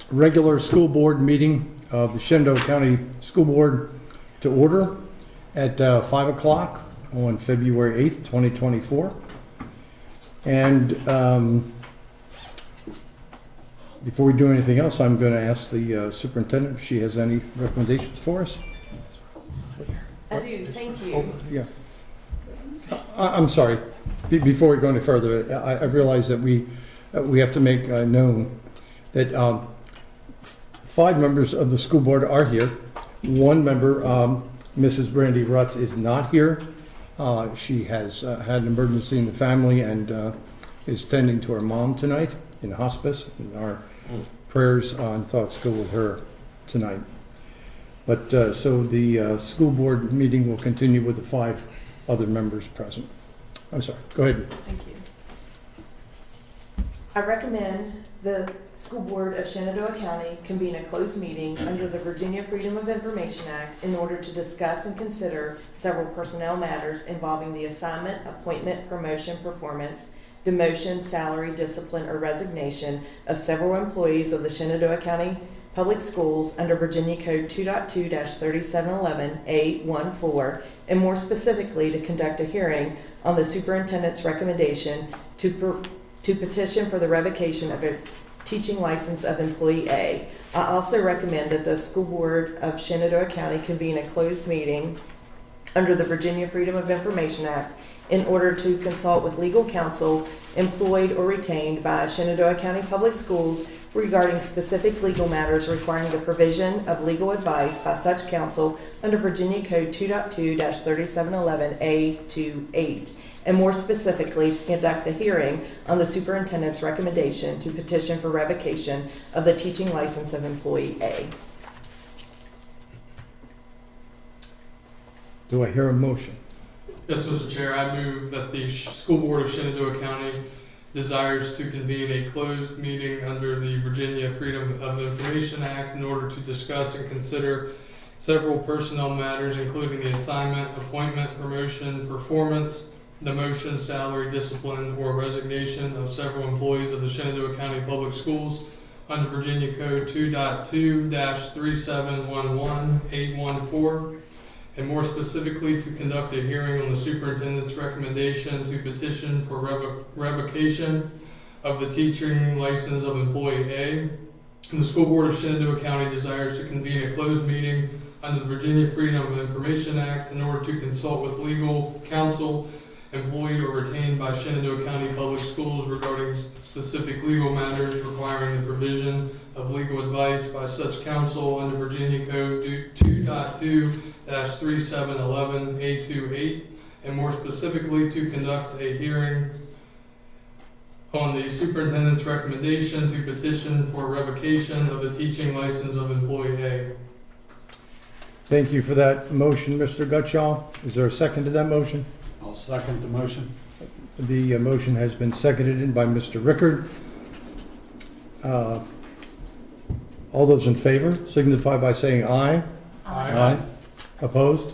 Regular school board meeting of the Shenandoah County School Board to order at 5 o'clock on February 8th, 2024. And before we do anything else, I'm going to ask the superintendent if she has any recommendations for us. I do, thank you. Yeah. I'm sorry. Before we go any further, I realize that we have to make known that 5 members of the school board are here. One member, Mrs. Brandy Rutz, is not here. She has had an emergency in the family and is tending to her mom tonight in hospice. And our prayers and thoughts go with her tonight. But so the school board meeting will continue with the 5 other members present. I'm sorry, go ahead. Thank you. I recommend the School Board of Shenandoah County convene a closed meeting under the Virginia Freedom of Information Act in order to discuss and consider several personnel matters involving the assignment, appointment, promotion, performance, demotion, salary, discipline, or resignation of several employees of the Shenandoah County Public Schools under Virginia Code 2.2-3711A14, and more specifically to conduct a hearing on the superintendent's recommendation to petition for the revocation of a teaching license of employee A. I also recommend that the School Board of Shenandoah County convene a closed meeting under the Virginia Freedom of Information Act in order to consult with legal counsel employed or retained by Shenandoah County Public Schools regarding specific legal matters requiring the provision of legal advice by such counsel under Virginia Code 2.2-3711A28, and more specifically to conduct a hearing on the superintendent's recommendation to petition for revocation of the teaching license of employee A. Do I hear a motion? Yes, Mr. Chair, I move that the School Board of Shenandoah County desires to convene a closed meeting under the Virginia Freedom of Information Act in order to discuss and consider several personnel matters, including the assignment, appointment, promotion, performance, demotion, salary, discipline, or resignation of several employees of the Shenandoah County Public Schools under Virginia Code 2.2-3711-814, and more specifically to conduct a hearing on the superintendent's recommendation to petition for revocation of the teaching license of employee A. And the School Board of Shenandoah County desires to convene a closed meeting under the Virginia Freedom of Information Act in order to consult with legal counsel employed or retained by Shenandoah County Public Schools regarding specific legal matters requiring the provision of legal advice by such counsel under Virginia Code 2.2-3711A28, and more specifically to conduct a hearing on the superintendent's recommendation to petition for revocation of the teaching license of employee A. Thank you for that motion, Mr. Gutschall. Is there a second to that motion? I'll second the motion. The motion has been seconded by Mr. Rickard. All those in favor signify by saying aye. Aye. Opposed?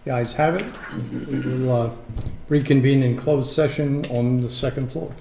The ayes have it. We will reconvene in closed session on the second floor.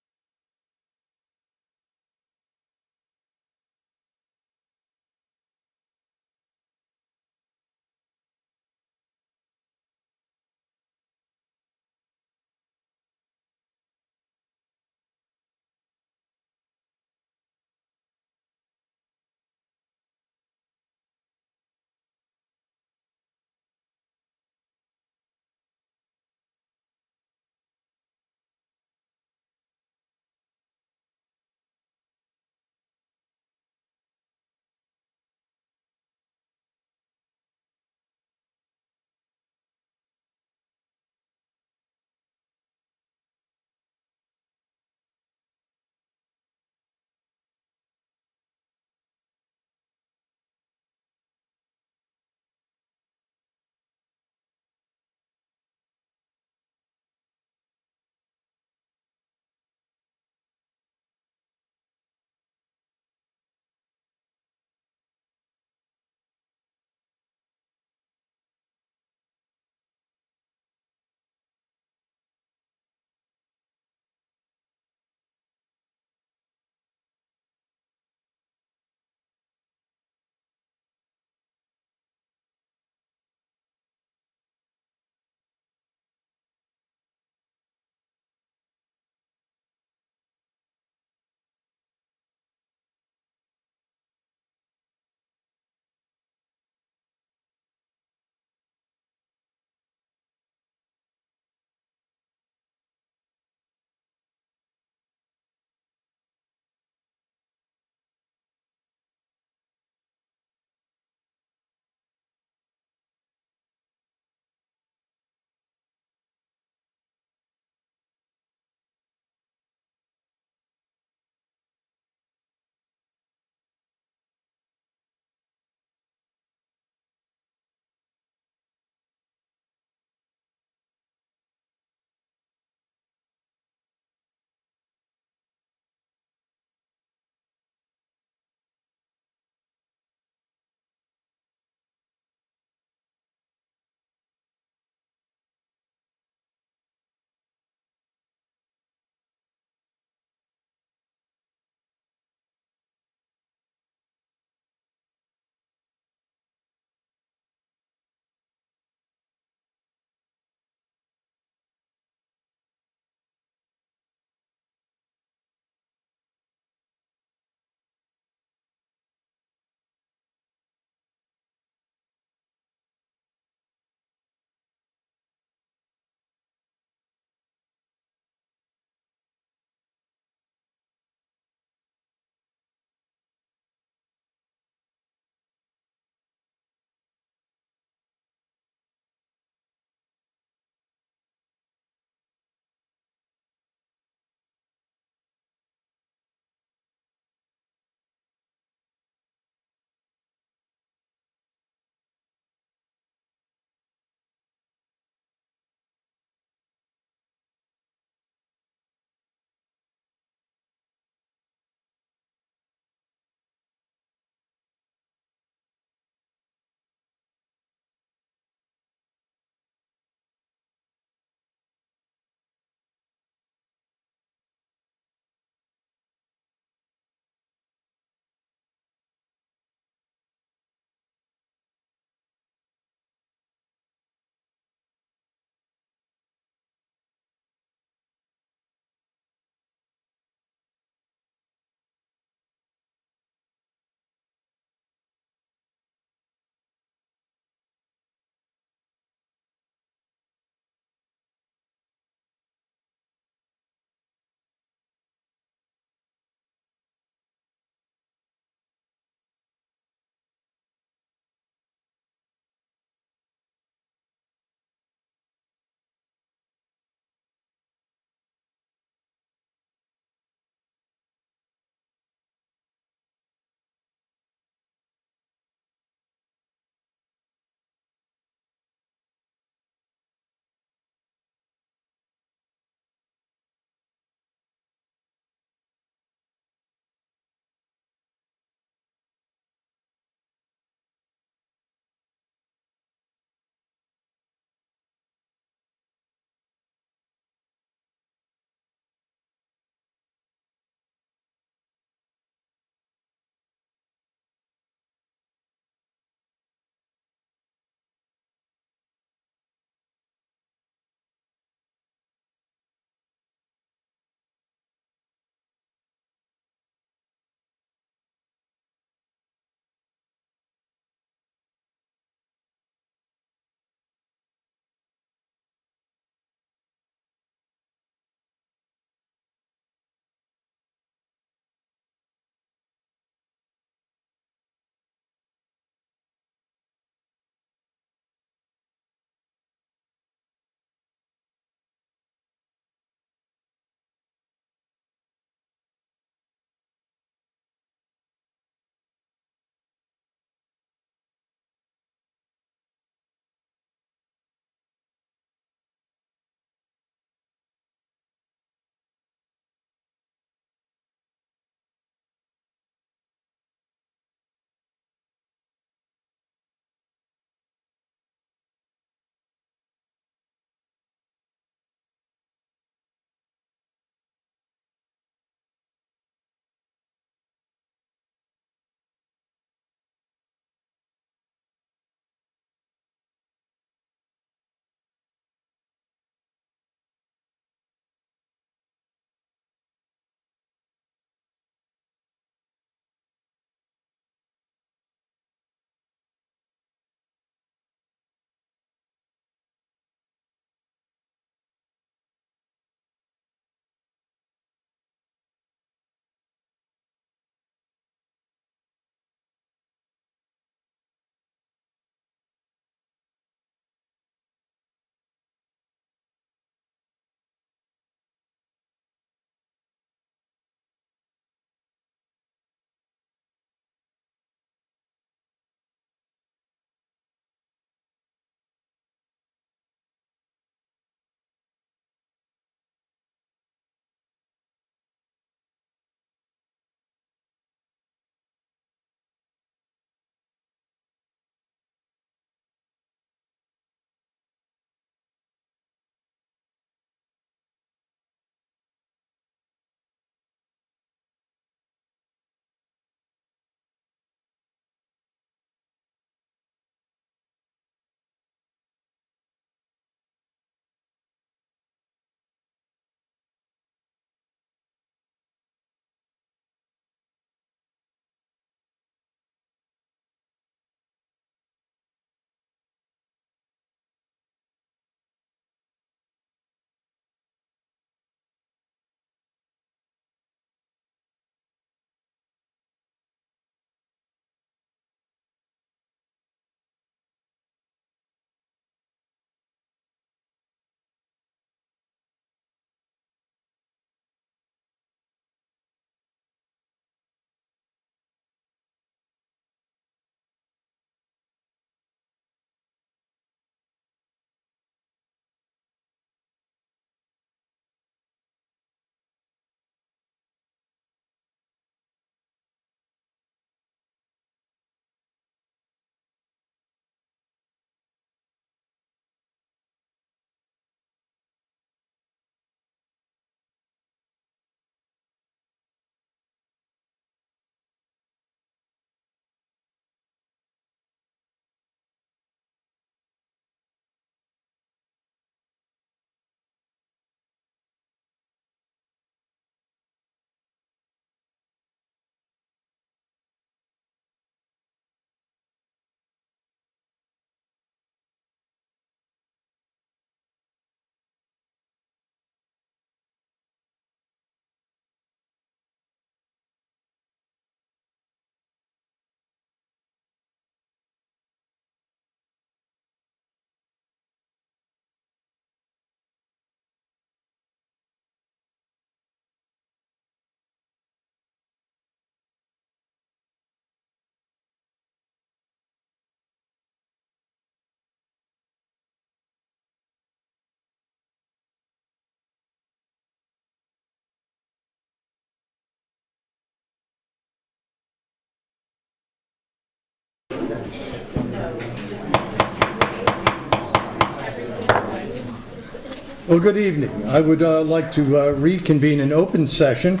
Well, good evening. I would like to reconvene an open session.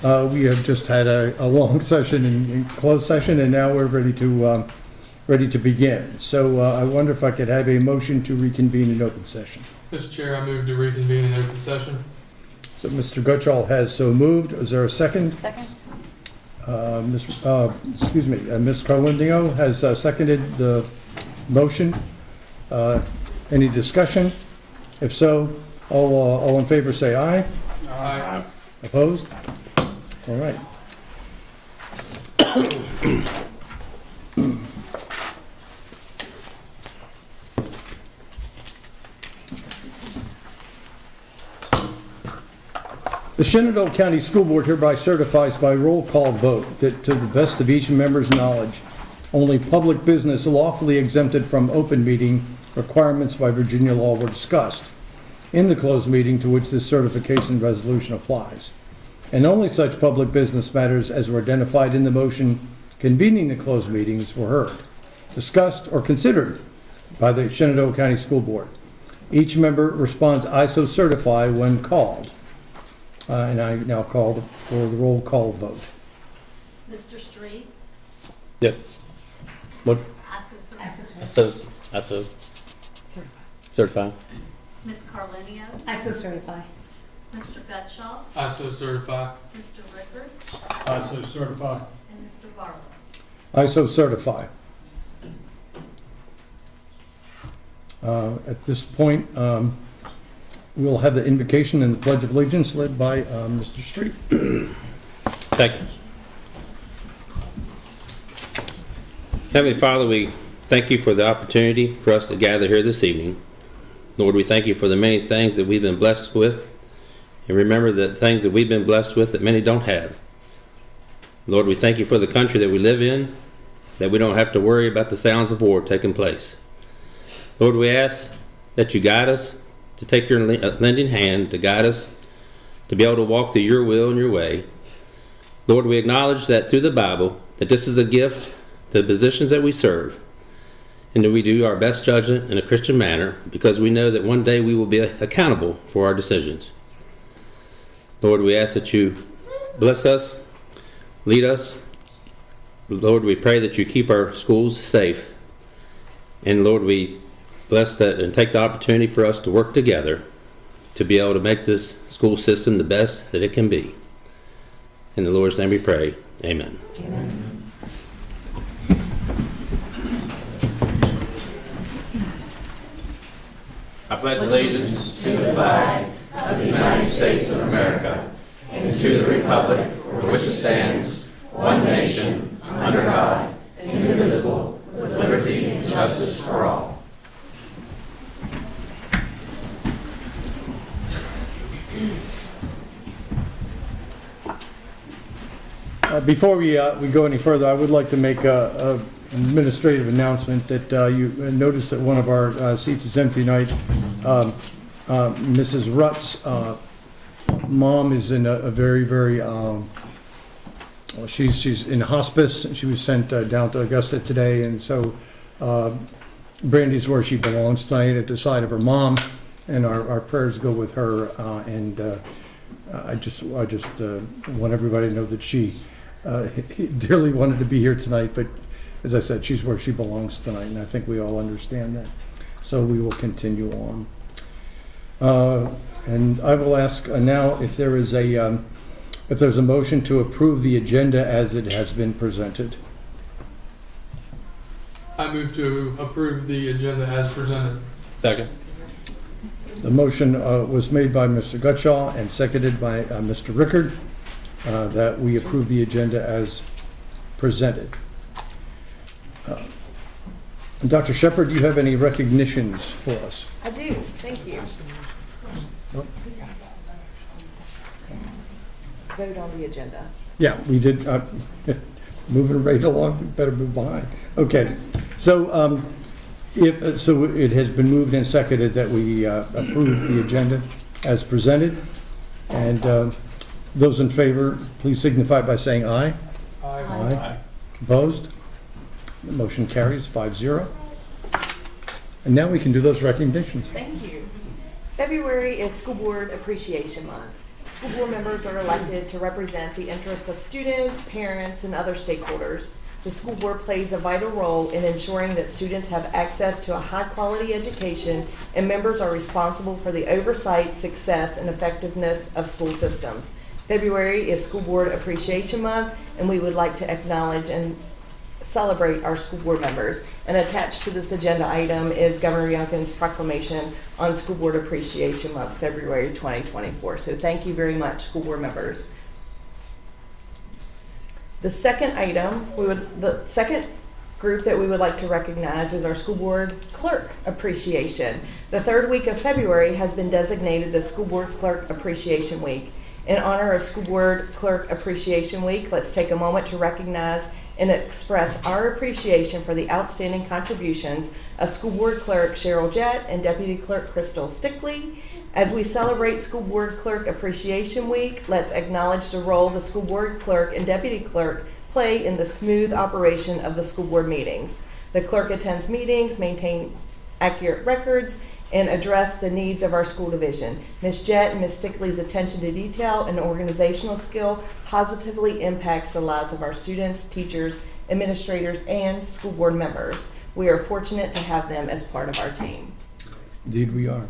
We have just had a long session and closed session, and now we're ready to begin. So I wonder if I could have a motion to reconvene an open session. Mr. Chair, I move to reconvene in open session. So Mr. Gutschall has so moved. Is there a second? Second. Ms. Carlindeo has seconded the motion. Any discussion? If so, all in favor say aye. Aye. Opposed? All right. The Shenandoah County School Board hereby certifies by roll call vote that to the best of each member's knowledge, only public business lawfully exempted from open meeting requirements by Virginia law were discussed in the closed meeting to which this certification resolution applies. And only such public business matters as were identified in the motion convening the closed meetings were heard, discussed, or considered by the Shenandoah County School Board. Each member responds, "I so certify" when called. And I now call for the roll call vote. Mr. Street? Yes. What? I so certify. Ms. Carlinio? I so certify. Mr. Gutschall? I so certify. Mr. Rickard? I so certify. And Mr. Barlow? I so certify. At this point, we'll have the invocation and the Pledge of Allegiance led by Mr. Street. Thank you. Heavenly Father, we thank you for the opportunity for us to gather here this evening. Lord, we thank you for the many things that we've been blessed with. And remember the things that we've been blessed with that many don't have. Lord, we thank you for the country that we live in, that we don't have to worry about the sounds of war taking place. Lord, we ask that you guide us, to take your lending hand to guide us, to be able to walk through your will and your way. Lord, we acknowledge that through the Bible, that this is a gift to the positions that we serve, and that we do our best judgment in a Christian manner, because we know that one day we will be accountable for our decisions. Lord, we ask that you bless us, lead us. Lord, we pray that you keep our schools safe. And Lord, we bless that and take the opportunity for us to work together to be able to make this school system the best that it can be. In the Lord's name we pray. Amen. Amen. I pledge allegiance to the flag of the United States of America and to the republic for which it stands, one nation, under God, indivisible, with liberty and justice for all. Before we go any further, I would like to make an administrative announcement that you noticed that one of our seats is empty tonight. Mrs. Rutt's mom is in a very, she's in hospice. She was sent down to Augusta today, and so Brandy's where she belongs tonight, at the side of her mom, and our prayers go with her. I just want everybody to know that she dearly wanted to be here tonight, but as I said, she's where she belongs tonight, and I think we all understand that. So we will continue on. And I will ask now if there's a motion to approve the agenda as it has been presented. I move to approve the agenda as presented. Second. The motion was made by Mr. Gutschall and seconded by Mr. Rickard that we approve the agenda as presented. Dr. Shepard, do you have any recognitions for us? I do, thank you. Vote on the agenda. Yeah, we did. Moving right along, we better move behind. Okay, so so it has been moved and seconded that we approve the agenda as presented. And those in favor, please signify by saying aye. Aye. Opposed? The motion carries 5-0. And now we can do those recognitions. Thank you. February is School Board Appreciation Month. School board members are elected to represent the interests of students, parents, and other stakeholders. The school board plays a vital role in ensuring that students have access to a high-quality education, and members are responsible for the oversight, success, and effectiveness of school systems. February is School Board Appreciation Month, and we would like to acknowledge and celebrate our school board members. And attached to this agenda item is Governor Youngkin's proclamation on School Board Appreciation Month, February 2024. So thank you very much, school board members. The second item, the second group that we would like to recognize is our School Board Clerk Appreciation. The third week of February has been designated as School Board Clerk Appreciation Week. In honor of School Board Clerk Appreciation Week, let's take a moment to recognize and express our appreciation for the outstanding contributions of School Board Clerk Cheryl Jett and Deputy Clerk Crystal Stickley. As we celebrate School Board Clerk Appreciation Week, let's acknowledge the role the School Board Clerk and Deputy Clerk play in the smooth operation of the school board meetings. The clerk attends meetings, maintains accurate records, and address the needs of our school division. Ms. Jett and Ms. Stickley's attention to detail and organizational skill positively impacts the lives of our students, teachers, administrators, and school board members. We are fortunate to have them as part of our team. Indeed we are.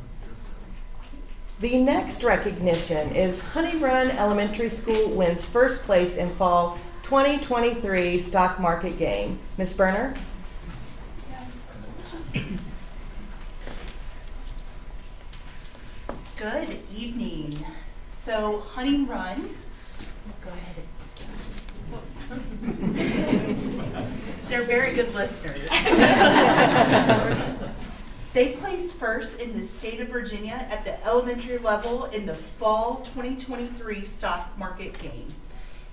The next recognition is Honey Run Elementary School wins first place in fall 2023 stock market game. Ms. Berner? Good evening. So Honey Run, go ahead. They're very good listeners. They placed first in the state of Virginia at the elementary level in the fall 2023 stock market game.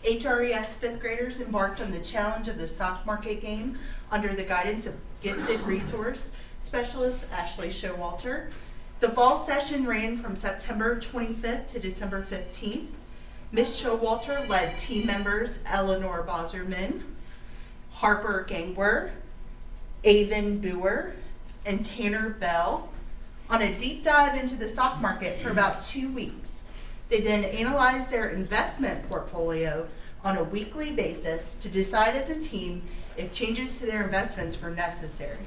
HRES fifth graders embarked on the challenge of the stock market game under the guidance of gifted resource specialist Ashley Showalter. The fall session ran from September 25th to December 15th. Ms. Showalter led team members Eleanor Boserman, Harper Gangwer, Avon Boer, and Tanner Bell on a deep dive into the stock market for about 2 weeks. They then analyzed their investment portfolio on a weekly basis to decide as a team if changes to their investments were necessary.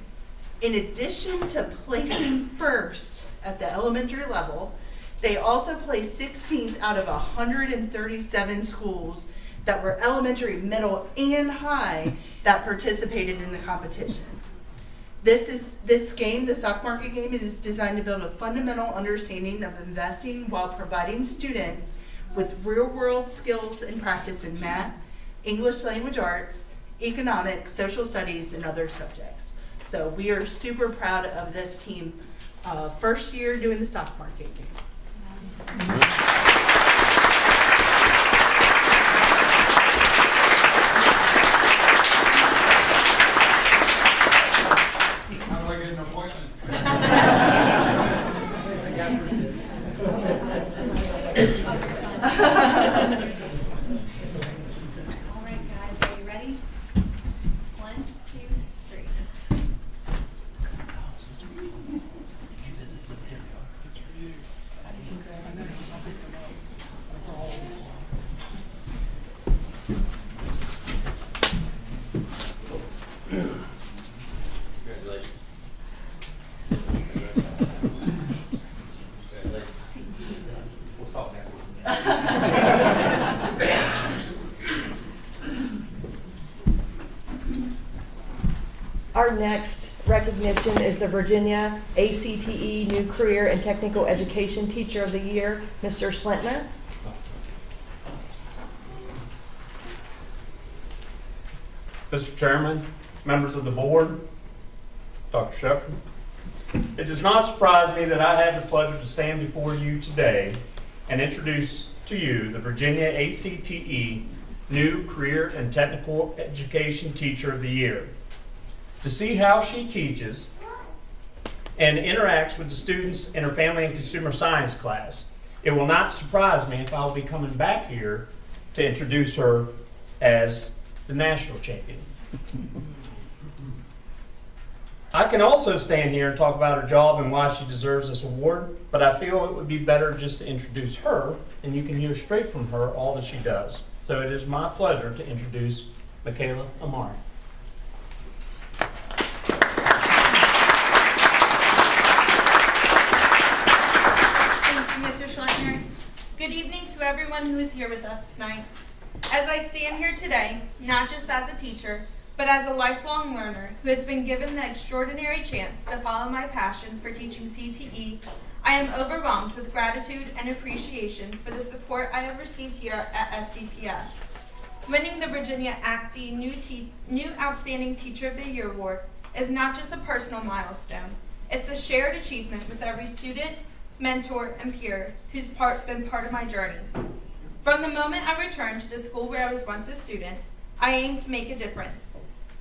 In addition to placing first at the elementary level, they also placed 16th out of 137 schools that were elementary, middle, and high that participated in the competition. This game, the stock market game, is designed to build a fundamental understanding of investing while providing students with real-world skills and practice in math, English language arts, economics, social studies, and other subjects. So we are super proud of this team. First year doing the stock market game. All right, guys, are you ready? 1, 2, 3. Our next recognition is the Virginia ACTE New Career and Technical Education Teacher of the Year, Mr. Slintner. Mr. Chairman, members of the board, Dr. Shepard, it does not surprise me that I have the pleasure to stand before you today and introduce to you the Virginia ACTE New Career and Technical Education Teacher of the Year. To see how she teaches and interacts with the students in her family and consumer science class, it will not surprise me if I'll be coming back here to introduce her as the national champion. I can also stand here and talk about her job and why she deserves this award, but I feel it would be better just to introduce her, and you can hear straight from her all that she does. So it is my pleasure to introduce Michaela Amari. Thank you, Mr. Schlettner. Good evening to everyone who is here with us tonight. As I stand here today, not just as a teacher, but as a lifelong learner who has been given the extraordinary chance to follow my passion for teaching CTE, I am overwhelmed with gratitude and appreciation for the support I have received here at SCPS. Winning the Virginia ACTE New Outstanding Teacher of the Year Award is not just a personal milestone, it's a shared achievement with every student, mentor, and peer who's been part of my journey. From the moment I returned to the school where I was once a student, I aim to make a difference.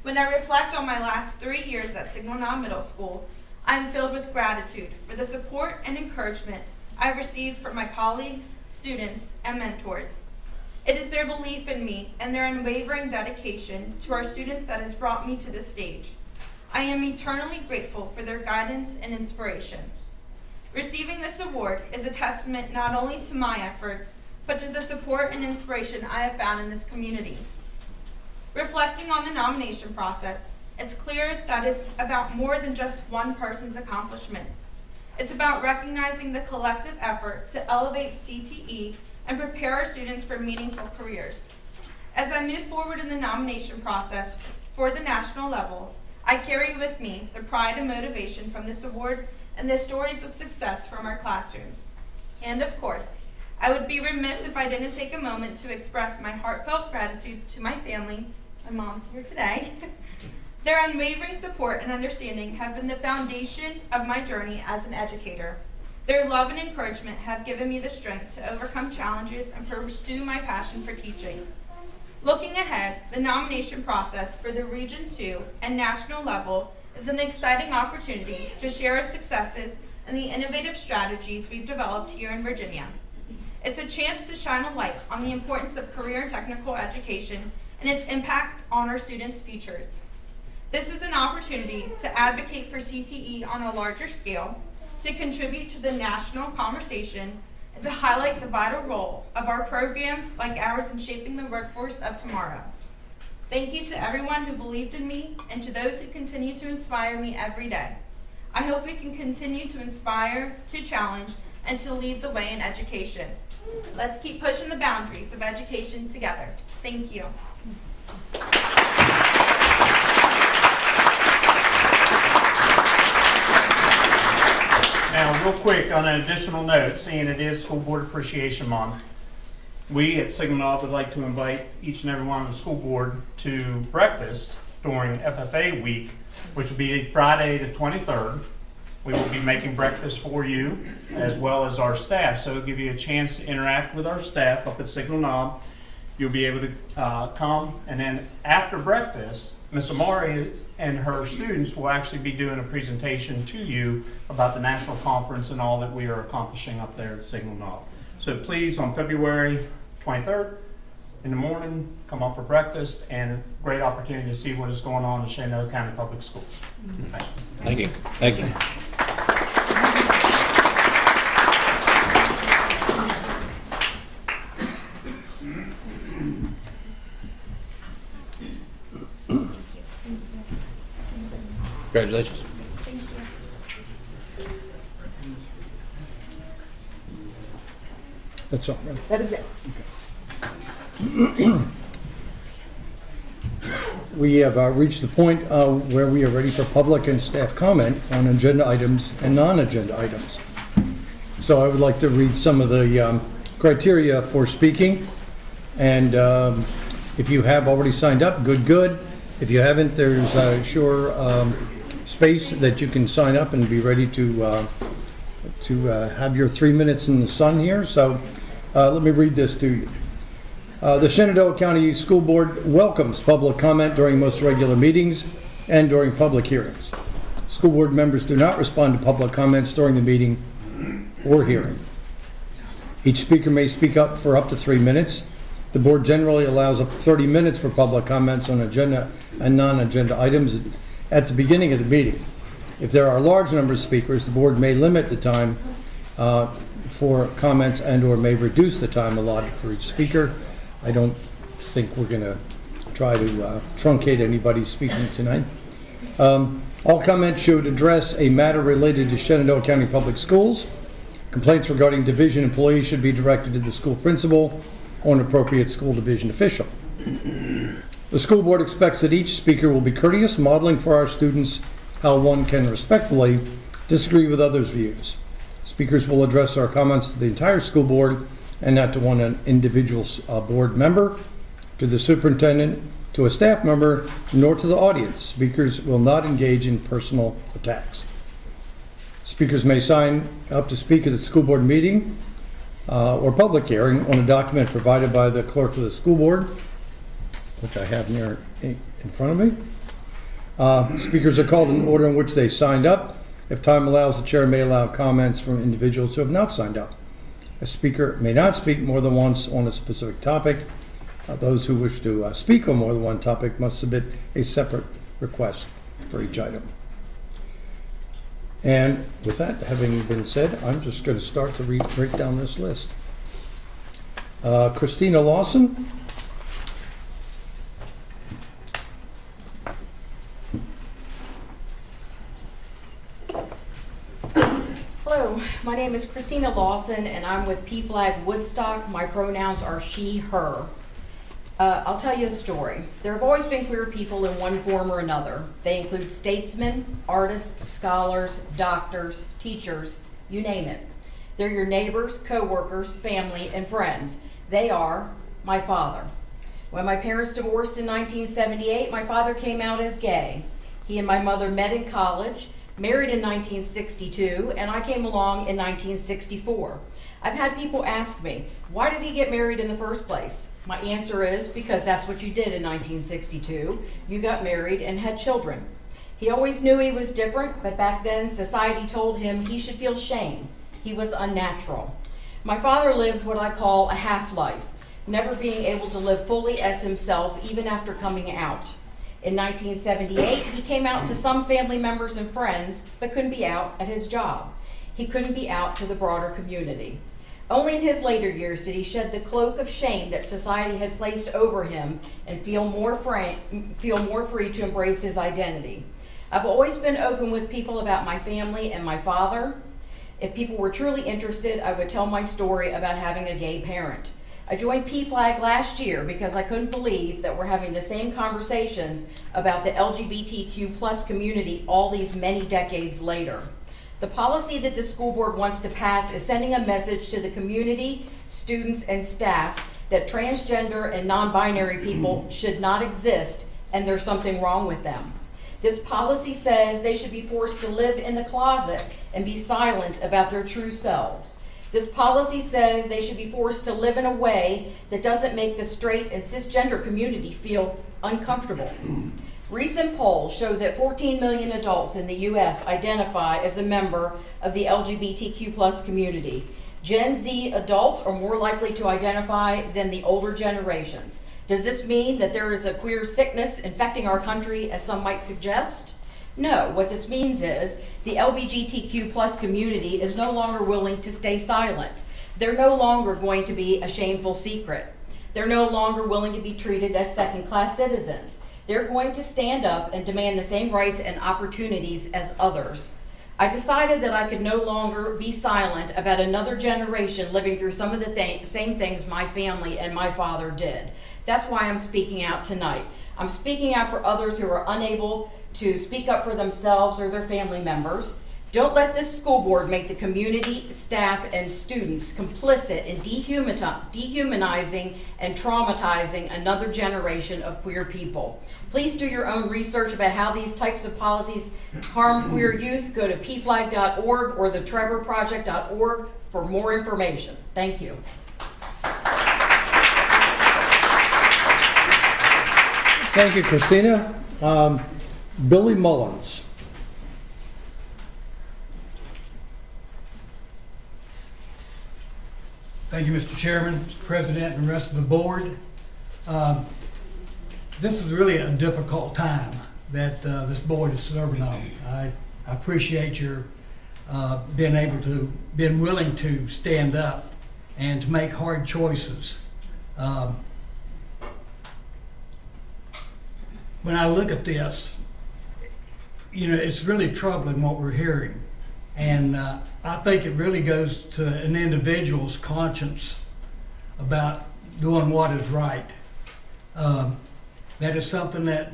When I reflect on my last 3 years at Signal Knob Middle School, I am filled with gratitude for the support and encouragement I received from my colleagues, students, and mentors. It is their belief in me and their unwavering dedication to our students that has brought me to this stage. I am eternally grateful for their guidance and inspiration. Receiving this award is a testament not only to my efforts, but to the support and inspiration I have found in this community. Reflecting on the nomination process, it's clear that it's about more than just one person's accomplishments. It's about recognizing the collective effort to elevate CTE and prepare our students for meaningful careers. As I move forward in the nomination process for the national level, I carry with me the pride and motivation from this award and the stories of success from our classrooms. And of course, I would be remiss if I didn't take a moment to express my heartfelt gratitude to my family. My mom's here today. Their unwavering support and understanding have been the foundation of my journey as an educator. Their love and encouragement have given me the strength to overcome challenges and pursue my passion for teaching. Looking ahead, the nomination process for the Region 2 and national level is an exciting opportunity to share our successes and the innovative strategies we've developed here in Virginia. It's a chance to shine a light on the importance of career and technical education and its impact on our students' futures. This is an opportunity to advocate for CTE on a larger scale, to contribute to the national conversation, and to highlight the vital role of our programs like ours in shaping the workforce of tomorrow. Thank you to everyone who believed in me and to those who continue to inspire me every day. I hope we can continue to inspire, to challenge, and to lead the way in education. Let's keep pushing the boundaries of education together. Thank you. Now, real quick, on an additional note, seeing it is School Board Appreciation Month, we at Signal Knob would like to invite each and every one of the school board to breakfast during FFA week, which will be Friday the 23rd. We will be making breakfast for you as well as our staff, so it'll give you a chance to interact with our staff up at Signal Knob. You'll be able to come, and then after breakfast, Ms. Amari and her students will actually be doing a presentation to you about the national conference and all that we are accomplishing up there at Signal Knob. So please, on February 23rd in the morning, come up for breakfast, and a great opportunity to see what is going on in Shenandoah County Public Schools. Thank you. Thank you. Congratulations. That's all right. That is it. We have reached the point where we are ready for public and staff comment on agenda items and non-agenda items. So I would like to read some of the criteria for speaking. And if you have already signed up, good. If you haven't, there's space that you can sign up and be ready to have your 3 minutes in the sun here. So let me read this to you. The Shenandoah County School Board welcomes public comment during most regular meetings and during public hearings. School board members do not respond to public comments during the meeting or hearing. Each speaker may speak up for up to 3 minutes. The board generally allows up to 30 minutes for public comments on agenda and non-agenda items at the beginning of the meeting. If there are a large number of speakers, the board may limit the time for comments and/or may reduce the time allotted for each speaker. I don't think we're going to try to truncate anybody speaking tonight. All comments should address a matter related to Shenandoah County Public Schools. Complaints regarding division employees should be directed to the school principal or an appropriate school division official. The school board expects that each speaker will be courteous, modeling for our students how one can respectfully disagree with others' views. Speakers will address our comments to the entire school board and not to one individual board member, to the superintendent, to a staff member, nor to the audience. Speakers will not engage in personal attacks. Speakers may sign up to speak at the school board meeting or public hearing on a document provided by the clerk of the school board, which I have near in front of me. Speakers are called in the order in which they signed up. If time allows, the chair may allow comments from individuals who have not signed up. A speaker may not speak more than once on a specific topic. Those who wish to speak on more than one topic must submit a separate request for each item. And with that having been said, I'm just going to start to break down this list. Christina Lawson. Hello, my name is Christina Lawson and I'm with PFLAG Woodstock. My pronouns are she, her. I'll tell you a story. There have always been queer people in one form or another. They include statesmen, artists, scholars, doctors, teachers, you name it. They're your neighbors, co-workers, family, and friends. They are my father. When my parents divorced in 1978, my father came out as gay. He and my mother met in college, married in 1962, and I came along in 1964. I've had people ask me, why did he get married in the first place? My answer is because that's what you did in 1962. You got married and had children. He always knew he was different, but back then society told him he should feel shame. He was unnatural. My father lived what I call a half-life, never being able to live fully as himself even after coming out. In 1978, he came out to some family members and friends, but couldn't be out at his job. He couldn't be out to the broader community. Only in his later years did he shed the cloak of shame that society had placed over him and feel more free to embrace his identity. I've always been open with people about my family and my father. If people were truly interested, I would tell my story about having a gay parent. I joined PFLAG last year because I couldn't believe that we're having the same conversations about the LGBTQ+ community all these many decades later. The policy that the school board wants to pass is sending a message to the community, students, and staff that transgender and non-binary people should not exist and there's something wrong with them. This policy says they should be forced to live in the closet and be silent about their true selves. This policy says they should be forced to live in a way that doesn't make the straight and cisgender community feel uncomfortable. Recent polls show that 14 million adults in the U.S. identify as a member of the LGBTQ+ community. Gen Z adults are more likely to identify than the older generations. Does this mean that there is a queer sickness infecting our country, as some might suggest? No, what this means is the LGBTQ+ community is no longer willing to stay silent. They're no longer going to be a shameful secret. They're no longer willing to be treated as second-class citizens. They're going to stand up and demand the same rights and opportunities as others. I decided that I could no longer be silent about another generation living through some of the same things my family and my father did. That's why I'm speaking out tonight. I'm speaking out for others who are unable to speak up for themselves or their family members. Don't let this school board make the community, staff, and students complicit in dehumanizing and traumatizing another generation of queer people. Please do your own research about how these types of policies harm queer youth. Go to pflag.org or thetrevorproject.org for more information. Thank you. Thank you, Christina. Billy Mullins. Thank you, Mr. Chairman, Mr. President, and the rest of the board. This is really a difficult time that this board is serving on. I I appreciate your being willing to stand up and to make hard choices. When I look at this, it's really troubling what we're hearing. And I think it really goes to an individual's conscience about doing what is right. That is something that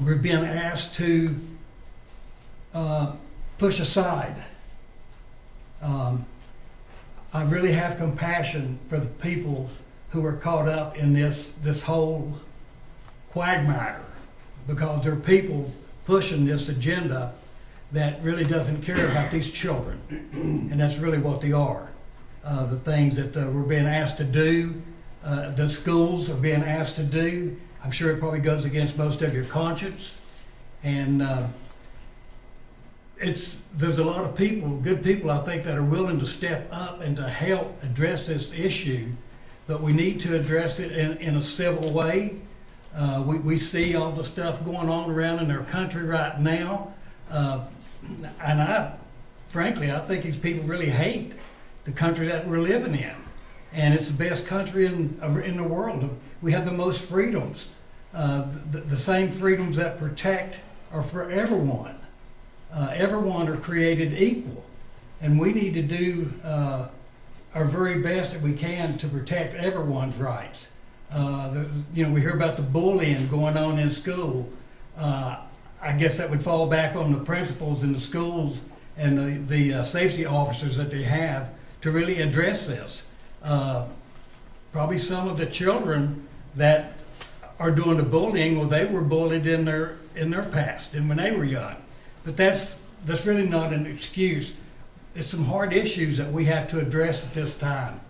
we're being asked to push aside. I really have compassion for the people who are caught up in this whole quagmire, because there are people pushing this agenda that really doesn't care about these children, and that's really what they are. The things that we're being asked to do, the schools are being asked to do, I'm sure it probably goes against most of your conscience, and there's a lot of people, good people, I think, that are willing to step up and to help address this issue, but we need to address it in a civil way. We see all the stuff going on around in our country right now, and frankly, I think these people really hate the country that we're living in, and it's the best country in the world. We have the most freedoms, the same freedoms that protect are for everyone. Everyone are created equal, and we need to do our very best that we can to protect everyone's rights. We hear about the bullying going on in school. I guess that would fall back on the principals in the schools and the safety officers that they have to really address this. Probably some of the children that are doing the bullying, well, they were bullied in their past and when they were young. But that's really not an excuse. It's some hard issues that we have to address at this time.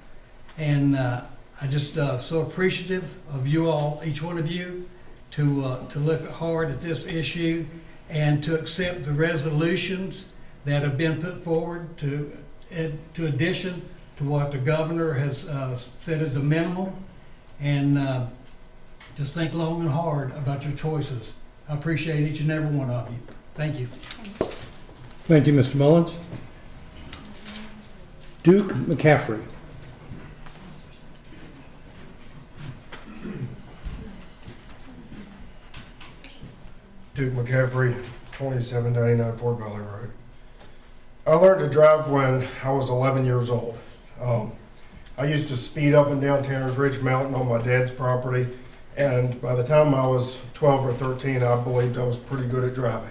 And I just so appreciative of you all, each one of you, to look hard at this issue and to accept the resolutions that have been put forward to addition to what the governor has said is a minimum. And just think long and hard about your choices. I appreciate each and every one of you. Thank you. Thank you, Mr. Mullins. Duke McCaffrey. Duke McCaffrey, 2799 Fort Valley Road. I learned to drive when I was 11 years old. I used to speed up and down Tanner's Ridge Mountain on my dad's property, and by the time I was 12 or 13, I believed I was pretty good at driving.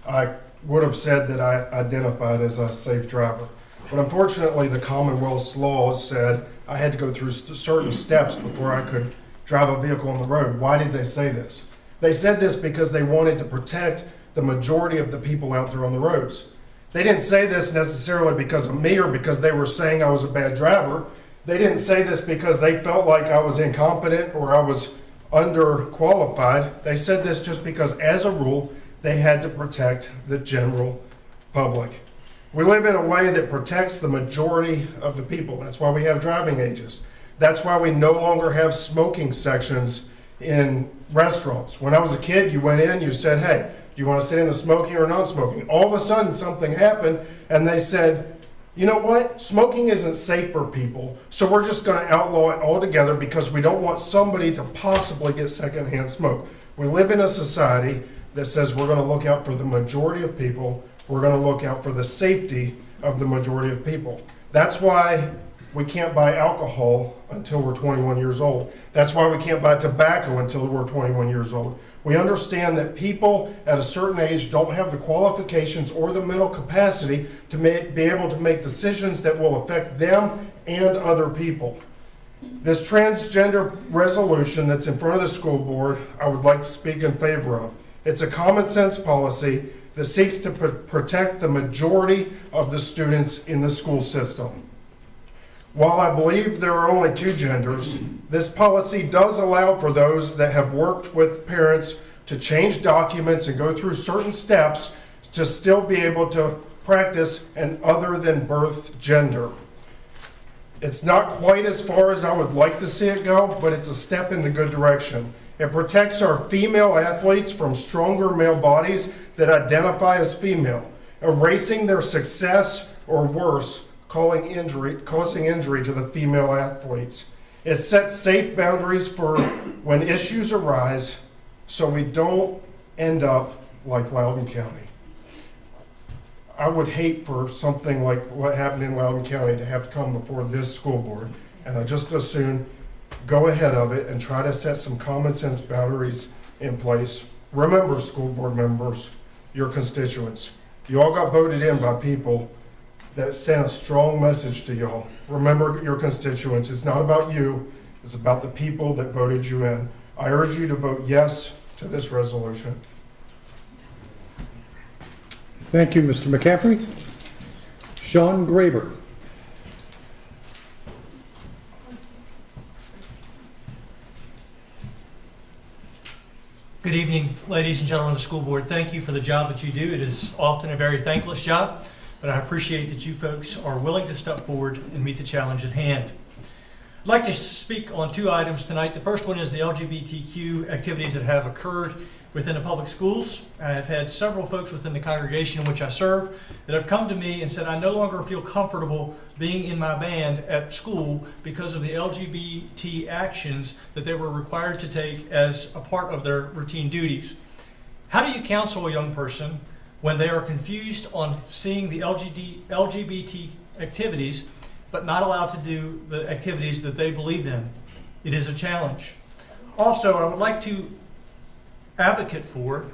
I would have said that I identified as a safe driver, but unfortunately the Commonwealth's laws said I had to go through certain steps before I could drive a vehicle on the road. Why did they say this? They said this because they wanted to protect the majority of the people out there on the roads. They didn't say this necessarily because of me or because they were saying I was a bad driver. They didn't say this because they felt like I was incompetent or I was underqualified. They said this just because, as a rule, they had to protect the general public. We live in a way that protects the majority of the people. That's why we have driving ages. That's why we no longer have smoking sections in restaurants. When I was a kid, you went in, you said, hey, do you want to sit in the smoking or non-smoking? All of a sudden, something happened, and they said, you know what? Smoking isn't safe for people, so we're just going to outlaw it altogether because we don't want somebody to possibly get secondhand smoke. We live in a society that says we're going to look out for the majority of people. We're going to look out for the safety of the majority of people. That's why we can't buy alcohol until we're 21 years old. That's why we can't buy tobacco until we're 21 years old. We understand that people at a certain age don't have the qualifications or the mental capacity to be able to make decisions that will affect them and other people. This transgender resolution that's in front of the school board, I would like to speak in favor of. It's a common sense policy that seeks to protect the majority of the students in the school system. While I believe there are only two genders, this policy does allow for those that have worked with parents to change documents and go through certain steps to still be able to practice an other than birth gender. It's not quite as far as I would like to see it go, but it's a step in the good direction. It protects our female athletes from stronger male bodies that identify as female, erasing their success or worse, causing injury to the female athletes. It sets safe boundaries for when issues arise so we don't end up like Loudoun County. I would hate for something like what happened in Loudoun County to have to come before this school board, and I just as soon go ahead of it and try to set some common sense boundaries in place. Remember, school board members, your constituents. You all got voted in by people that sent a strong message to y'all. Remember your constituents. It's not about you. It's about the people that voted you in. I urge you to vote yes to this resolution. Thank you, Mr. McCaffrey. Sean Graber. Good evening, ladies and gentlemen of the school board. Thank you for the job that you do. It is often a very thankless job, but I appreciate that you folks are willing to step forward and meet the challenge at hand. I'd like to speak on two items tonight. The first one is the LGBTQ activities that have occurred within the public schools. I have had several folks within the congregation in which I serve that have come to me and said, I no longer feel comfortable being in my band at school because of the LGBT actions that they were required to take as a part of their routine duties. How do you counsel a young person when they are confused on seeing the LGBT activities but not allowed to do the activities that they believe in? It is a challenge. Also, I would like to advocate for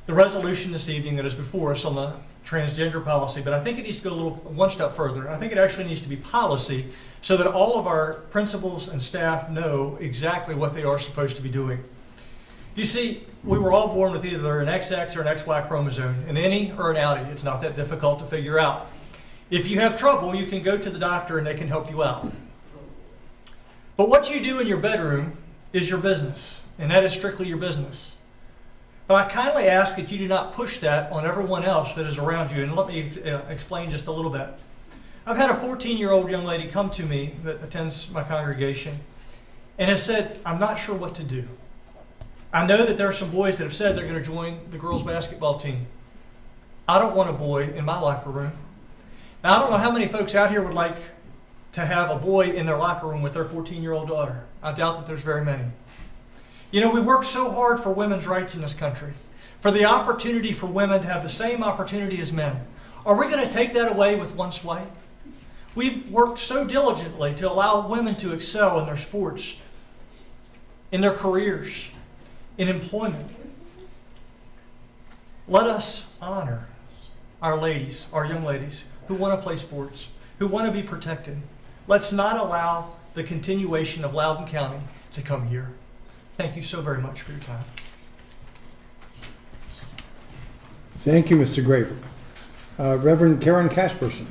the resolution this evening that is before us on the transgender policy, but I think it needs to go one step further. I think it actually needs to be policy so that all of our principals and staff know exactly what they are supposed to be doing. You see, we were all born with either an XX or an XY chromosome, an innie or an outie. It's not that difficult to figure out. If you have trouble, you can go to the doctor and they can help you out. But what you do in your bedroom is your business, and that is strictly your business. But I kindly ask that you do not push that on everyone else that is around you, and let me explain just a little bit. I've had a 14-year-old young lady come to me that attends my congregation and has said, I'm not sure what to do. I know that there are some boys that have said they're going to join the girls' basketball team. I don't want a boy in my locker room. Now, I don't know how many folks out here would like to have a boy in their locker room with their 14-year-old daughter. I doubt that there's very many. You know, we work so hard for women's rights in this country, for the opportunity for women to have the same opportunity as men. Are we going to take that away with one swipe? We've worked so diligently to allow women to excel in their sports, in their careers, in employment. Let us honor our ladies, our young ladies, who want to play sports, who want to be protected. Let's not allow the continuation of Loudoun County to come here. Thank you so very much for your time. Thank you, Mr. Graber. Reverend Karen Casperson.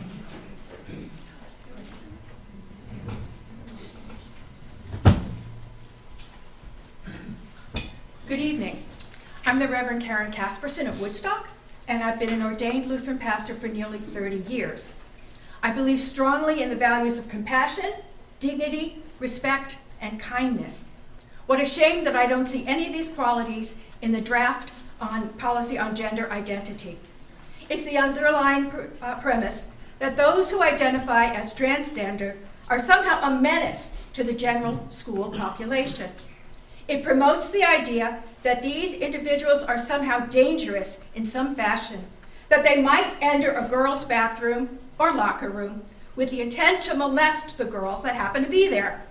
Good evening. I'm the Reverend Karen Casperson of Woodstock, and I've been an ordained Lutheran pastor for nearly 30 years. I believe strongly in the values of compassion, dignity, respect, and kindness. What a shame that I don't see any of these qualities in the draft on policy on gender identity. It's the underlying premise that those who identify as transgender are somehow a menace to the general school population. It promotes the idea that these individuals are somehow dangerous in some fashion, that they might enter a girl's bathroom or locker room with the intent to molest the girls that happen to be there.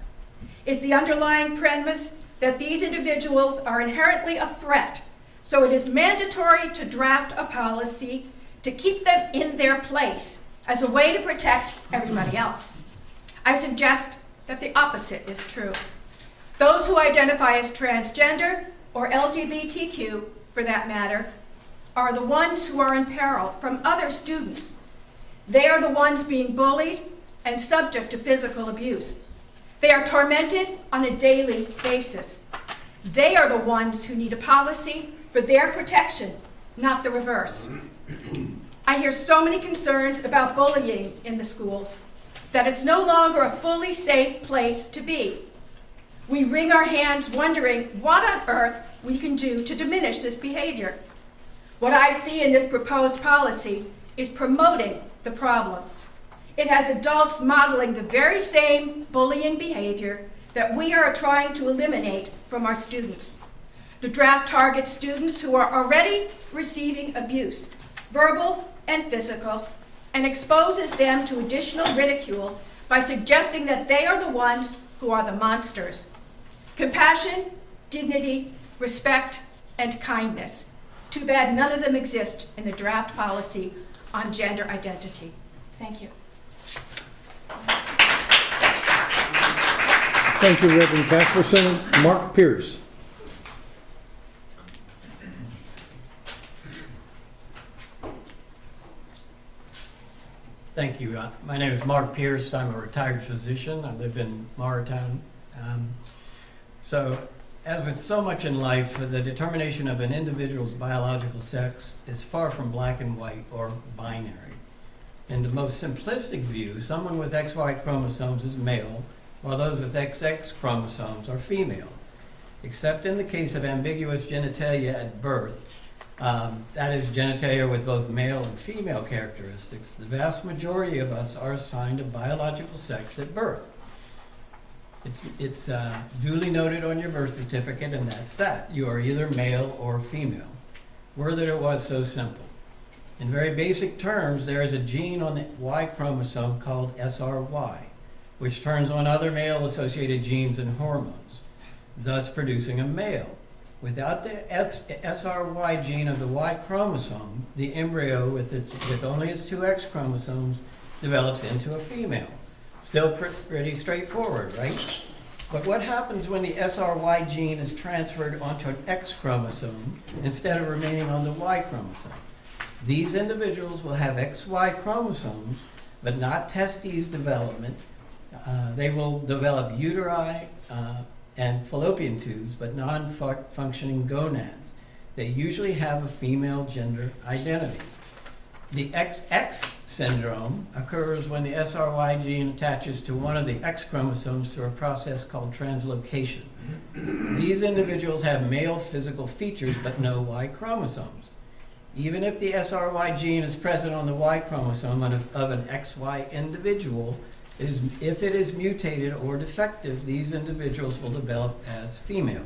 It's the underlying premise that these individuals are inherently a threat, so it is mandatory to draft a policy to keep them in their place as a way to protect everybody else. I suggest that the opposite is true. Those who identify as transgender, or LGBTQ for that matter, are the ones who are in peril from other students. They are the ones being bullied and subject to physical abuse. They are tormented on a daily basis. They are the ones who need a policy for their protection, not the reverse. I hear so many concerns about bullying in the schools, that it's no longer a fully safe place to be. We wring our hands wondering what on earth we can do to diminish this behavior. What I see in this proposed policy is promoting the problem. It has adults modeling the very same bullying behavior that we are trying to eliminate from our students. The draft targets students who are already receiving abuse, verbal and physical, and exposes them to additional ridicule by suggesting that they are the ones who are the monsters. Compassion, dignity, respect, and kindness. Too bad none of them exist in the draft policy on gender identity. Thank you. Thank you, Reverend Casperson. Mark Pierce. Thank you. My name is Mark Pierce. I'm a retired physician. I live in Morristown. So, as with so much in life, the determination of an individual's biological sex is far from black and white or binary. In the most simplistic view, someone with XY chromosomes is male, while those with XX chromosomes are female. Except in the case of ambiguous genitalia at birth, that is genitalia with both male and female characteristics, the vast majority of us are assigned a biological sex at birth. It's duly noted on your birth certificate, and that's that. You are either male or female. Were that it was so simple. In very basic terms, there is a gene on the Y chromosome called SRY, which turns on other male-associated genes and hormones, thus producing a male. Without the SRY gene of the Y chromosome, the embryo with only its two X chromosomes develops into a female. Still pretty straightforward, right? But what happens when the SRY gene is transferred onto an X chromosome instead of remaining on the Y chromosome? These individuals will have XY chromosomes, but not testes development. They will develop uteri and fallopian tubes, but non-functioning gonads. They usually have a female gender identity. The XX syndrome occurs when the SRY gene attaches to one of the X chromosomes through a process called translocation. These individuals have male physical features, but no Y chromosomes. Even if the SRY gene is present on the Y chromosome of an XY individual, if it is mutated or defective, these individuals will develop as females.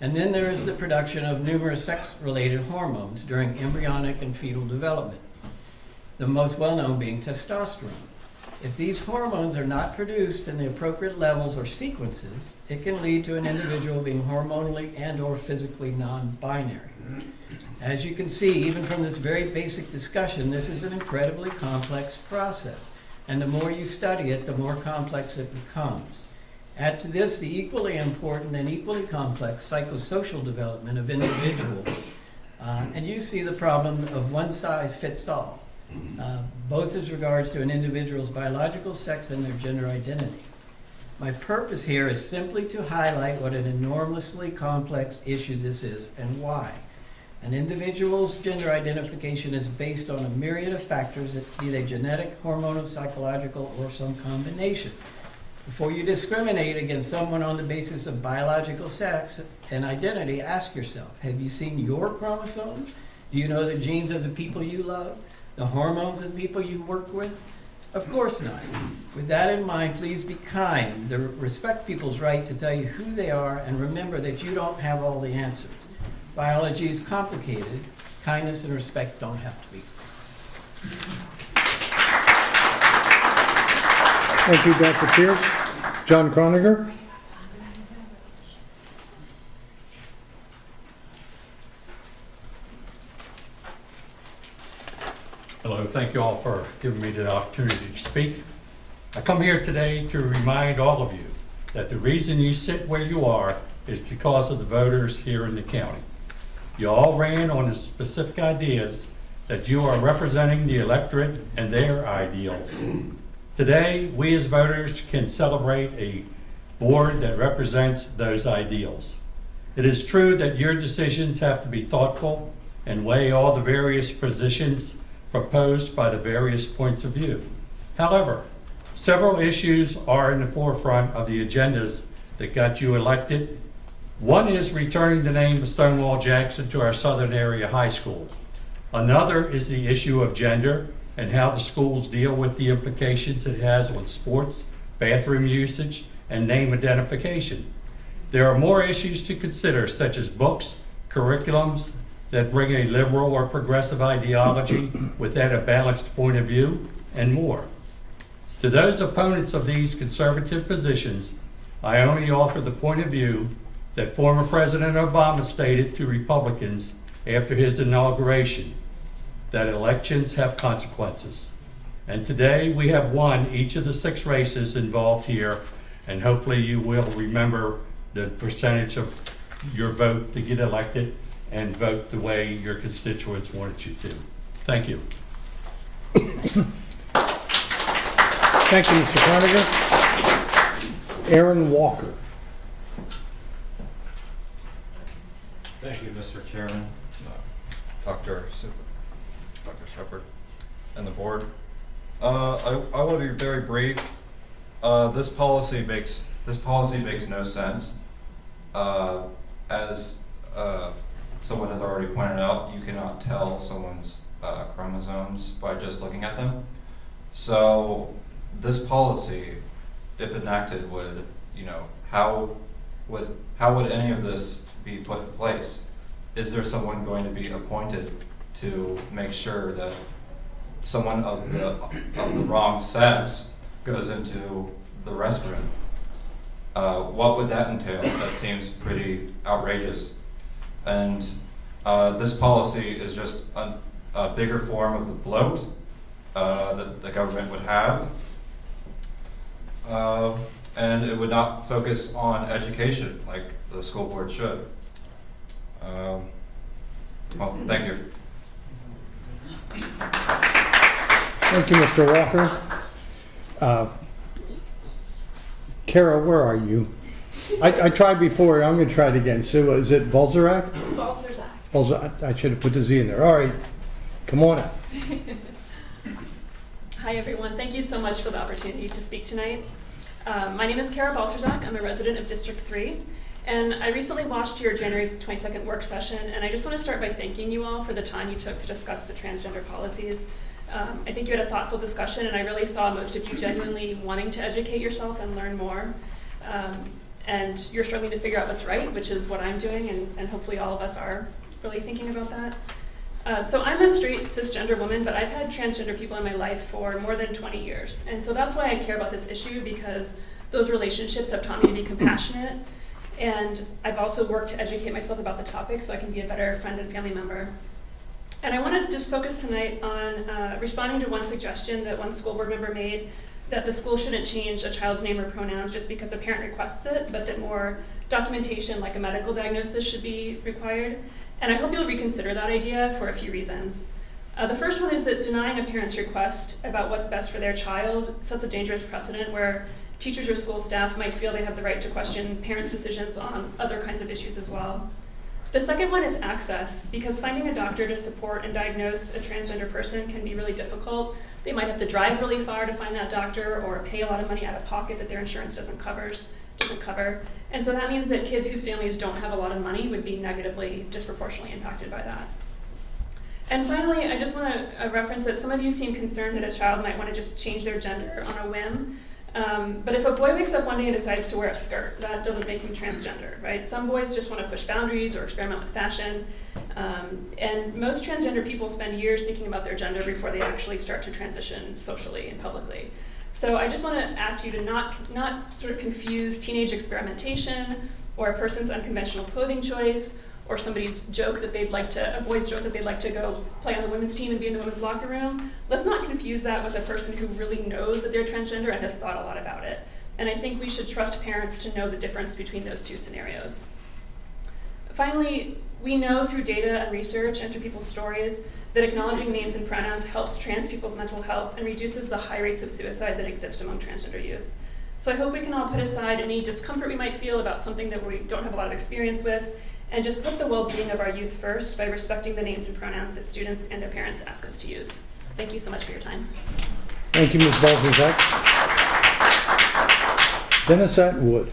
And then there is the production of numerous sex-related hormones during embryonic and fetal development, the most well-known being testosterone. If these hormones are not produced in the appropriate levels or sequences, it can lead to an individual being hormonally and/or physically non-binary. As you can see, even from this very basic discussion, this is an incredibly complex process. And the more you study it, the more complex it becomes. Add to this the equally important and equally complex psychosocial development of individuals, and you see the problem of one size fits all, both as regards to an individual's biological sex and their gender identity. My purpose here is simply to highlight what an enormously complex issue this is and why. An individual's gender identification is based on a myriad of factors, be they genetic, hormonal, psychological, or some combination. Before you discriminate against someone on the basis of biological sex and identity, ask yourself, have you seen your chromosomes? Do you know the genes of the people you love? The hormones of the people you work with? Of course not. With that in mind, please be kind. Respect people's right to tell you who they are, and remember that you don't have all the answers. Biology is complicated. Kindness and respect don't have to be. Thank you, Dr. Pierce. John Croniger. Hello, thank you all for giving me the opportunity to speak. I come here today to remind all of you that the reason you sit where you are is because of the voters here in the county. You all ran on the specific ideas that you are representing the electorate and their ideals. Today, we as voters can celebrate a board that represents those ideals. It is true that your decisions have to be thoughtful and weigh all the various positions proposed by the various points of view. However, several issues are in the forefront of the agendas that got you elected. One is returning the name of Stonewall Jackson to our Southern Area High School. Another is the issue of gender and how the schools deal with the implications it has on sports, bathroom usage, and name identification. There are more issues to consider, such as books, curriculums that bring a liberal or progressive ideology without a balanced point of view, and more. To those opponents of these conservative positions, I only offer the point of view that former President Obama stated to Republicans after his inauguration, that elections have consequences. And today we have won each of the 6 races involved here, and hopefully you will remember the percentage of your vote to get elected and vote the way your constituents wanted you to. Thank you. Thank you, Mr. Carniger. Aaron Walker. Thank you, Mr. Chairman, Dr. Shepard, and the board. I want to be very brief. This policy makes no sense. As someone has already pointed out, you cannot tell someone's chromosomes by just looking at them. So this policy, if enacted, would, how would any of this be put in place? Is there someone going to be appointed to make sure that someone of the wrong sex goes into the restroom? What would that entail? That seems pretty outrageous. And this policy is just a bigger form of the bloat that the government would have. And it would not focus on education like the school board should. Well, thank you. Thank you, Mr. Walker. Kara, where are you? I tried before, I'm going to try it again. So is it Balzarak? Balzarak. I should have put the Z in there. All right, come on up. Hi, everyone. Thank you so much for the opportunity to speak tonight. My name is Kara Balsarzak. I'm a resident of District 3. And I recently watched your January 22nd work session, and I just want to start by thanking you all for the time you took to discuss the transgender policies. I think you had a thoughtful discussion, and I really saw most of you genuinely wanting to educate yourself and learn more. And you're struggling to figure out what's right, which is what I'm doing, and hopefully all of us are really thinking about that. So I'm a straight cisgender woman, but I've had transgender people in my life for more than 20 years. And so that's why I care about this issue, because those relationships have taught me to be compassionate. And I've also worked to educate myself about the topic so I can be a better friend and family member. And I want to just focus tonight on responding to one suggestion that one school board member made, that the school shouldn't change a child's name or pronouns just because a parent requests it, but that more documentation like a medical diagnosis should be required. And I hope you'll reconsider that idea for a few reasons. The first one is that denying a parent's request about what's best for their child sets a dangerous precedent where teachers or school staff might feel they have the right to question parents' decisions on other kinds of issues as well. The second one is access, because finding a doctor to support and diagnose a transgender person can be really difficult. They might have to drive really far to find that doctor or pay a lot of money out of pocket that their insurance doesn't cover. And so that means that kids whose families don't have a lot of money would be negatively, disproportionately impacted by that. And finally, I just want to reference that some of you seem concerned that a child might want to just change their gender on a whim. But if a boy wakes up one day and decides to wear a skirt, that doesn't make him transgender, right? Some boys just want to push boundaries or experiment with fashion. And most transgender people spend years thinking about their gender before they actually start to transition socially and publicly. So I just want to ask you to not sort of confuse teenage experimentation or a person's unconventional clothing choice or somebody's joke that they'd like to, a boy's joke that they'd like to go play on the women's team and be in the women's locker room. Let's not confuse that with a person who really knows that they're transgender and has thought a lot about it. And I think we should trust parents to know the difference between those two scenarios. Finally, we know through data and research and through people's stories that acknowledging names and pronouns helps trans people's mental health and reduces the high rates of suicide that exist among transgender youth. So I hope we can all put aside any discomfort we might feel about something that we don't have a lot of experience with, and just put the well-being of our youth first by respecting the names and pronouns that students and their parents ask us to use. Thank you so much for your time. Thank you, Ms. Balzarzak. Dennis Atwood.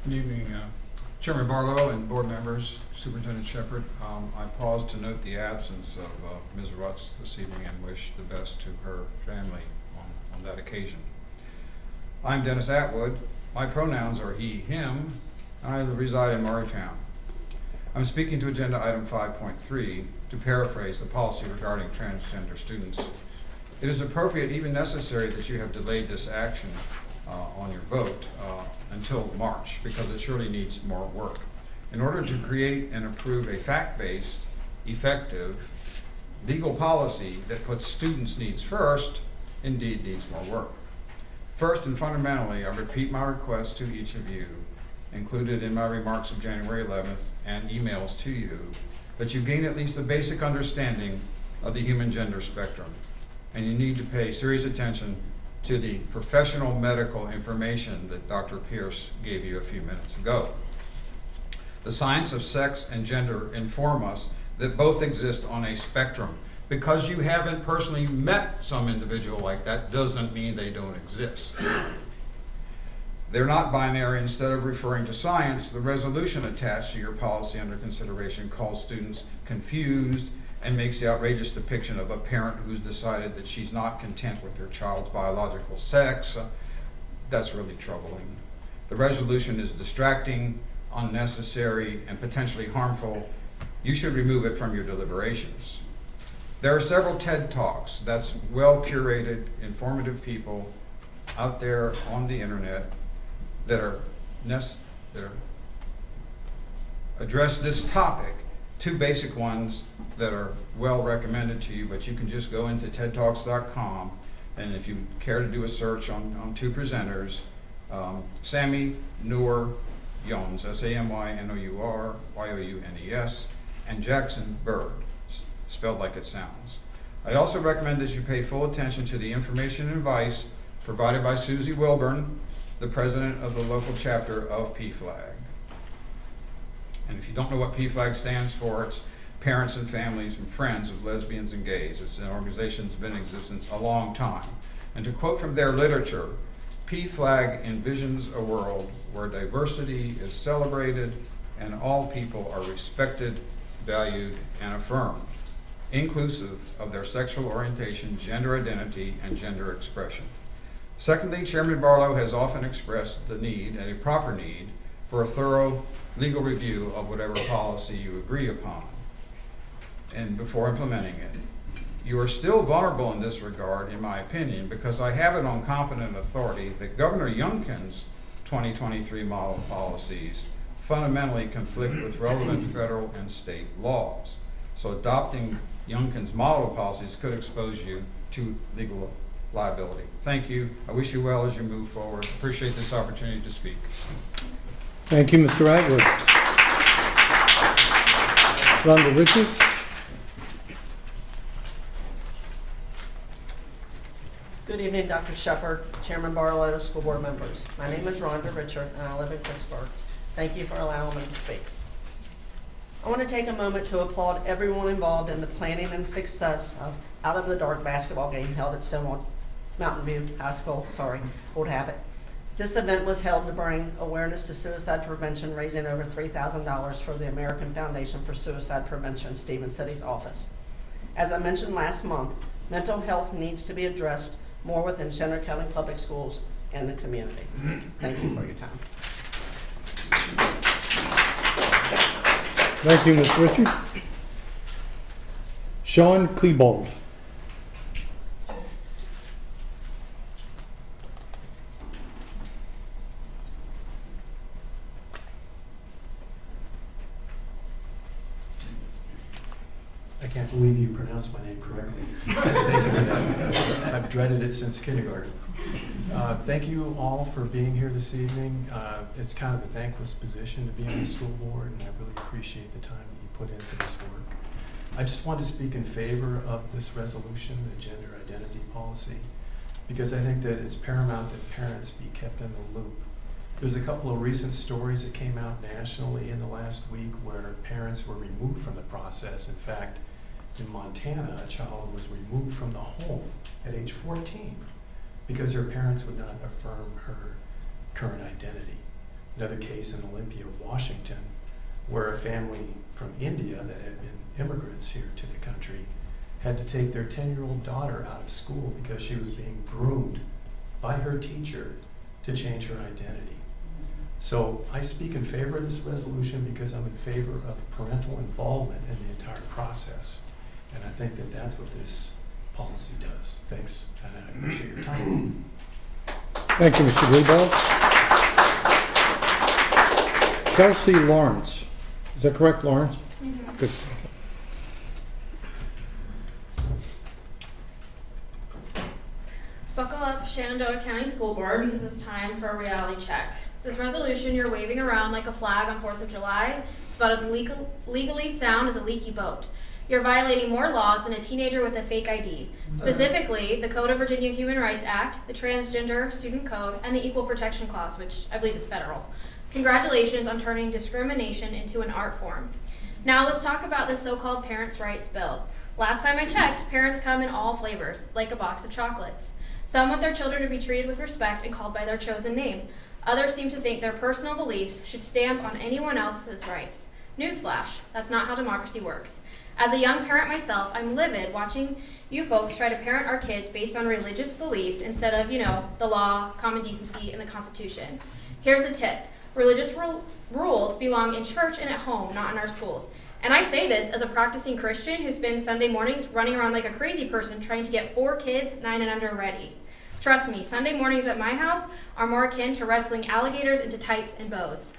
Good evening, Chairman Barlow and board members, Superintendent Shepherd. I pause to note the absence of Ms. Rutz this evening and wish the best to her family on that occasion. I'm Dennis Atwood. My pronouns are he, him, and I reside in Morristown. I'm speaking to agenda item 5.3 to paraphrase the policy regarding transgender students. It is appropriate, even necessary, that you have delayed this action on your vote until March, because it surely needs more work. In order to create and approve a fact-based, effective, legal policy that puts students' needs first, indeed needs more work. First and fundamentally, I repeat my request to each of you, included in my remarks of January 11th and emails to you, that you gain at least a basic understanding of the human gender spectrum. And you need to pay serious attention to the professional medical information that Dr. Pierce gave you a few minutes ago. The science of sex and gender inform us that both exist on a spectrum. Because you haven't personally met some individual like that doesn't mean they don't exist. They're not binary. Instead of referring to science, the resolution attached to your policy under consideration calls students confused and makes the outrageous depiction of a parent who's decided that she's not content with her child's biological sex. That's really troubling. The resolution is distracting, unnecessary, and potentially harmful. You should remove it from your deliberations. There are several TED Talks, that's well-curated, informative people out there on the internet that address this topic. Two basic ones that are well recommended to you, but you can just go into tedtalks.com, and if you care to do a search on two presenters, Sammy Noor Younes, S-A-M-Y-N-O-U-R, Y-O-U-N-E-S, and Jackson Bird, spelled like it sounds. I also recommend that you pay full attention to the information and advice provided by Susie Wilburn, the president of the local chapter of PFLAG. And if you don't know what PFLAG stands for, it's Parents and Families and Friends of Lesbians and Gays. It's an organization that's been in existence a long time. And to quote from their literature, PFLAG envisions a world where diversity is celebrated and all people are respected, valued, and affirmed, inclusive of their sexual orientation, gender identity, and gender expression. Secondly, Chairman Barlow has often expressed the need, and a proper need, for a thorough legal review of whatever policy you agree upon, and before implementing it. You are still vulnerable in this regard, in my opinion, because I have it on competent authority that Governor Youngkin's 2023 model policies fundamentally conflict with relevant federal and state laws. So adopting Youngkin's model policies could expose you to legal liability. Thank you. I wish you well as you move forward. Appreciate this opportunity to speak. Thank you, Mr. Atwood. Rhonda Ritchie. Good evening, Dr. Shepherd, Chairman Barlow, school board members. My name is Rhonda Richard, and I live in Pittsburgh. Thank you for allowing me to speak. I want to take a moment to applaud everyone involved in the planning and success of Out of the Dark basketball game held at Stonewall Mountain View High School. Old habit. This event was held to bring awareness to suicide prevention, raising over $3,000 for the American Foundation for Suicide Prevention, Stevens City's office. As I mentioned last month, mental health needs to be addressed more within Centre County Public Schools and the community. Thank you for your time. Thank you, Ms. Ritchie. Sean Klebold. I can't believe you pronounced my name correctly. Thank you for that. I've dreaded it since kindergarten. Thank you all for being here this evening. It's kind of a thankless position to be on the school board, and I really appreciate the time that you put into this work. I just want to speak in favor of this resolution, the gender identity policy, because I think that it's paramount that parents be kept in the loop. There's a couple of recent stories that came out nationally in the last week where parents were removed from the process. In fact, in Montana, a child was removed from the home at age 14 because her parents would not affirm her current identity. another case in Olympia, Washington, where a family from India that had been immigrants here to the country had to take their 10-year-old daughter out of school because she was being groomed by her teacher to change her identity. So I speak in favor of this resolution because I'm in favor of parental involvement in the entire process. And I think that that's what this policy does. Thanks, and I appreciate your time. Thank you, Mr. Greenbelt. Kelsey Lawrence. Is that correct, Lawrence? Mm-hmm. Good. Buckle up, Shenandoah County School Board, because it's time for a reality check. This resolution you're waving around like a flag on 4th of July, it's about as legally sound as a leaky boat. You're violating more laws than a teenager with a fake ID. Specifically, the Code of Virginia Human Rights Act, the Transgender Student Code, and the Equal Protection Clause, which I believe is federal. Congratulations on turning discrimination into an art form. Now let's talk about the so-called Parents' Rights Bill. Last time I checked, parents come in all flavors, like a box of chocolates. Some want their children to be treated with respect and called by their chosen name. Others seem to think their personal beliefs should stamp on anyone else's rights. Newsflash, that's not how democracy works. As a young parent myself, I'm livid watching you folks try to parent our kids based on religious beliefs instead of, the law, common decency, and the Constitution. Here's a tip. Religious rules belong in church and at home, not in our schools. And I say this as a practicing Christian who spends Sunday mornings running around like a crazy person trying to get 4 kids, 9 and under, ready. Trust me, Sunday mornings at my house are more akin to wrestling alligators into tights and bows.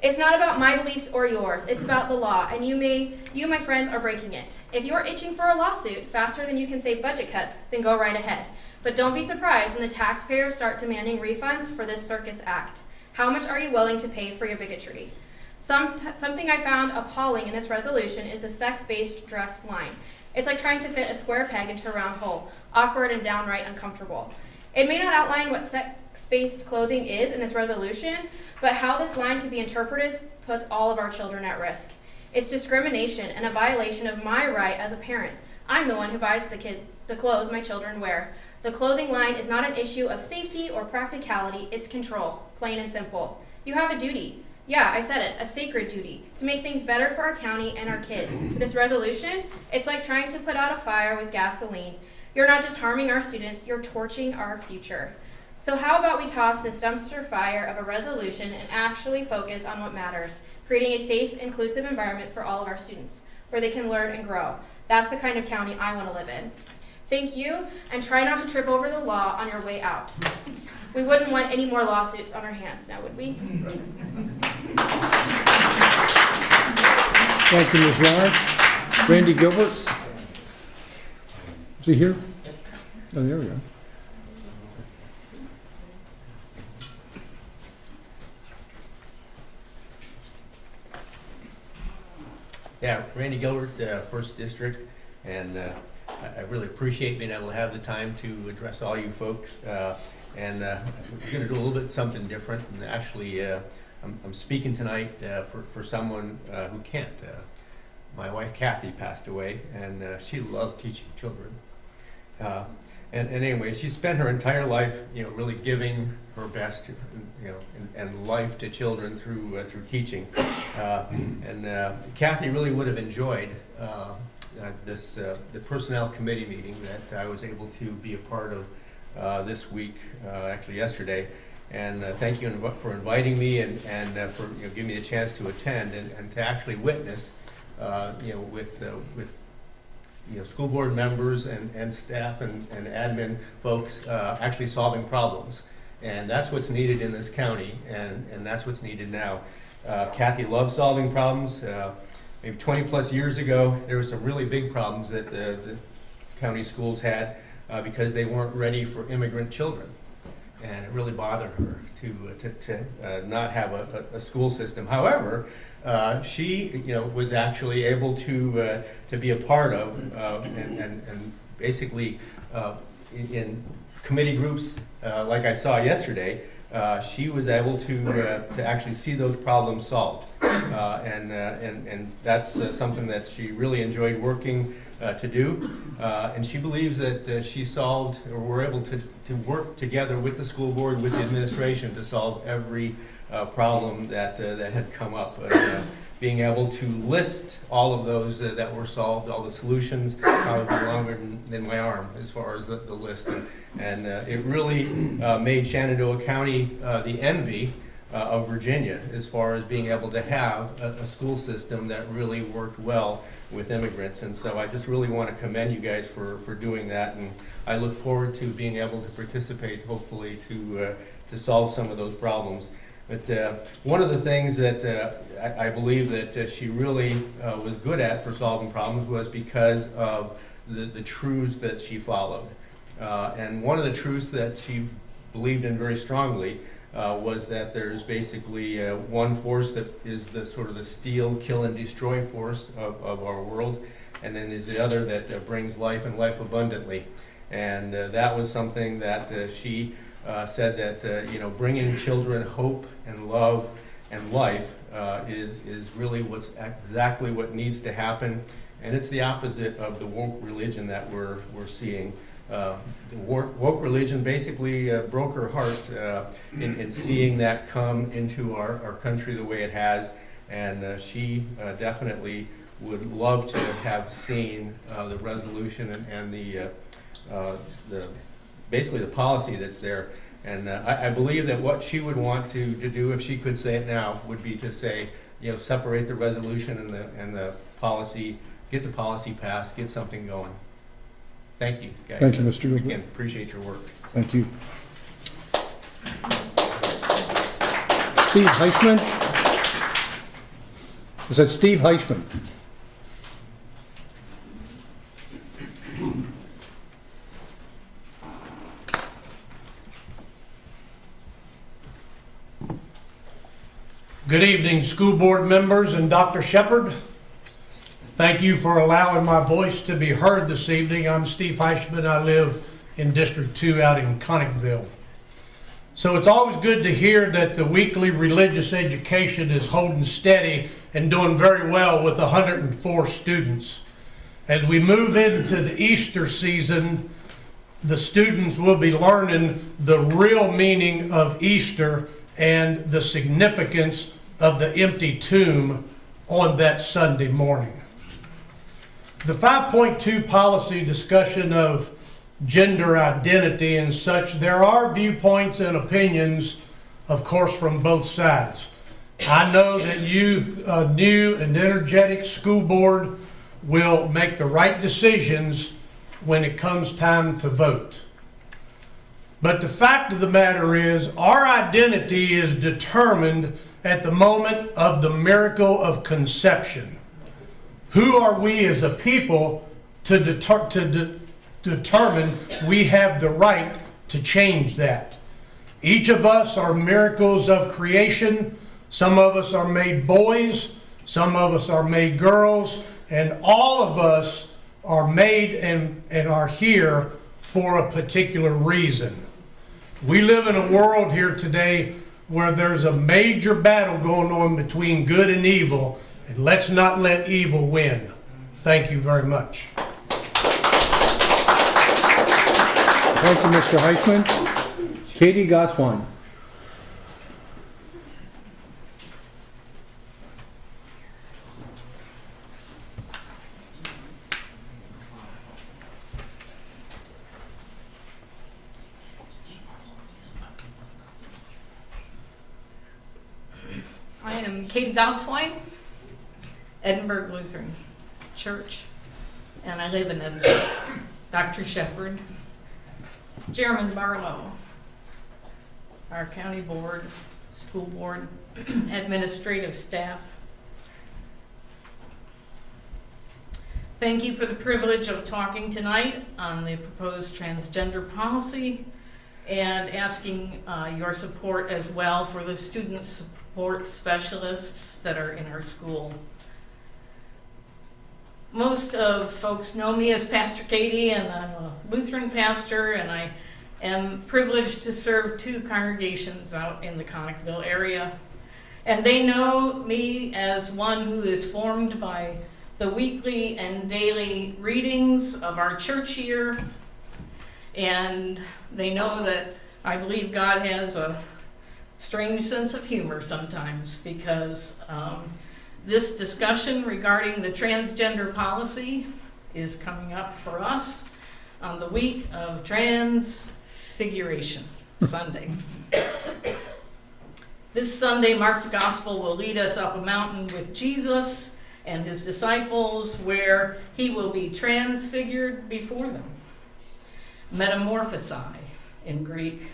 It's not about my beliefs or yours. It's about the law, and you, my friends, are breaking it. If you're itching for a lawsuit faster than you can save budget cuts, then go right ahead. But don't be surprised when the taxpayers start demanding refunds for this circus act. How much are you willing to pay for your bigotry? Something I found appalling in this resolution is the sex-based dress line. It's like trying to fit a square peg into a round hole, awkward and downright uncomfortable. It may not outline what sex-based clothing is in this resolution, but how this line can be interpreted puts all of our children at risk. It's discrimination and a violation of my right as a parent. I'm the one who buys the clothes my children wear. The clothing line is not an issue of safety or practicality, it's control, plain and simple. You have a duty. Yeah, I said it, a sacred duty, to make things better for our county and our kids. This resolution, it's like trying to put out a fire with gasoline. You're not just harming our students, you're torching our future. So how about we toss this dumpster fire of a resolution and actually focus on what matters, creating a safe, inclusive environment for all of our students, where they can learn and grow. That's the kind of county I want to live in. Thank you, and try not to trip over the law on your way out. We wouldn't want any more lawsuits on our hands now, would we? Thank you, Ms. Lawrence. Randy Gilbert? Is he here? Oh, there we go. Yeah, Randy Gilbert, 1st District, and I really appreciate being able to have the time to address all you folks. And we're going to do a little bit something different. And actually, I'm speaking tonight for someone who can't. My wife Kathy passed away, and she loved teaching children. And anyway, she spent her entire life, really giving her best, and life to children through teaching. And Kathy really would have enjoyed the personnel committee meeting that I was able to be a part of this week, actually yesterday. And thank you for inviting me and for giving me a chance to attend and to actually witness, with school board members and staff and admin folks actually solving problems. And that's what's needed in this county, and that's what's needed now. Kathy loves solving problems. Maybe 20 plus years ago, there were some really big problems that the county schools had because they weren't ready for immigrant children. And it really bothered her to not have a school system. However, she was actually able to be a part of and basically in committee groups like I saw yesterday. She was able to actually see those problems solved, and that's something that she really enjoyed working to do. And she believes that she solved, or were able to work together with the school board, with the administration, to solve every problem that had come up. Being able to list all of those that were solved, all the solutions, probably longer than my arm as far as the list. And it really made Shenandoah County the envy of Virginia as far as being able to have a school system that really worked well with immigrants. And so I just really want to commend you guys for doing that. And I look forward to being able to participate, hopefully, to solve some of those problems. But one of the things that I believe that she really was good at for solving problems was because of the truths that she followed. And one of the truths that she believed in very strongly was that there's basically one force that is the sort of the steal, kill, and destroy force of our world, and then there's the other that brings life and life abundantly. And that was something that she said that bringing children hope and love and life is really what's exactly what needs to happen, and it's the opposite of the woke religion that we're seeing. The woke religion basically broke her heart in seeing that come into our country the way it has, and she definitely would love to have seen the resolution and the basically the policy that's there. And I believe that what she would want to do, if she could say it now, would be to say, separate the resolution and the policy, get the policy passed, get something going. Thank you, guys. Thank you, Mr. Gilbert. Again, appreciate your work. Thank you. Steve Heisman? Is that Steve Heisman? Good evening, school board members and Dr. Shepard. Thank you for allowing my voice to be heard this evening. I'm Steve Heisman. I live in District 2 out in Connickville. So it's always good to hear that the weekly religious education is holding steady and doing very well with 104 students. As we move into the Easter season, the students will be learning the real meaning of Easter and the significance of the empty tomb on that Sunday morning. The 5.2 policy discussion of gender identity and such, there are viewpoints and opinions, of course, from both sides. I know that you, a new and energetic school board, will make the right decisions when it comes time to vote. But the fact of the matter is, our identity is determined at the moment of the miracle of conception. Who are we as a people to determine we have the right to change that? Each of us are miracles of creation. Some of us are made boys, some of us are made girls, and all of us are made and are here for a particular reason. We live in a world here today where there's a major battle going on between good and evil, and let's not let evil win. Thank you very much. Thank you, Mr. Heisman. Katie Goswine. I am Katie Goswine, Edinburgh Lutheran Church, and I live in Edinburgh. Dr. Shepard, Chairman Barlow, our county board, school board, administrative staff. Thank you for the privilege of talking tonight on the proposed transgender policy and asking your support as well for the student support specialists that are in our school. Most of folks know me as Pastor Katie, and I'm a Lutheran pastor, and I am privileged to serve 2 congregations out in the Connickville area. And they know me as one who is formed by the weekly and daily readings of our church year, and they know that I believe God has a strange sense of humor sometimes, because this discussion regarding the transgender policy is coming up for us on the week of Transfiguration Sunday. This Sunday, Mark's Gospel will lead us up a mountain with Jesus and his disciples, where he will be transfigured before them. Metamorphosai in Greek.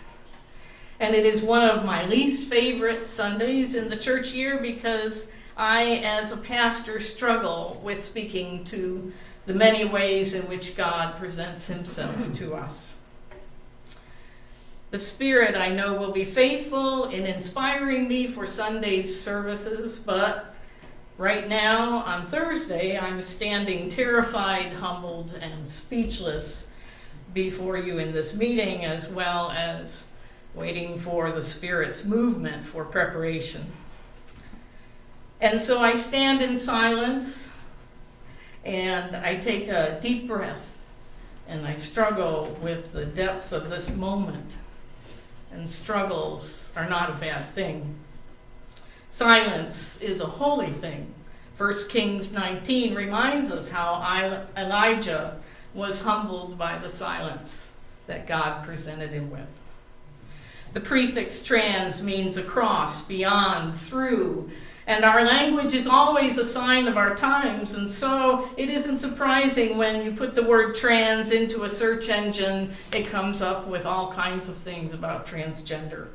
And it is one of my least favorite Sundays in the church year, because I, as a pastor, struggle with speaking to the many ways in which God presents himself to us. The Spirit, I know, will be faithful in inspiring me for Sunday's services, but right now, on Thursday, I'm standing terrified, humbled, and speechless before you in this meeting, as well as waiting for the Spirit's movement for preparation. And so I stand in silence, and I take a deep breath, and I struggle with the depth of this moment. And struggles are not a bad thing. Silence is a holy thing. 1 Kings 19 reminds us how Elijah was humbled by the silence that God presented him with. The prefix trans means across, beyond, through, and our language is always a sign of our times, and so it isn't surprising when you put the word trans into a search engine, it comes up with all kinds of things about transgender.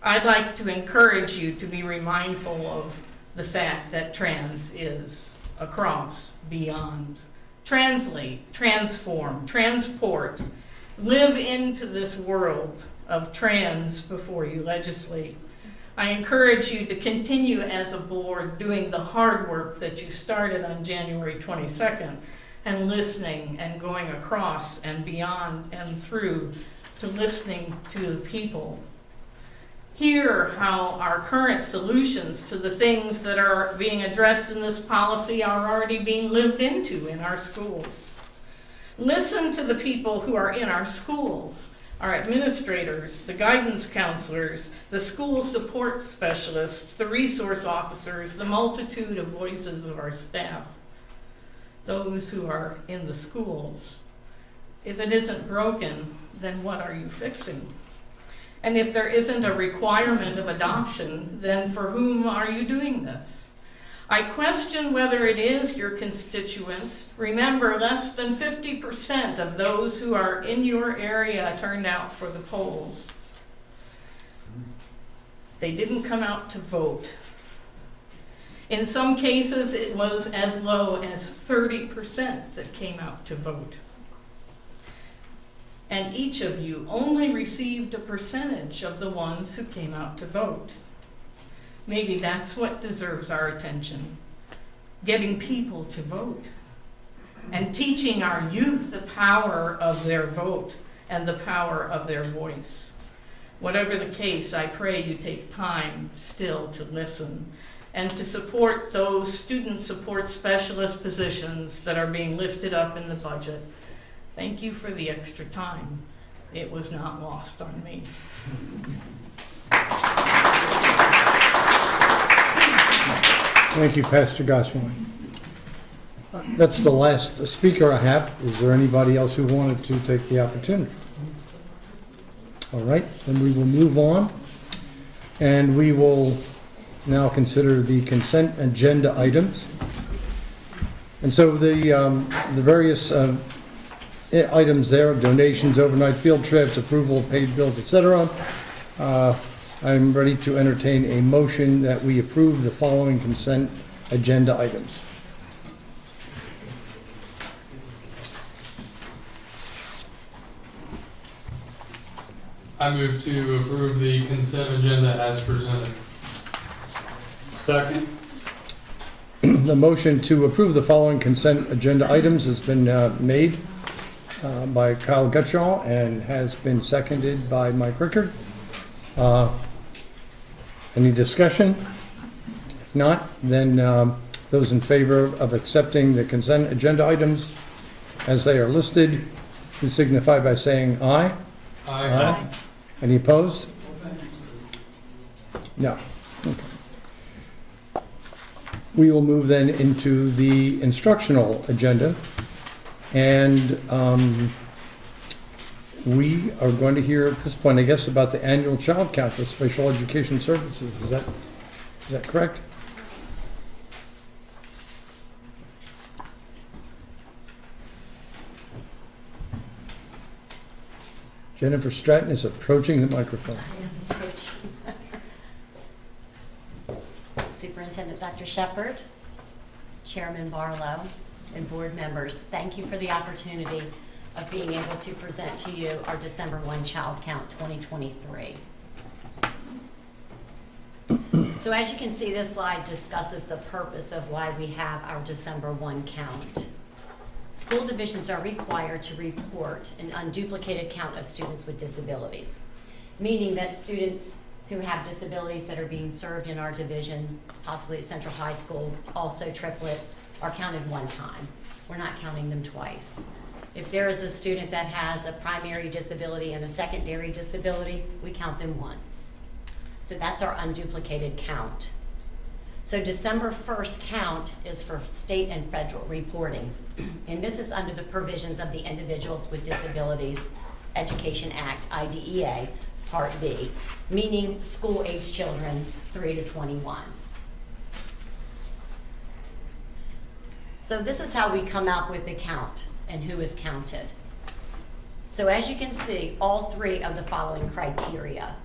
I'd like to encourage you to be mindful of the fact that trans is across, beyond. Translate, transform, transport. Live into this world of trans before you legislate. I encourage you to continue as a board doing the hard work that you started on January 22nd, and listening and going across and beyond and through to listening to the people. Hear how our current solutions to the things that are being addressed in this policy are already being lived into in our schools. Listen to the people who are in our schools, our administrators, the guidance counselors, the school support specialists, the resource officers, the multitude of voices of our staff, those who are in the schools. If it isn't broken, then what are you fixing? And if there isn't a requirement of adoption, then for whom are you doing this? I question whether it is your constituents. Remember, less than 50% of those who are in your area turned out for the polls. They didn't come out to vote. In some cases, it was as low as 30% that came out to vote. And each of you only received a percentage of the ones who came out to vote. Maybe that's what deserves our attention, getting people to vote and teaching our youth the power of their vote and the power of their voice. Whatever the case, I pray you take time still to listen and to support those student support specialist positions that are being lifted up in the budget. Thank you for the extra time. It was not lost on me. Thank you, Pastor Goswami. That's the last speaker I have. Is there anybody else who wanted to take the opportunity? All right, then we will move on. And we will now consider the consent agenda items. And so the various items there, donations, overnight field trips, approval of paid bills, etc. I'm ready to entertain a motion that we approve the following consent agenda items. I move to approve the consent agenda as presented. Second. The motion to approve the following consent agenda items has been made by Kyle Gutschall and has been seconded by Mike Rickard. Any discussion? If not, then those in favor of accepting the consent agenda items as they are listed, please signify by saying aye. Aye. Any opposed? Yeah, okay. We will move then into the instructional agenda. And we are going to hear at this point, I guess, about the annual child count for special education services. Is that correct? Jennifer Stratton is approaching the microphone. Superintendent Dr. Shepherd, Chairman Barlow, and board members, thank you for the opportunity of being able to present to you our December 1 child count 2023. So as you can see, this slide discusses the purpose of why we have our December 1 count. School divisions are required to report an unduplicated count of students with disabilities, meaning that students who have disabilities that are being served in our division, possibly at Central High School, also triplet, are counted one time. We're not counting them twice. If there is a student that has a primary disability and a secondary disability, we count them once. So that's our unduplicated count. So December 1st count is for state and federal reporting. And this is under the provisions of the Individuals with Disabilities Education Act, IDEA, Part B, meaning school-age children 3 to 21. So this is how we come out with the count and who is counted. So as you can see, all three of the following criteria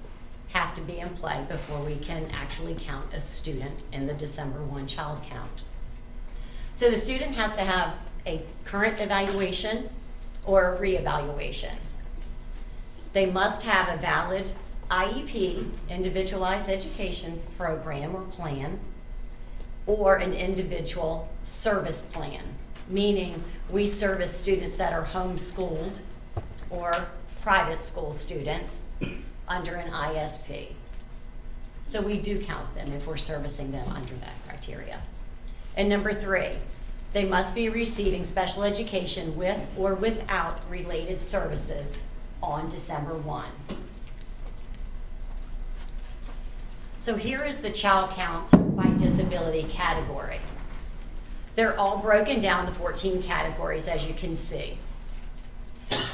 have to be in play before we can actually count a student in the December 1 child count. So the student has to have a current evaluation or a reevaluation. They must have a valid IEP, individualized education program or plan, or an individual service plan, meaning we service students that are homeschooled or private school students under an ISP. So we do count them if we're servicing them under that criteria. And number 3, they must be receiving special education with or without related services on December 1. So here is the child count by disability category. They're all broken down to 14 categories, as you can see.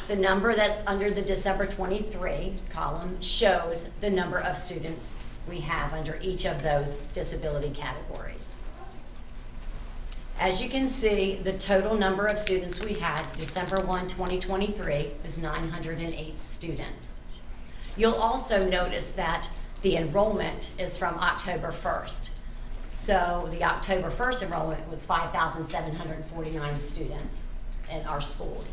The number that's under the December 23 column shows the number of students we have under each of those disability categories. As you can see, the total number of students we had December 1, 2023 is 908 students. You'll also notice that the enrollment is from October 1st. So the October 1st enrollment was 5,749 students in our schools.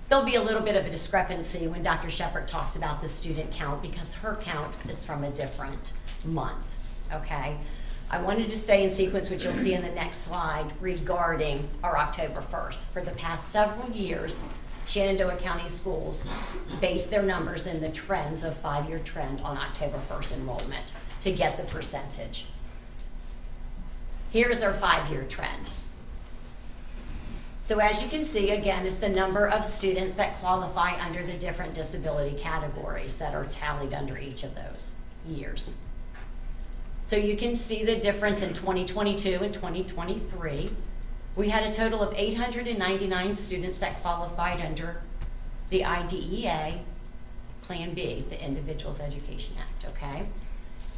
There'll be a little bit of a discrepancy when Dr. Shepherd talks about the student count because her count is from a different month, okay? I wanted to stay in sequence, which you'll see in the next slide, regarding our October 1st. For the past several years, Shenandoah County schools base their numbers in the trends of 5-year trend on October 1st enrollment to get the percentage. Here is our 5-year trend. So as you can see, again, it's the number of students that qualify under the different disability categories that are tallied under each of those years. So you can see the difference in 2022 and 2023. We had a total of 899 students that qualified under the IDEA Plan B, the Individuals Education Act, okay?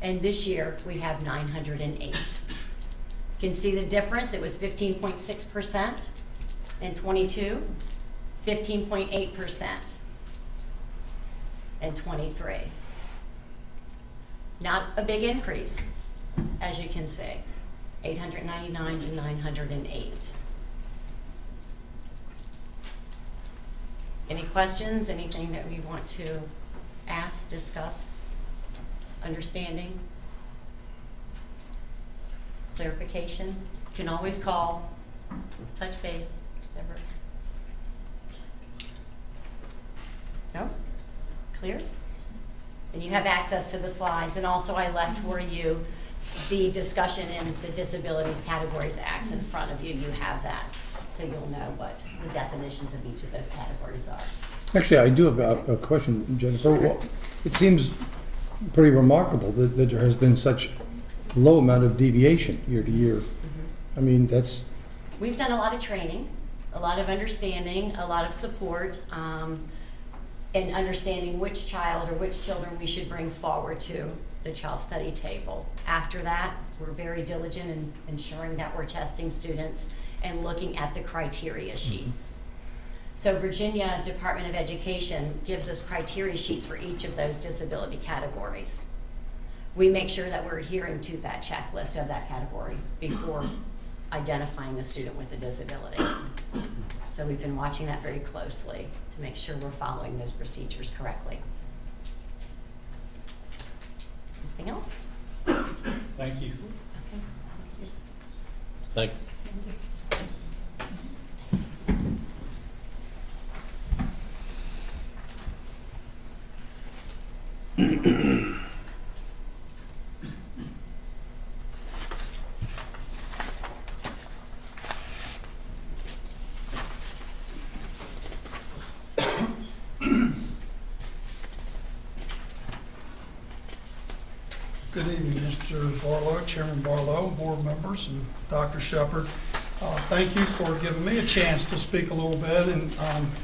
And this year we have 908. You can see the difference. It was 15.6% in 22, 15.8% in 23. Not a big increase, as you can see. 899 to 908. Any questions? Anything that we want to ask, discuss, understanding, clarification? You can always call, touch base, whatever. No? Clear? And you have access to the slides, and also I left for you the discussion in the Disabilities Categories Acts in front of you. You have that, so you'll know what the definitions of each of those categories are. Actually, I do have a question, Jennifer. Well, it seems pretty remarkable that there has been such low amount of deviation year to year. I mean, that's, We've done a lot of training, a lot of understanding, a lot of support, and understanding which child or which children we should bring forward to the child study table. After that, we're very diligent in ensuring that we're testing students and looking at the criteria sheets. So Virginia Department of Education gives us criteria sheets for each of those disability categories. We make sure that we're adhering to that checklist of that category before identifying a student with a disability. So we've been watching that very closely to make sure we're following those procedures correctly. Anything else? Thank you. Okay. Thank you. Good evening, Mr. Barlow, Chairman Barlow, board members, and Dr. Shepard. Thank you for giving me a chance to speak a little bit and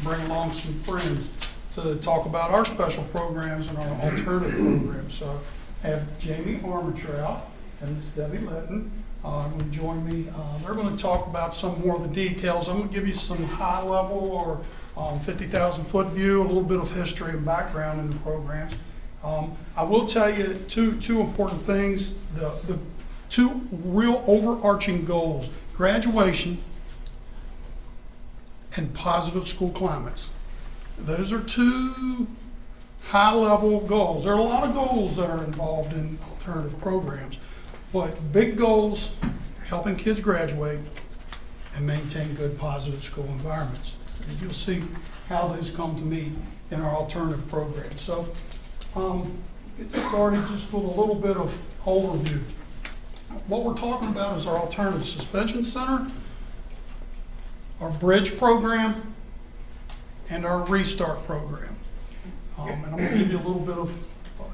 bring along some friends to talk about our special programs and our alternative programs. I have Jamie Armatrout and Ms. Debbie Litton who join me. They're going to talk about some more of the details. I'm going to give you some high level or 50,000 foot view, a little bit of history and background in the programs. I will tell you two important things, the two real overarching goals, graduation and positive school climates. Those are two high-level goals. There are a lot of goals that are involved in alternative programs, but big goals, helping kids graduate and maintain good positive school environments. And you'll see how those come to meet in our alternative programs. So get started just with a little bit of overview. What we're talking about is our Alternative Suspension Center, our Bridge program, and our Restart program. And I'm going to give you a little bit of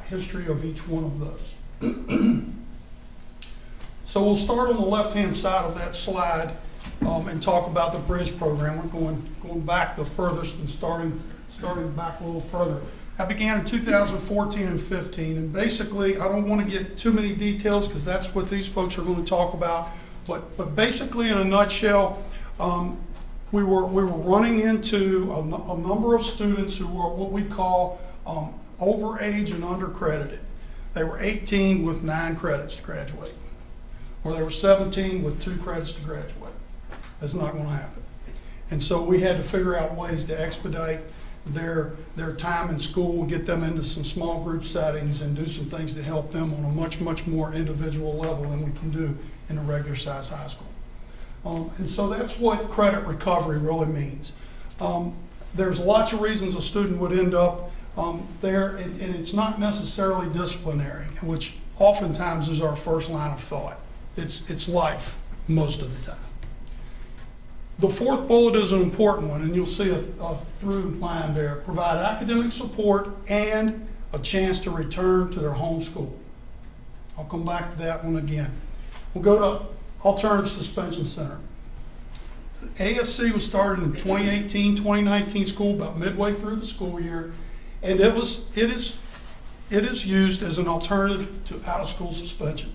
history of each one of those. So we'll start on the left-hand side of that slide and talk about the Bridge program. We're going back the furthest and starting back a little further. That began in 2014 and 15, and basically, I don't want to get too many details because that's what these folks are going to talk about, but basically in a nutshell, we were running into a number of students who were what we call overage and undercredited. They were 18 with 9 credits to graduate, or they were 17 with 2 credits to graduate. That's not going to happen. And so we had to figure out ways to expedite their time in school, get them into some small group settings and do some things to help them on a much more individual level than we can do in a regular size high school. And so that's what credit recovery really means. There's lots of reasons a student would end up there, and it's not necessarily disciplinary, which oftentimes is our first line of thought. It's life most of the time. The fourth bullet is an important one, and you'll see a through line there. Provide academic support and a chance to return to their home school. I'll come back to that one again. We'll go to Alternative Suspension Center. ASC was started in 2018-2019 school, about midway through the school year, and it is used as an alternative to out-of-school suspension.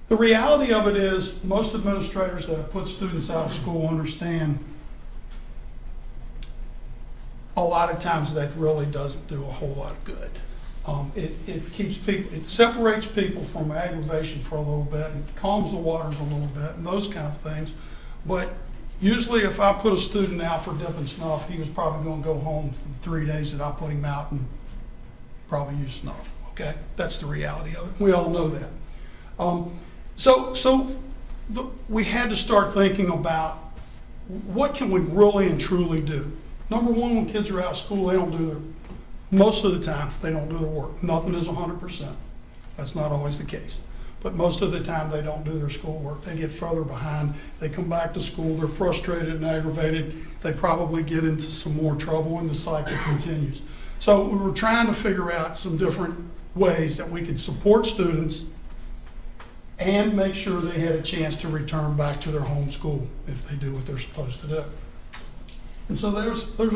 The reality of it is most administrators that have put students out of school understand a lot of times that really doesn't do a whole lot of good. It keeps people, it separates people from aggravation for a little bit and calms the waters a little bit and those kind of things. But usually if I put a student out for dip and snuff, he was probably going to go home for the 3 days that I put him out and probably use snuff, okay? That's the reality of it. We all know that. We had to start thinking about what can we really and truly do. Number one, when kids are out of school, they don't do most of the time, they don't do their work. Nothing is 100%. That's not always the case. But most of the time, they don't do their schoolwork. They get further behind. They come back to school, they're frustrated and aggravated. They probably get into some more trouble and the cycle continues. So we were trying to figure out some different ways that we could support students and make sure they had a chance to return back to their home school if they do what they're supposed to do. And so those are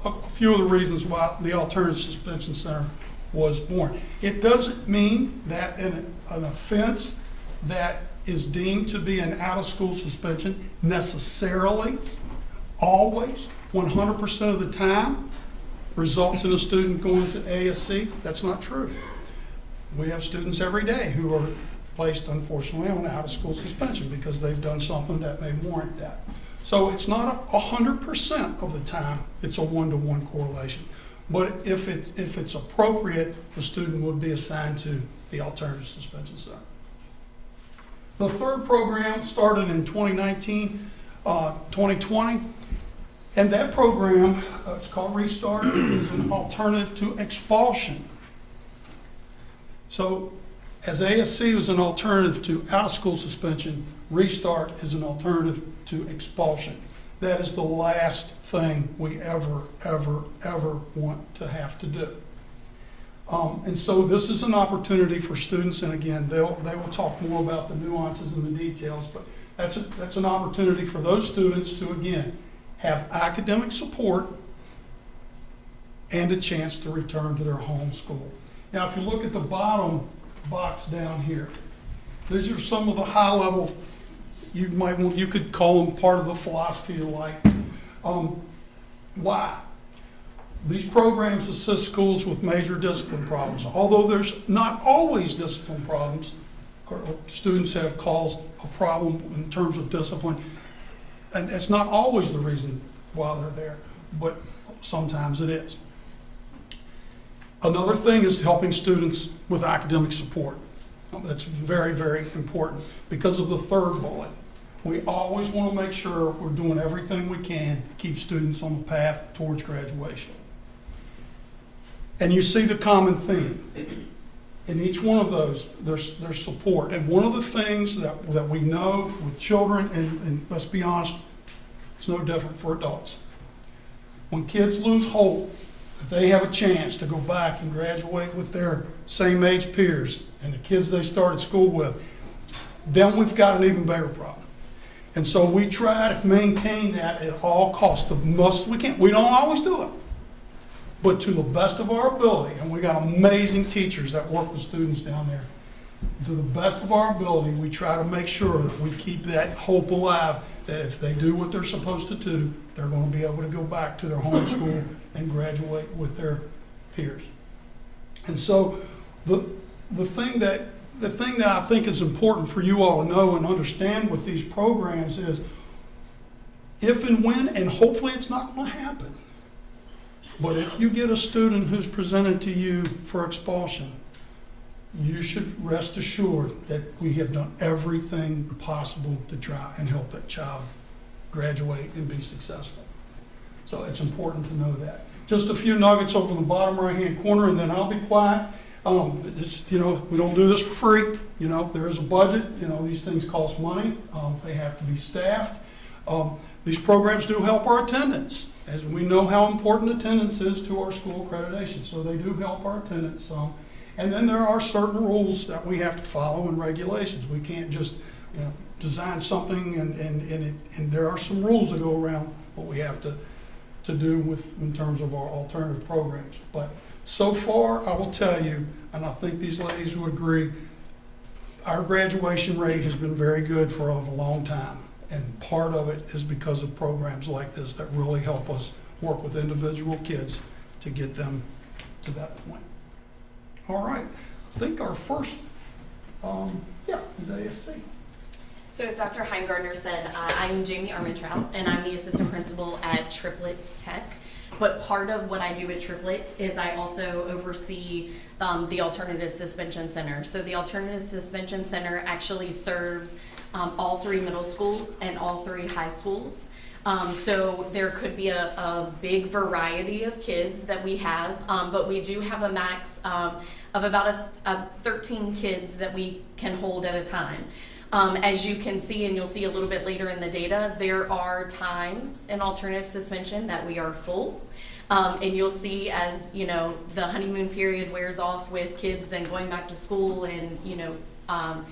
a few of the reasons why the Alternative Suspension Center was born. It doesn't mean that an offense that is deemed to be an out-of-school suspension necessarily, always, 100% of the time, results in a student going to ASC. That's not true. We have students every day who are placed, unfortunately, on out-of-school suspension because they've done something that may warrant that. So it's not 100% of the time it's a one-to-one correlation. But if it's appropriate, the student would be assigned to the Alternative Suspension Center. The third program started in 2019, 2020, and that program, it's called Restart, is an alternative to expulsion. So as ASC was an alternative to out-of-school suspension, Restart is an alternative to expulsion. That is the last thing we ever want to have to do. And so this is an opportunity for students, and again, they will talk more about the nuances and the details, but that's an opportunity for those students to, again, have academic support and a chance to return to their home school. Now, if you look at the bottom box down here, these are some of the high-level, you could call them part of the philosophy of life. Why? These programs assist schools with major discipline problems. Although there's not always discipline problems, or students have caused a problem in terms of discipline, and it's not always the reason why they're there, but sometimes it is. Another thing is helping students with academic support. That's very, very important because of the third bullet. We always want to make sure we're doing everything we can to keep students on the path towards graduation. And you see the common theme. In each one of those, there's support. And one of the things that we know with children, and let's be honest, it's no different for adults. When kids lose hope that they have a chance to go back and graduate with their same age peers and the kids they started school with, then we've got an even bigger problem. And so we try to maintain that at all costs, the most we can. We don't always do it, but to the best of our ability, and we got amazing teachers that work with students down there. To the best of our ability, we try to make sure that we keep that hope alive, that if they do what they're supposed to do, they're going to be able to go back to their home school and graduate with their peers. And so the thing that I think is important for you all to know and understand with these programs is if and when, and hopefully it's not going to happen, but if you get a student who's presented to you for expulsion, you should rest assured that we have done everything possible to try and help that child graduate and be successful. So it's important to know that. Just a few nuggets over the bottom right-hand corner, and then I'll be quiet. We don't do this for free. There is a budget. These things cost money. They have to be staffed. These programs do help our attendance, as we know how important attendance is to our school accreditation. So they do help our attendance some. And then there are certain rules that we have to follow and regulations. We can't just design something and there are some rules that go around what we have to do in terms of our alternative programs. But so far, I will tell you, and I think these ladies would agree, our graduation rate has been very good for a long time. And part of it is because of programs like this that really help us work with individual kids to get them to that point. All right, I think our first, is ASC. So as Dr. Heimgardner said, I'm Jamie Armentrout, and I'm the assistant principal at Triplet Tech. But part of what I do at Triplet is I also oversee the Alternative Suspension Center. So the Alternative Suspension Center actually serves all 3 middle schools and all 3 high schools. So there could be a big variety of kids that we have, but we do have a max of about 13 kids that we can hold at a time. As you can see, and you'll see a little bit later in the data, there are times in alternative suspension that we are full. And you'll see as, you know, the honeymoon period wears off with kids and going back to school and, you know,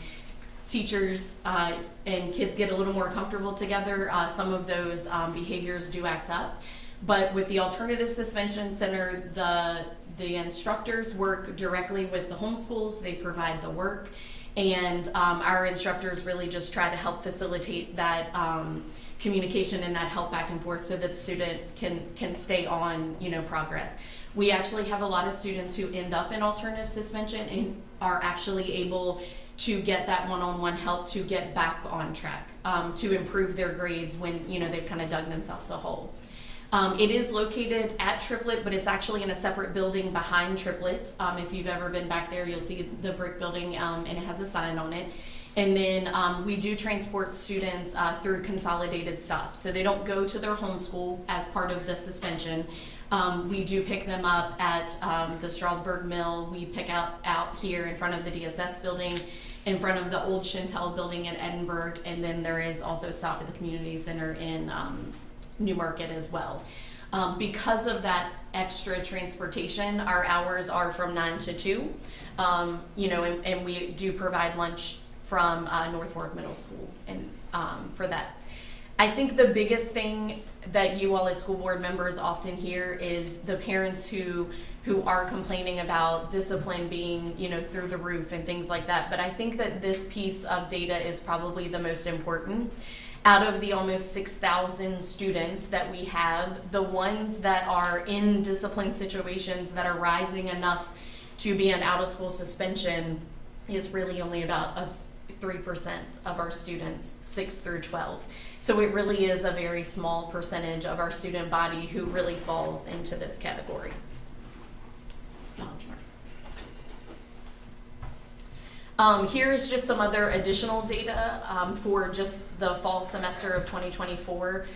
teachers and kids get a little more comfortable together, some of those behaviors do act up. But with the Alternative Suspension Center, the instructors work directly with the homeschools, they provide the work, and our instructors really just try to help facilitate that communication and that help back and forth so that the student can stay on, you know, progress. We actually have a lot of students who end up in alternative suspension and are actually able to get that one-on-one help to get back on track, to improve their grades when, you know, they've kind of dug themselves a hole. It is located at Triplet, but it's actually in a separate building behind Triplet. If you've ever been back there, you'll see the brick building, and it has a sign on it. And then we do transport students through consolidated stops. So they don't go to their home school as part of the suspension. We do pick them up at the Strasburg Mill. We pick out here in front of the DSS building, in front of the old Chantel building in Edinburgh, and then there is also a stop at the community center in Newmarket as well. Because of that extra transportation, our hours are from 9 to 2, you know, and we do provide lunch from North Fork Middle School and for that. I think the biggest thing that you all as school board members often hear is the parents who are complaining about discipline being, you know, through the roof and things like that. But I think that this piece of data is probably the most important. Out of the almost 6,000 students that we have, the ones that are in discipline situations that are rising enough to be an out-of-school suspension is really only about 3% of our students, 6 through 12. So it really is a very small percentage of our student body who really falls into this category. Here is just some other additional data for just the fall semester of 2024.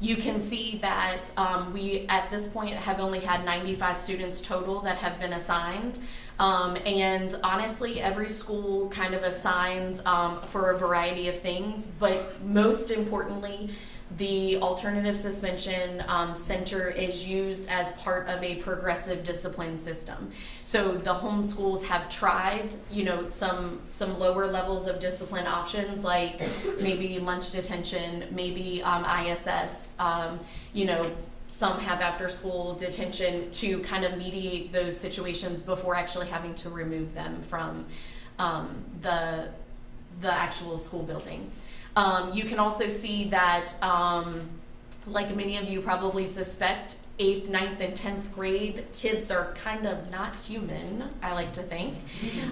You can see that we, at this point, have only had 95 students total that have been assigned. And honestly, every school kind of assigns for a variety of things, but most importantly, the Alternative Suspension Center is used as part of a progressive discipline system. So the home schools have tried, you know, some lower levels of discipline options, like maybe lunch detention, maybe ISS, you know, some have after school detention to kind of mediate those situations before actually having to remove them from the actual school building. You can also see that, like many of you probably suspect, 8th, 9th, and 10th grade kids are kind of not human, I like to think.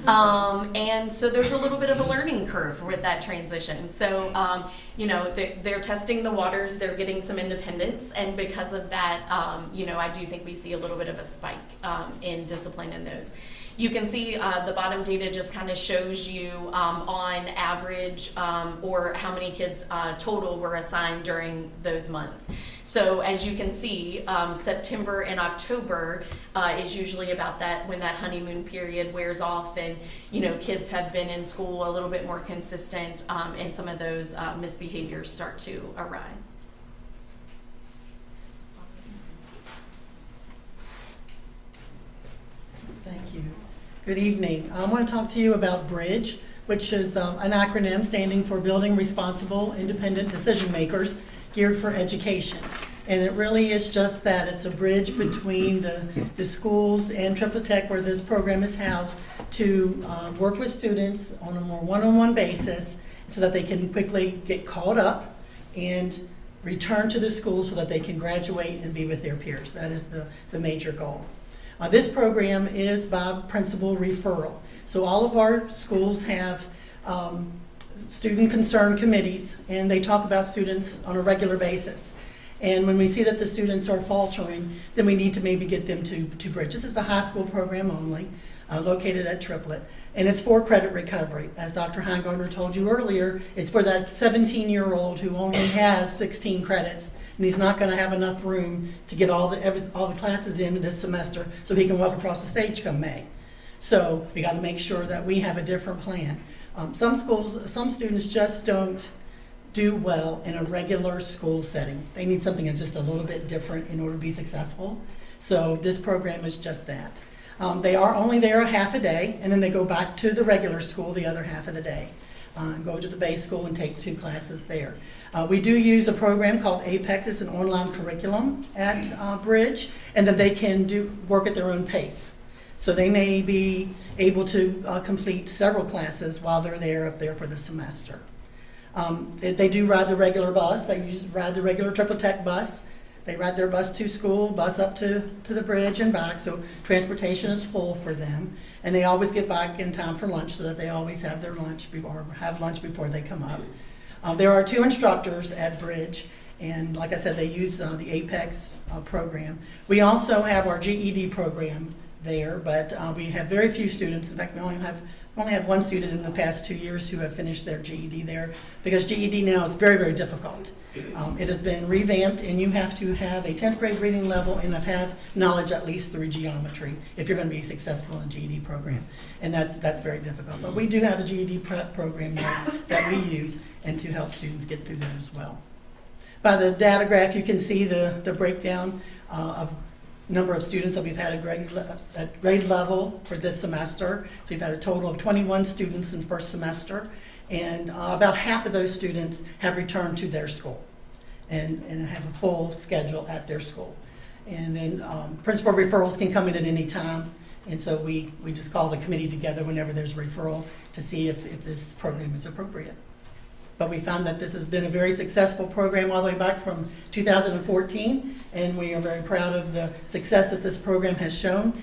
And so there's a little bit of a learning curve with that transition. So, you know, they're testing the waters, they're getting some independence, and because of that, you know, I do think we see a little bit of a spike in discipline in those. You can see the bottom data just kind of shows you on average or how many kids total were assigned during those months. So as you can see, September and October is usually about that when that honeymoon period wears off and, you know, kids have been in school a little bit more consistent and some of those misbehaviors start to arise. Thank you. Good evening. I want to talk to you about BRIDGE, which is an acronym standing for Building Responsible Independent Decision Makers Geared for Education. And it really is just that. It's a bridge between the schools and Triplet Tech, where this program is housed, to work with students on a more one-on-one basis so that they can quickly get caught up and return to the school so that they can graduate and be with their peers. That is the major goal. This program is by principal referral. So all of our schools have student concern committees, and they talk about students on a regular basis. And when we see that the students are faltering, then we need to maybe get them to Bridge. This is a high school program only, located at Triplet. And it's for credit recovery. As Dr. Heingardner told you earlier, it's for that 17-year-old who only has 16 credits, and he's not going to have enough room to get all the classes in this semester so he can walk across the stage come May. So we got to make sure that we have a different plan. Some students just don't do well in a regular school setting. They need something that's just a little bit different in order to be successful. So this program is just that. They are only there a half a day, and then they go back to the regular school the other half of the day. Go to the base school and take 2 classes there. We do use a program called Apex. It's an online curriculum at Bridge, and then they can work at their own pace. So they may be able to complete several classes while they're up there for the semester. They do ride the regular bus. They ride the regular Triple Tech bus. They ride their bus to school, bus up to the bridge and back, so transportation is full for them. And they always get back in time for lunch so that they always have their lunch before they come up. There are 2 instructors at Bridge, and like I said, they use the Apex program. We also have our GED program there, but we have very few students. In fact, we only had 1 student in the past 2 years who have finished their GED there, because GED now is very, very difficult. It has been revamped, and you have to have a 10th grade reading level and have knowledge at least through geometry if you're going to be successful in a GED program, and that's very difficult. But we do have a GED prep program now that we use and to help students get through that as well. By the data graph, you can see the breakdown of number of students that we've had at grade level for this semester. So we've had a total of 21 students in first semester, and about half of those students have returned to their school and have a full schedule at their school. And then principal referrals can come in at any time, and so we just call the committee together whenever there's a referral to see if this program is appropriate. But we found that this has been a very successful program all the way back from 2014, and we are very proud of the success that this program has shown.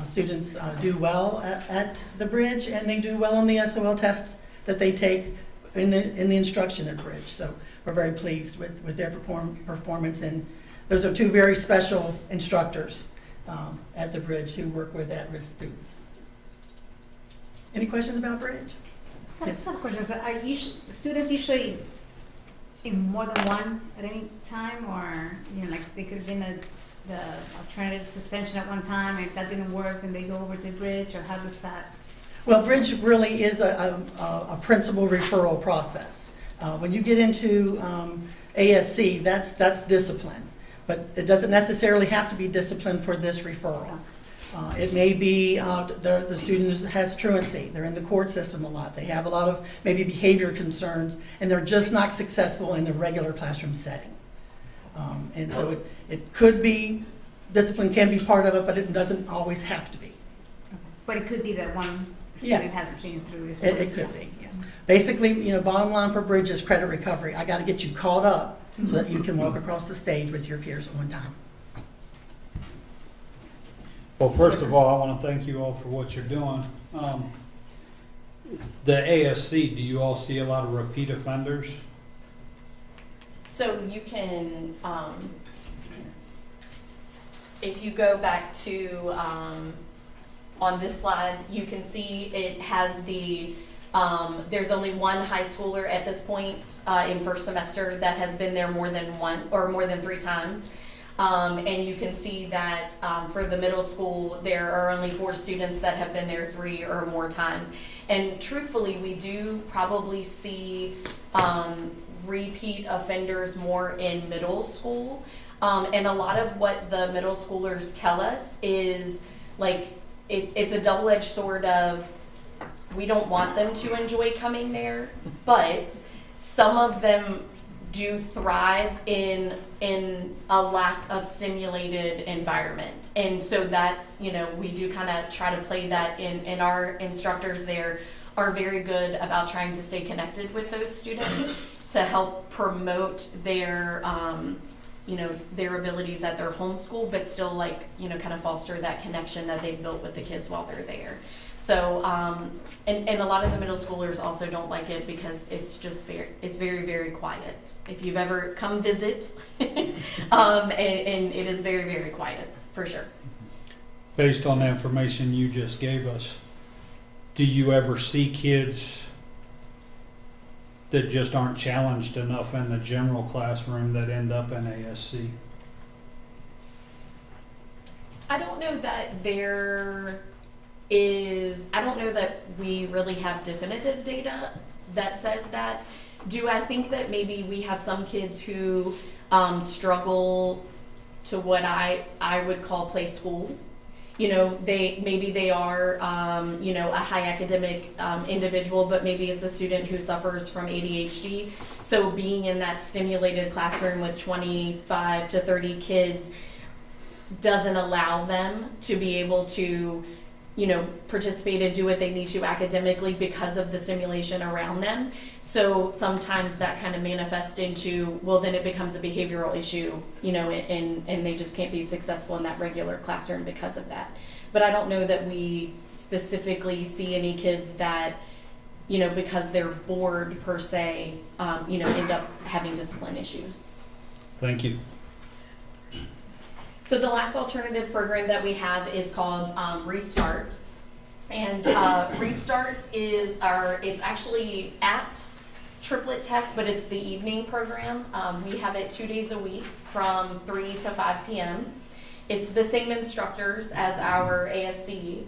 Students do well at the Bridge, and they do well on the SOL tests that they take in the instruction at Bridge. So we're very pleased with their performance, and those are 2 very special instructors at the Bridge who work with at-risk students. Any questions about Bridge? Some questions. Are students usually in more than one at any time, or like they could have been the alternative suspension at one time, and if that didn't work, then they go over to Bridge, or how does that? Well, Bridge really is a principal referral process. When you get into ASC, that's discipline, but it doesn't necessarily have to be discipline for this referral. It may be the student has truancy. They're in the court system a lot. They have a lot of maybe behavior concerns, and they're just not successful in the regular classroom setting. And so it could be, discipline can be part of it, but it doesn't always have to be. But it could be that one student has been through this. It could be, yeah. Basically, bottom line for Bridge is credit recovery. I got to get you caught up so that you can walk across the stage with your peers at one time. Well, first of all, I want to thank you all for what you're doing. The ASC, do you all see a lot of repeat offenders? So you can, if you go back to, on this slide, you can see it has the, there's only 1 high schooler at this point in first semester that has been there more than 1 or more than 3 times. And you can see that for the middle school, there are only 4 students that have been there 3 or more times. And truthfully, we do probably see repeat offenders more in middle school. And a lot of what the middle schoolers tell us is like, it's a double-edged sword of, we don't want them to enjoy coming there, but some of them do thrive in a lack of stimulated environment. And so that's, we do kind of try to play that in, and our instructors there are very good about trying to stay connected with those students to help promote their, their abilities at their home school, but still kind of foster that connection that they've built with the kids while they're there. So, and a lot of the middle schoolers also don't like it because it's just very, very quiet. If you've ever come visit, and it is very, very quiet, for sure. Based on the information you just gave us, do you ever see kids that just aren't challenged enough in the general classroom that end up in ASC? I don't know that they're is, I don't know that we really have definitive data that says that. Do I think that maybe we have some kids who struggle to what I would call play school? You know, maybe they are, you know, a high academic individual, but maybe it's a student who suffers from ADHD. So being in that stimulated classroom with 25 to 30 kids doesn't allow them to be able to, you know, participate and do what they need to academically because of the stimulation around them. So sometimes that kind of manifests into, well, then it becomes a behavioral issue, you know, and they just can't be successful in that regular classroom because of that. But I don't know that we specifically see any kids that, you know, because they're bored per se, you know, end up having discipline issues. Thank you. So the last alternative program that we have is called Restart. And Restart is it's actually at Triplet Tech, but it's the evening program. We have it 2 days a week from 3 to 5 p.m. It's the same instructors as our ASC,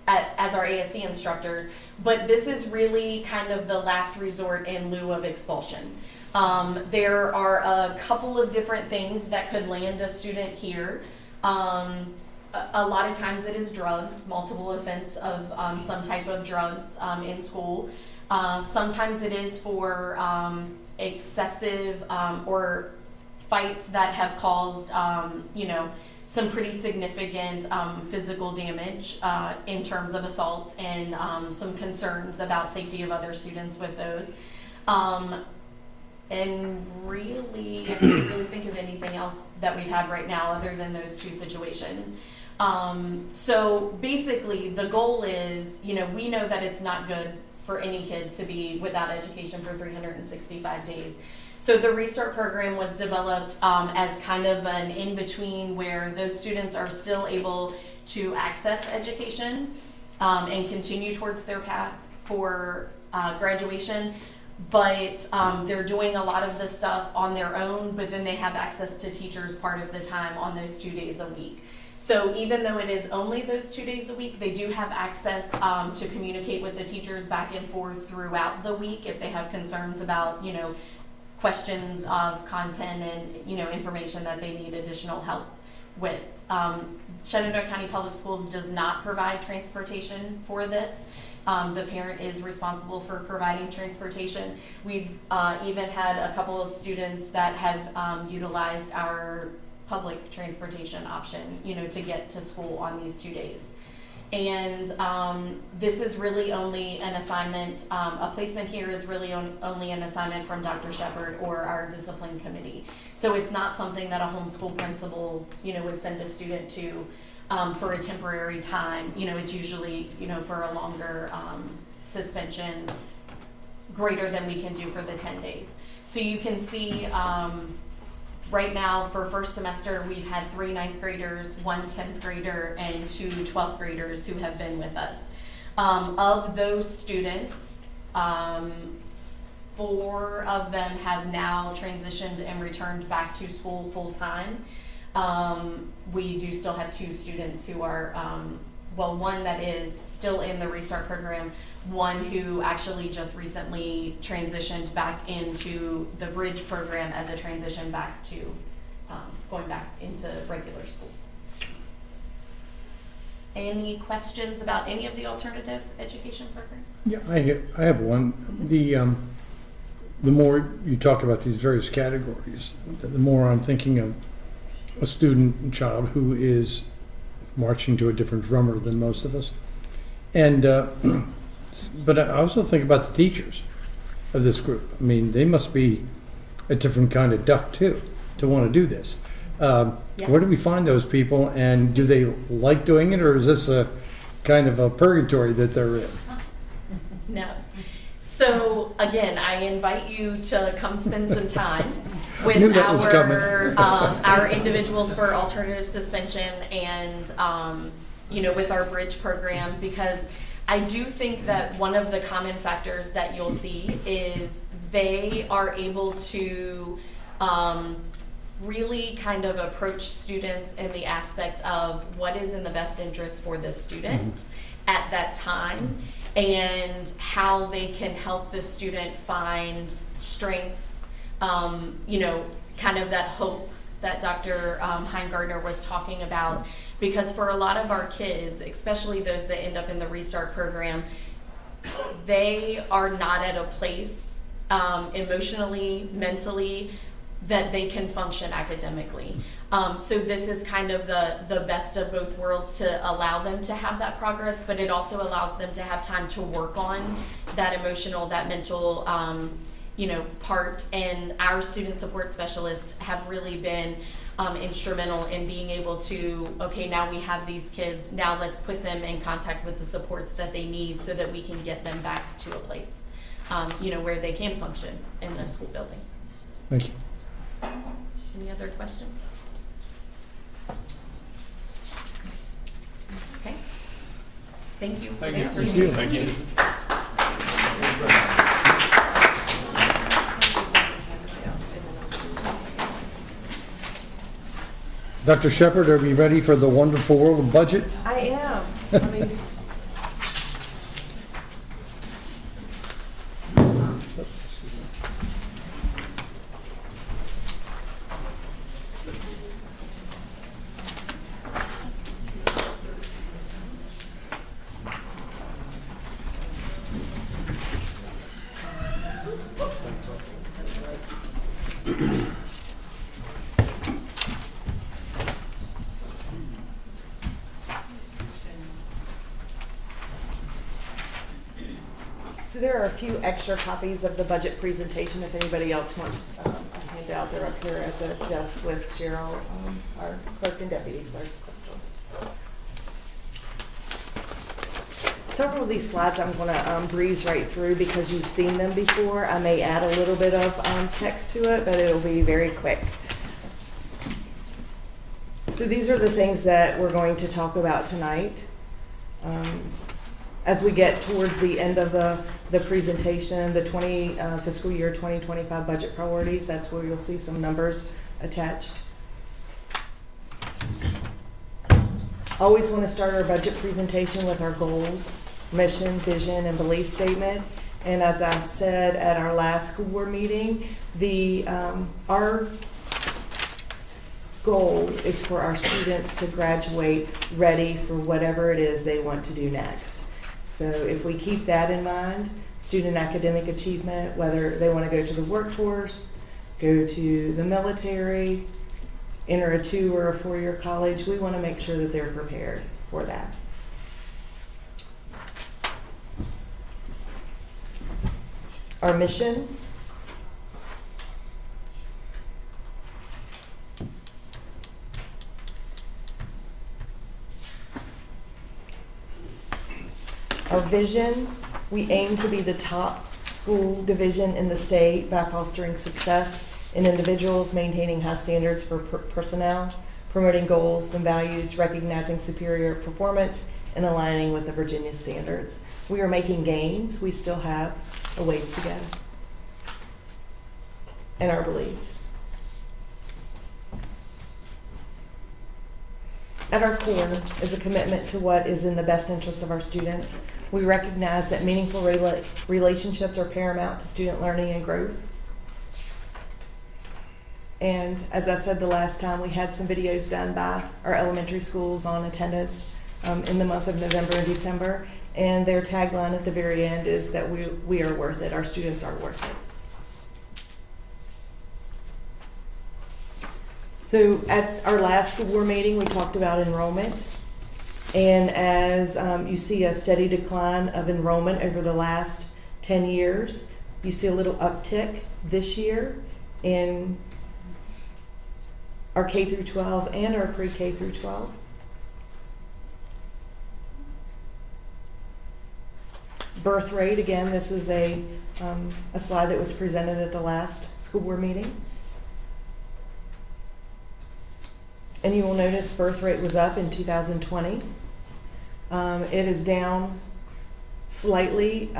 as our ASC instructors, but this is really kind of the last resort in lieu of expulsion. There are a couple of different things that could land a student here. A lot of times it is drugs, multiple offense of some type of drugs in school. Sometimes it is for excessive or fights that have caused, you know, some pretty significant physical damage in terms of assault and some concerns about safety of other students with those. And really, I can't really think of anything else that we've had right now other than those two situations. So basically, the goal is, you know, we know that it's not good for any kid to be without education for 365 days. So the Restart program was developed as kind of an in-between where those students are still able to access education and continue towards their path for graduation, but they're doing a lot of the stuff on their own, but then they have access to teachers part of the time on those 2 days a week. So even though it is only those 2 days a week, they do have access to communicate with the teachers back and forth throughout the week if they have concerns about, you know, questions of content and, you know, information that they need additional help with. Shenandoah County Public Schools does not provide transportation for this. The parent is responsible for providing transportation. We've even had a couple of students that have utilized our public transportation option, you know, to get to school on these 2 days. And this is really only an assignment, a placement here is really only an assignment from Dr. Shepard or our discipline committee. So it's not something that a homeschool principal, you know, would send a student to for a temporary time. You know, it's usually, you know, for a longer suspension, greater than we can do for the 10 days. So you can see right now for first semester, we've had 3 9th graders, 1 10th grader, and 2 12th graders who have been with us. Of those students, 4 of them have now transitioned and returned back to school full time. We do still have 2 students who are, well, 1 that is still in the Restart program, 1 who actually just recently transitioned back into the Bridge program as a transition back to going back into regular school. Any questions about any of the alternative education programs? Yeah, I have one. The more you talk about these various categories, the more I'm thinking of a student and child who is marching to a different drummer than most of us. And but I also think about the teachers of this group. I mean, they must be a different kind of duck too, to want to do this. Yes. Where do we find those people, and do they like doing it, or is this a kind of a purgatory that they're in? No. So again, I invite you to come spend some time with our individuals for alternative suspension and you know, with our Bridge program, because I do think that one of the common factors that you'll see is they are able to really kind of approach students in the aspect of what is in the best interest for the student at that time, and how they can help the student find strengths, you know, kind of that hope that Dr. Heingardner was talking about. Because for a lot of our kids, especially those that end up in the Restart program, they are not at a place emotionally, mentally, that they can function academically. So this is kind of the best of both worlds to allow them to have that progress, but it also allows them to have time to work on that emotional, that mental, you know, part. And our student support specialists have really been instrumental in being able to, okay, now we have these kids, now let's put them in contact with the supports that they need so that we can get them back to a place, you know, where they can function in the school building. Thank you. Any other questions? Okay. Thank you. Thank you. Thank you. Thank you. Dr. Shepard, are we ready for the wonderful world of budget? I am. I mean, so there are a few extra copies of the budget presentation if anybody else wants a handout. They're up here at the desk with Cheryl, our clerk and deputy clerk, Crystal. Several of these slides I'm going to breeze right through because you've seen them before. I may add a little bit of text to it, but it'll be very quick. So these are the things that we're going to talk about tonight. As we get towards the end of the presentation, the fiscal year 2025 budget priorities, that's where you'll see some numbers attached. Always want to start our budget presentation with our goals, mission, vision, and belief statement. And as I said at our last school board meeting, our goal is for our students to graduate ready for whatever it is they want to do next. So if we keep that in mind, student academic achievement, whether they want to go to the workforce, go to the military, enter a 2 or a 4-year college, we want to make sure that they're prepared for that. Our mission. Our vision, we aim to be the top school division in the state by fostering success in individuals, maintaining high standards for personnel, promoting goals and values, recognizing superior performance, and aligning with the Virginia standards. We are making gains. We still have a ways to go. And our beliefs. At our core is a commitment to what is in the best interest of our students. We recognize that meaningful relationships are paramount to student learning and growth. And as I said the last time, we had some videos done by our elementary schools on attendance in the month of November and December. And their tagline at the very end is that we are worth it, our students are worth it. So at our last school board meeting, we talked about enrollment. And as you see a steady decline of enrollment over the last 10 years, you see a little uptick this year in our K through 12 and our pre-K through 12. Birth rate, again, this is a slide that was presented at the last school board meeting. And you will notice birth rate was up in 2020. It is down slightly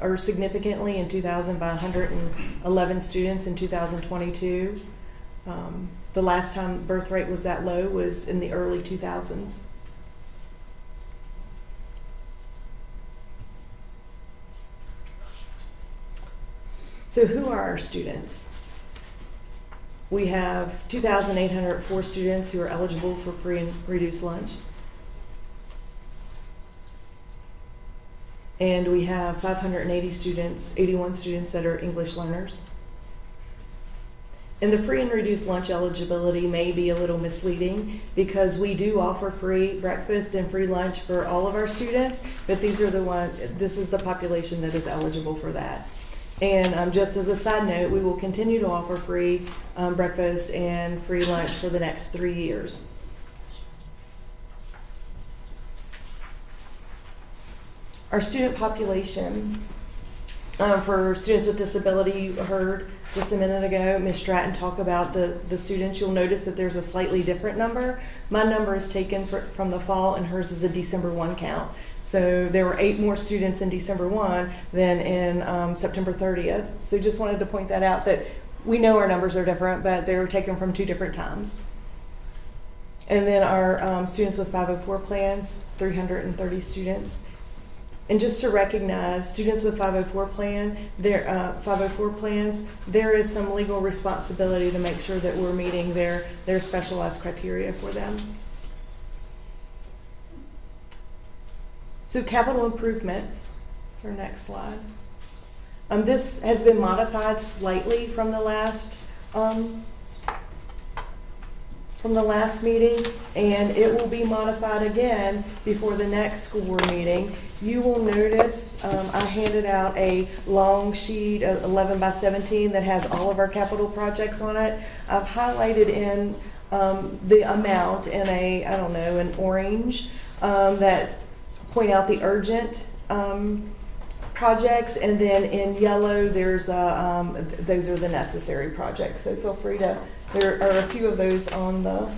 or significantly in 2000 by 111 students in 2022. The last time birth rate was that low was in the early 2000s. So who are our students? We have 2,804 students who are eligible for free and reduced lunch. And we have 580 students, 81 students that are English learners. And the free and reduced lunch eligibility may be a little misleading because we do offer free breakfast and free lunch for all of our students, but this is the population that is eligible for that. And just as a side note, we will continue to offer free breakfast and free lunch for the next 3 years. Our student population, for students with disability, you heard just a minute ago Ms. Stratton talk about the students. You'll notice that there's a slightly different number. My number is taken from the fall and hers is a December 1 count. So there were 8 more students in December 1 than in September 30th. So just wanted to point that out, that we know our numbers are different, but they were taken from 2 different times. And then our students with 504 plans, 330 students. And just to recognize students with 504 plans, there is some legal responsibility to make sure that we're meeting their specialized criteria for them. So capital improvement, that's our next slide. This has been modified slightly from the last meeting, and it will be modified again before the next school board meeting. You will notice I handed out a long sheet, 11 by 17, that has all of our capital projects on it. I've highlighted in the amount in an orange that point out the urgent projects, and then in yellow there's those are the necessary projects. So feel free to. There are a few of those on the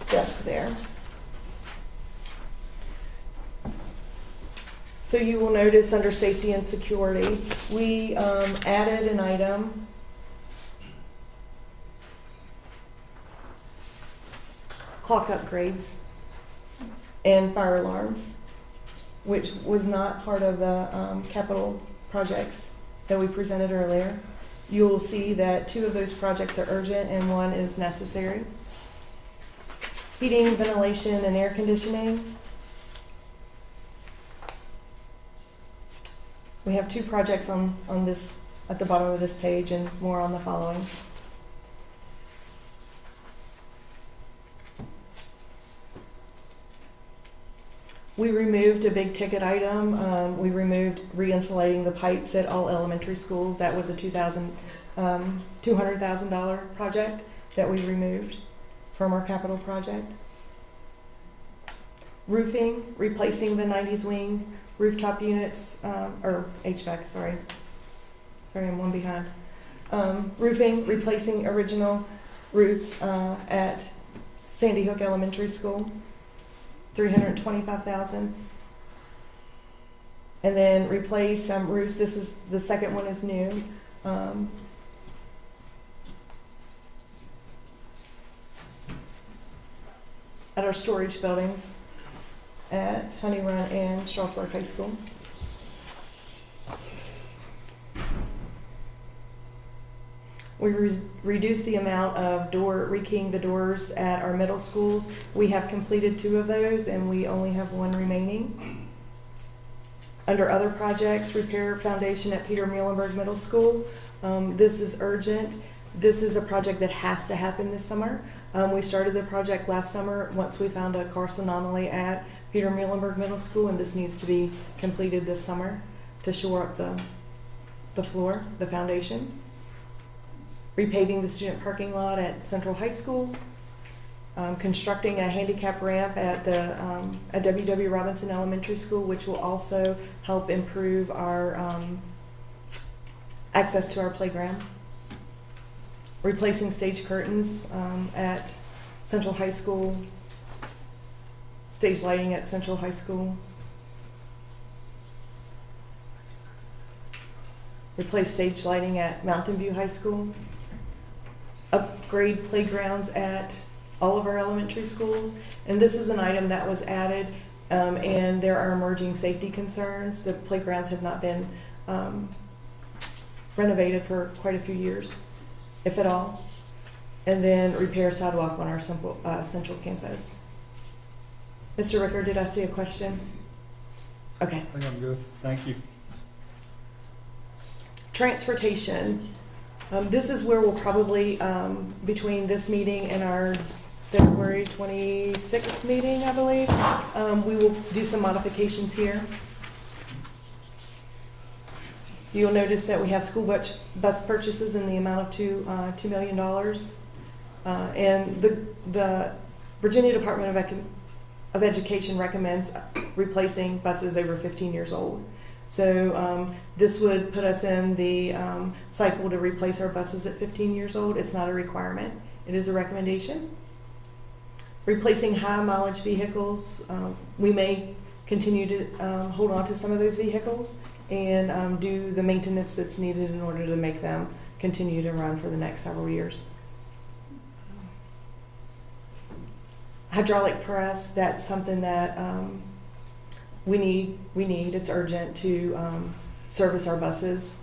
desk there. So you will notice under safety and security, we added an item. Clock upgrades and fire alarms, which was not part of the capital projects that we presented earlier. You'll see that 2 of those projects are urgent and 1 is necessary. Heating, ventilation, and air conditioning. We have 2 projects on this at the bottom of this page and more on the following. We removed a big ticket item. We removed re-insulating the pipes at all elementary schools. That was a $200,000 project that we removed from our capital project. Roofing, replacing the 90s wing, rooftop units, or HVAC, sorry, I'm one behind. Roofing, replacing original roofs at Sandy Hook Elementary School. $325,000, and then replace some roofs. This is the second one is new. At our storage buildings at Honey Run and Strasburg High School. We reduced the amount of rekeying the doors at our middle schools. We have completed 2 of those, and we only have 1 remaining. Under other projects, repair foundation at Peter Muhlenberg Middle School. This is urgent. This is a project that has to happen this summer. We started the project last summer once we found a Carson anomaly at Peter Muhlenberg Middle School, and this needs to be completed this summer to shore up the floor, the foundation. Repaving the student parking lot at Central High School, constructing a handicap ramp at W.W. Robinson Elementary School, which will also help improve our access to our playground. Replacing stage curtains at Central High School, stage lighting at Central High School. Replace stage lighting at Mountain View High School. upgrade playgrounds at all of our elementary schools. And this is an item that was added, and there are emerging safety concerns. The playgrounds have not been renovated for quite a few years, if at all. And then repair sidewalk on our central campus. Mr. Ricker, did I see a question? Okay. I think I'm good. Thank you. Transportation. This is where we'll probably, between this meeting and our February 26th meeting, I believe, we will do some modifications here. You'll notice that we have school bus purchases in the amount of $2 million. And the Virginia Department of Education recommends replacing buses over 15 years old. So this would put us in the cycle to replace our buses at 15 years old. It's not a requirement. It is a recommendation. Replacing high mileage vehicles. We may continue to hold on to some of those vehicles and do the maintenance that's needed in order to make them continue to run for the next several years. Hydraulic press, that's something that we need, it's urgent to service our buses.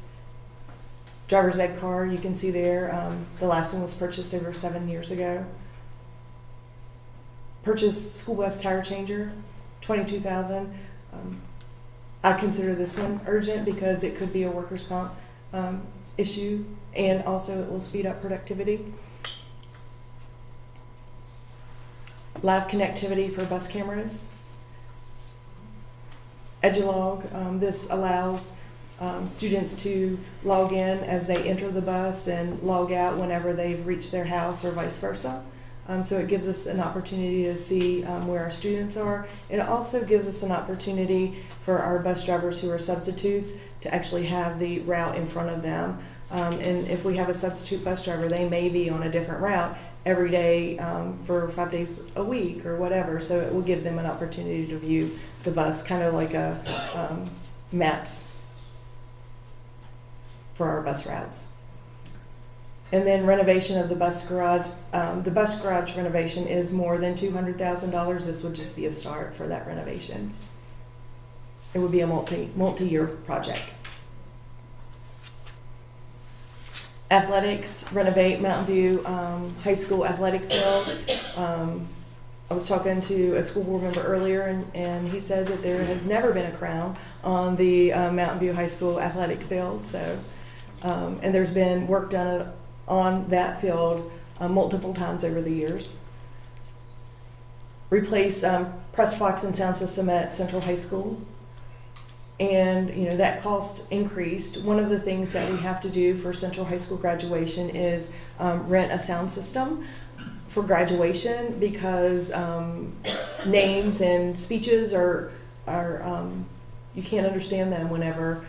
Driver's ed car, you can see there, the last one was purchased over 7 years ago. Purchased school bus tire changer, $22,000. I consider this one urgent because it could be a workers' comp issue, and also it will speed up productivity. Live connectivity for bus cameras. EduLog, this allows students to log in as they enter the bus and log out whenever they've reached their house or vice versa. So it gives us an opportunity to see where our students are. It also gives us an opportunity for our bus drivers who are substitutes to actually have the route in front of them. And if we have a substitute bus driver, they may be on a different route every day for 5 days a week or whatever. So it will give them an opportunity to view the bus, kind of like a maps for our bus routes. And then renovation of the bus garage. The bus garage renovation is more than $200,000. This would just be a start for that renovation. It would be a multi-year project. Athletics, renovate Mountain View High School athletic field. I was talking to a school board member earlier, and he said that there has never been a crown on the Mountain View High School athletic field. So, and there's been work done on that field multiple times over the years. Replace press box and sound system at Central High School. And that cost increased. One of the things that we have to do for Central High School graduation is rent a sound system for graduation, because names and speeches are you can't understand them whenever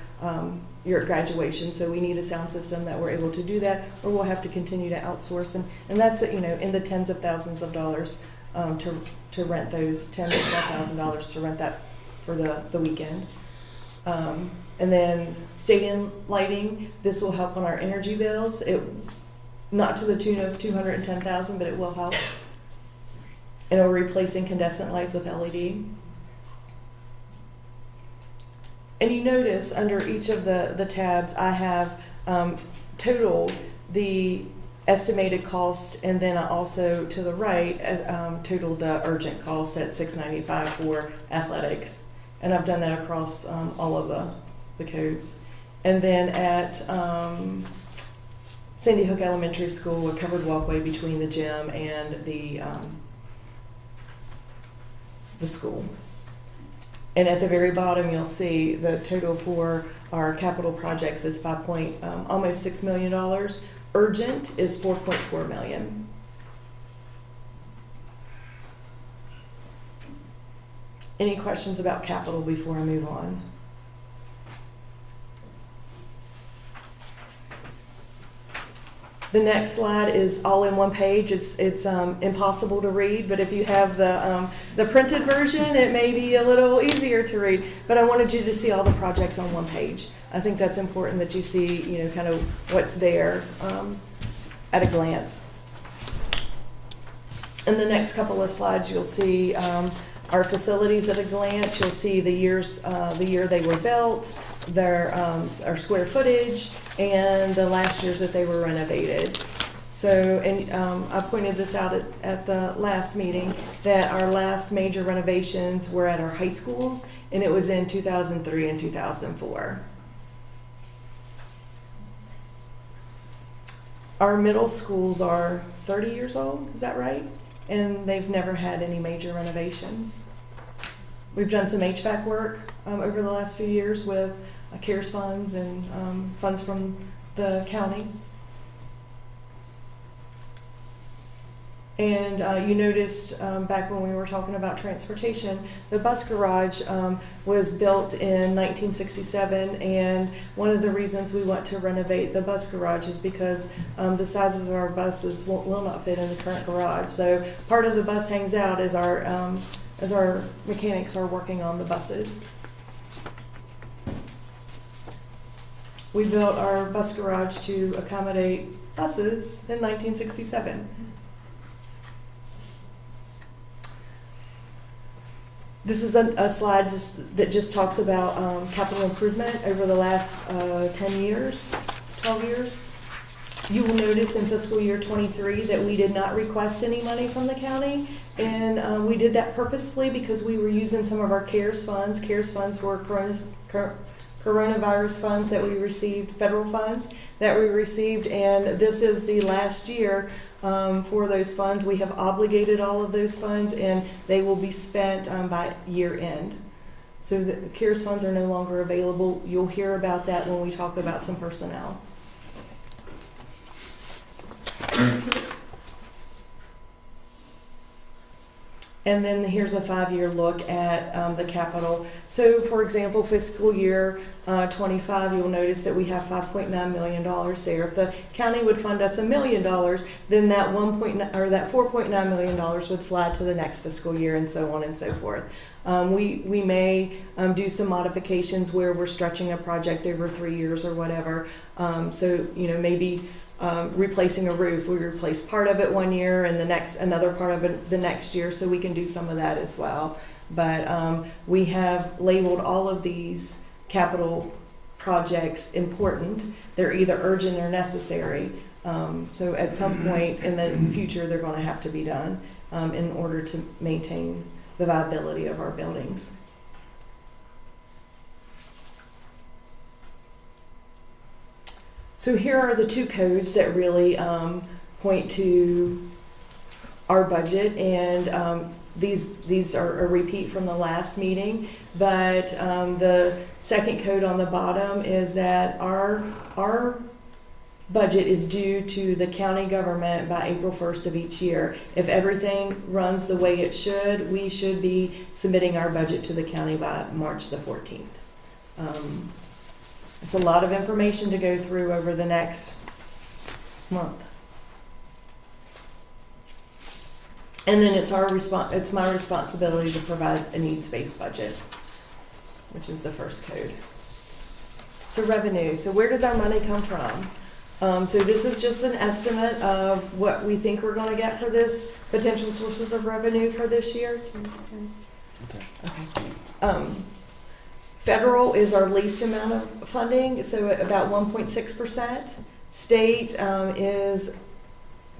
you're at graduation. So we need a sound system that we're able to do that, or we'll have to continue to outsource. And that's in the tens of thousands of dollars to rent those, $10,000 to $12,000 to rent that for the weekend. And then stadium lighting, this will help on our energy bills. Not to the tune of $210,000, but it will help. And we're replacing incandescent lights with LED. And you notice under each of the tabs, I have totaled the estimated cost, and then I also, to the right, totaled the urgent cost at $695 for athletics. And I've done that across all of the codes. And then at Sandy Hook Elementary School, a covered walkway between the gym and the school. And at the very bottom, you'll see the total for our capital projects is almost $6 million. Urgent is $4.4 million. Any questions about capital before I move on? The next slide is all in one page. It's impossible to read, but if you have the printed version, it may be a little easier to read. But I wanted you to see all the projects on one page. I think that's important that you see, kind of what's there at a glance. In the next couple of slides, you'll see our facilities at a glance. You'll see the year they were built, our square footage, and the last years that they were renovated. So, and I pointed this out at the last meeting, that our last major renovations were at our high schools, and it was in 2003 and 2004. Our middle schools are 30 years old, is that right? And they've never had any major renovations. We've done some HVAC work over the last few years with CARES funds and funds from the county. And you noticed back when we were talking about transportation, the bus garage was built in 1967, and one of the reasons we want to renovate the bus garage is because the sizes of our buses will not fit in the current garage. So part of the bus hangs out as our mechanics are working on the buses. We built our bus garage to accommodate buses in 1967. This is a slide that just talks about capital improvement over the last 10 years, 12 years. You will notice in fiscal year 23 that we did not request any money from the county, and we did that purposefully because we were using some of our CARES funds. CARES funds were coronavirus funds that we received, federal funds that we received, and this is the last year for those funds. We have obligated all of those funds, and they will be spent by year end. So the CARES funds are no longer available. You'll hear about that when we talk about some personnel. And then here's a 5-year look at the capital. So for example, fiscal year 25, you'll notice that we have $5.9 million there. If the county would fund us $1 million, then that $4.9 million would slide to the next fiscal year, and so on and so forth. We may do some modifications where we're stretching a project over 3 years or whatever. So maybe replacing a roof, we replace part of it one year and another part of it the next year, so we can do some of that as well. But we have labeled all of these capital projects important. They're either urgent or necessary. So at some point in the future, they're going to have to be done in order to maintain the viability of our buildings. So here are the two codes that really point to our budget, and these are a repeat from the last meeting, but the second code on the bottom is that our budget is due to the county government by April 1st of each year. If everything runs the way it should, we should be submitting our budget to the county by March the 14th. It's a lot of information to go through over the next month. And then it's my responsibility to provide a needs-based budget, which is the first code. So revenue. So where does our money come from? So this is just an estimate of what we think we're going to get for this, potential sources of revenue for this year. Okay. Federal is our least amount of funding, so about 1.6%. State is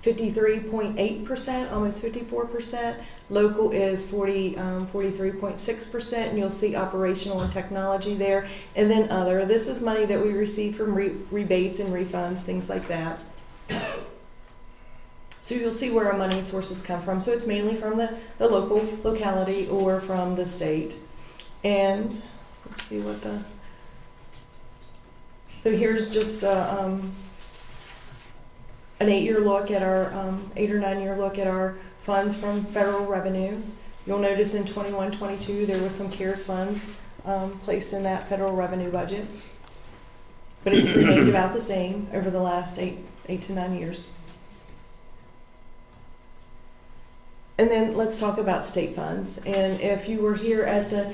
53.8%, almost 54%. Local is 43.6%, and you'll see operational and technology there. And then other. This is money that we receive from rebates and refunds, things like that. So you'll see where our money sources come from. So it's mainly from the locality or from the state. And let's see what so here's just an 8-year look at our 8 or 9 year look at our funds from federal revenue. You'll notice in 21-22 there was some CARES funds placed in that federal revenue budget, but it's remained about the same over the last 8 to 9 years. And then let's talk about state funds. And if you were here at the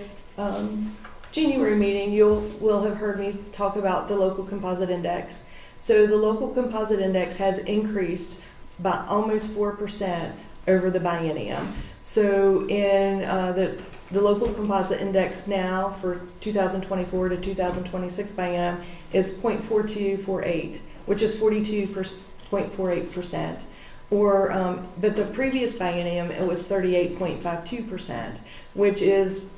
January meeting, will have heard me talk about the local composite index. So the local composite index has increased by almost 4% over the biennium. So in the local composite index now for 2024 to 2026 biennium is 0.4248, which is 42.48%. But the previous biennium, it was 38.52%, which is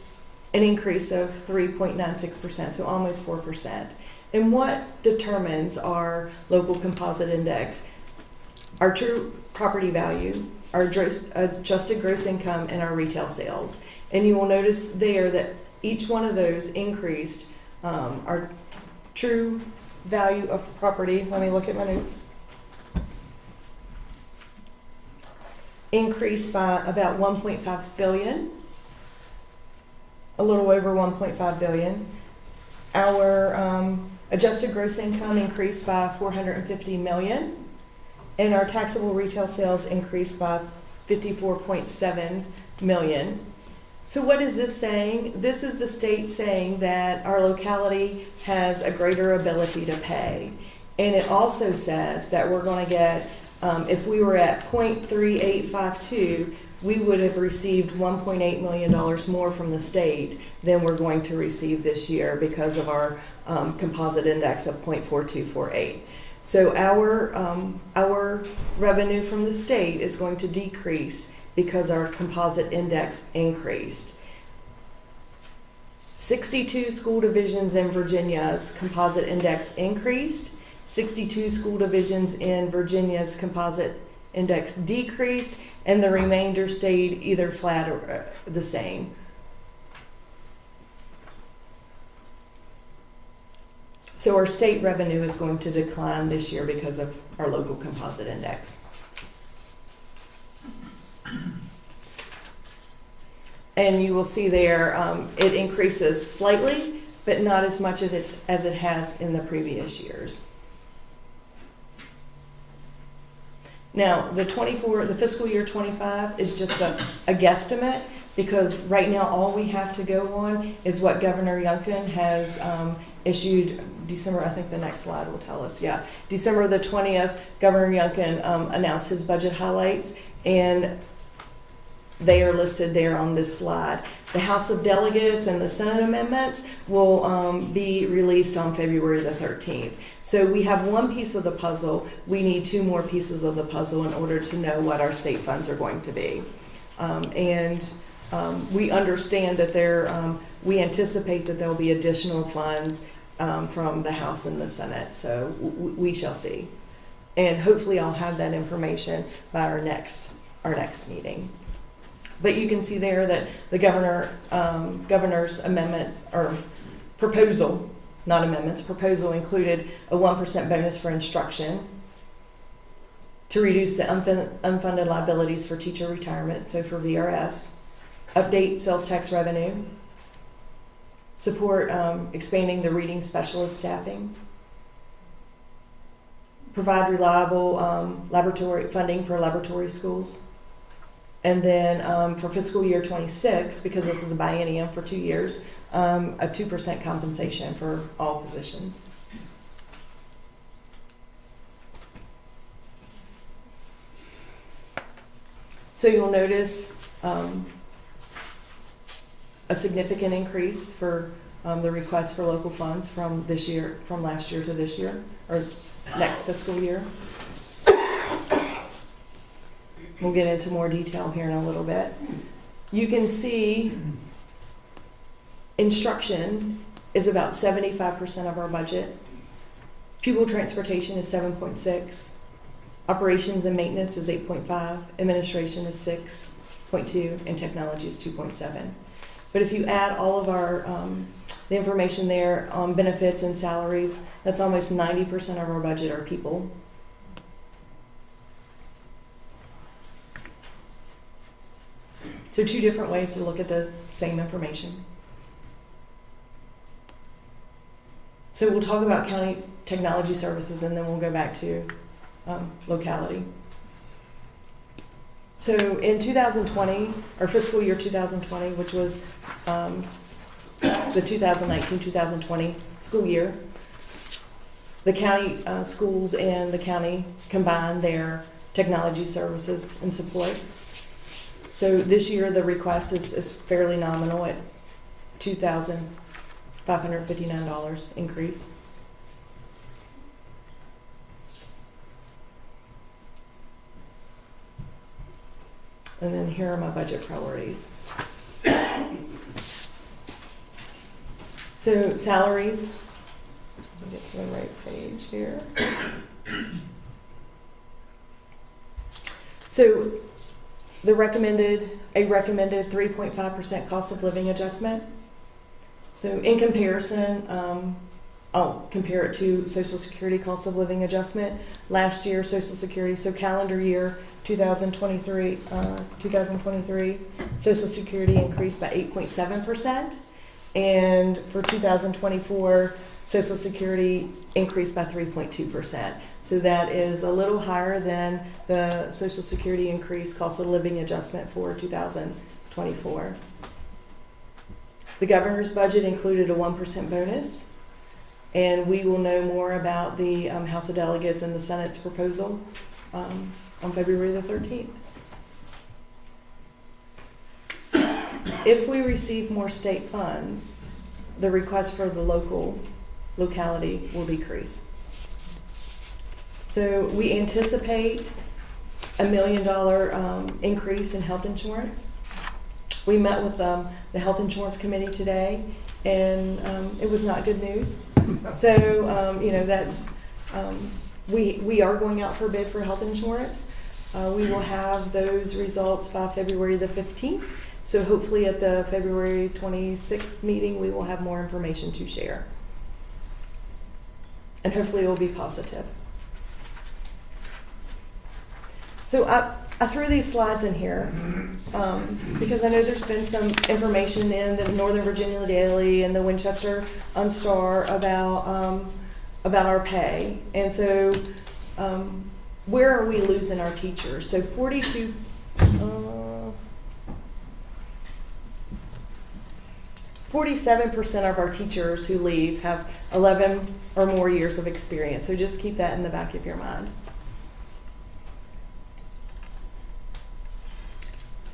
an increase of 3.96%, so almost 4%. And what determines our local composite index? Our true property value, our adjusted gross income, and our retail sales. And you will notice there that each one of those increased. Our true value of property, let me look at my notes, increased by about 1.5 billion, a little over 1.5 billion. Our adjusted gross income increased by 450 million, and our taxable retail sales increased by 54.7 million. So what is this saying? This is the state saying that our locality has a greater ability to pay. And it also says that we're going to get, if we were at 0.3852, we would have received $1.8 million more from the state than we're going to receive this year because of our composite index of 0.4248. So our revenue from the state is going to decrease because our composite index increased. 62 school divisions in Virginia's composite index increased. 62 school divisions in Virginia's composite index decreased, and the remainder stayed either flat or the same. So our state revenue is going to decline this year because of our local composite index. And you will see there it increases slightly, but not as much as it has in the previous years. Now, the fiscal year 25 is just a guesstimate, because right now all we have to go on is what Governor Youngkin has issued December, I think the next slide will tell us, yeah. December the 20th, Governor Youngkin announced his budget highlights, and they are listed there on this slide. The House of Delegates and the Senate amendments will be released on February the 13th. So we have one piece of the puzzle. We need two more pieces of the puzzle in order to know what our state funds are going to be. We understand that we anticipate that there will be additional funds from the House and the Senate. So we shall see. And hopefully I'll have that information by our next meeting. But you can see there that the governor's amendments, or proposal, not amendments, proposal included a 1% bonus for instruction to reduce the unfunded liabilities for teacher retirement, so for VRS, update sales tax revenue, support expanding the reading specialist staffing, provide reliable laboratory funding for laboratory schools. And then for fiscal year 26, because this is a biennium for 2 years, a 2% compensation for all positions. So you'll notice a significant increase for the request for local funds from last year to this year, or next fiscal year. We'll get into more detail here in a little bit. You can see instruction is about 75% of our budget. Pupil transportation is 7.6. Operations and maintenance is 8.5. Administration is 6.2. And technology is 2.7. But if you add all of our the information there on benefits and salaries, that's almost 90% of our budget are people. So two different ways to look at the same information. So we'll talk about county technology services, and then we'll go back to locality. So in 2020, or fiscal year 2020, which was the 2019-2020 school year, the county schools and the county combined their technology services and support. So this year, the request is fairly nominal at $2,559 increase. And then here are my budget priorities. So salaries, let me get to the right page here. So a recommended 3.5% cost of living adjustment. So in comparison, I'll compare it to Social Security cost of living adjustment. Last year, Social Security, so calendar year 2023, Social Security increased by 8.7%. And for 2024, Social Security increased by 3.2%. So that is a little higher than the Social Security increase cost of living adjustment for 2024. The governor's budget included a 1% bonus, and we will know more about the House of Delegates and the Senate's proposal on February the 13th. If we receive more state funds, the request for the locality will decrease. So we anticipate a $1 million increase in health insurance. We met with the Health Insurance Committee today, and it was not good news. So, that's, we are going out for bid for health insurance. We will have those results by February the 15th. So hopefully at the February 26th meeting, we will have more information to share. And hopefully it will be positive. So I threw these slides in here because I know there's been some information in the Northern Virginia Daily and the Winchester Star about our pay. And so where are we losing our teachers? So 47% of our teachers who leave have 11 or more years of experience. So just keep that in the back of your mind.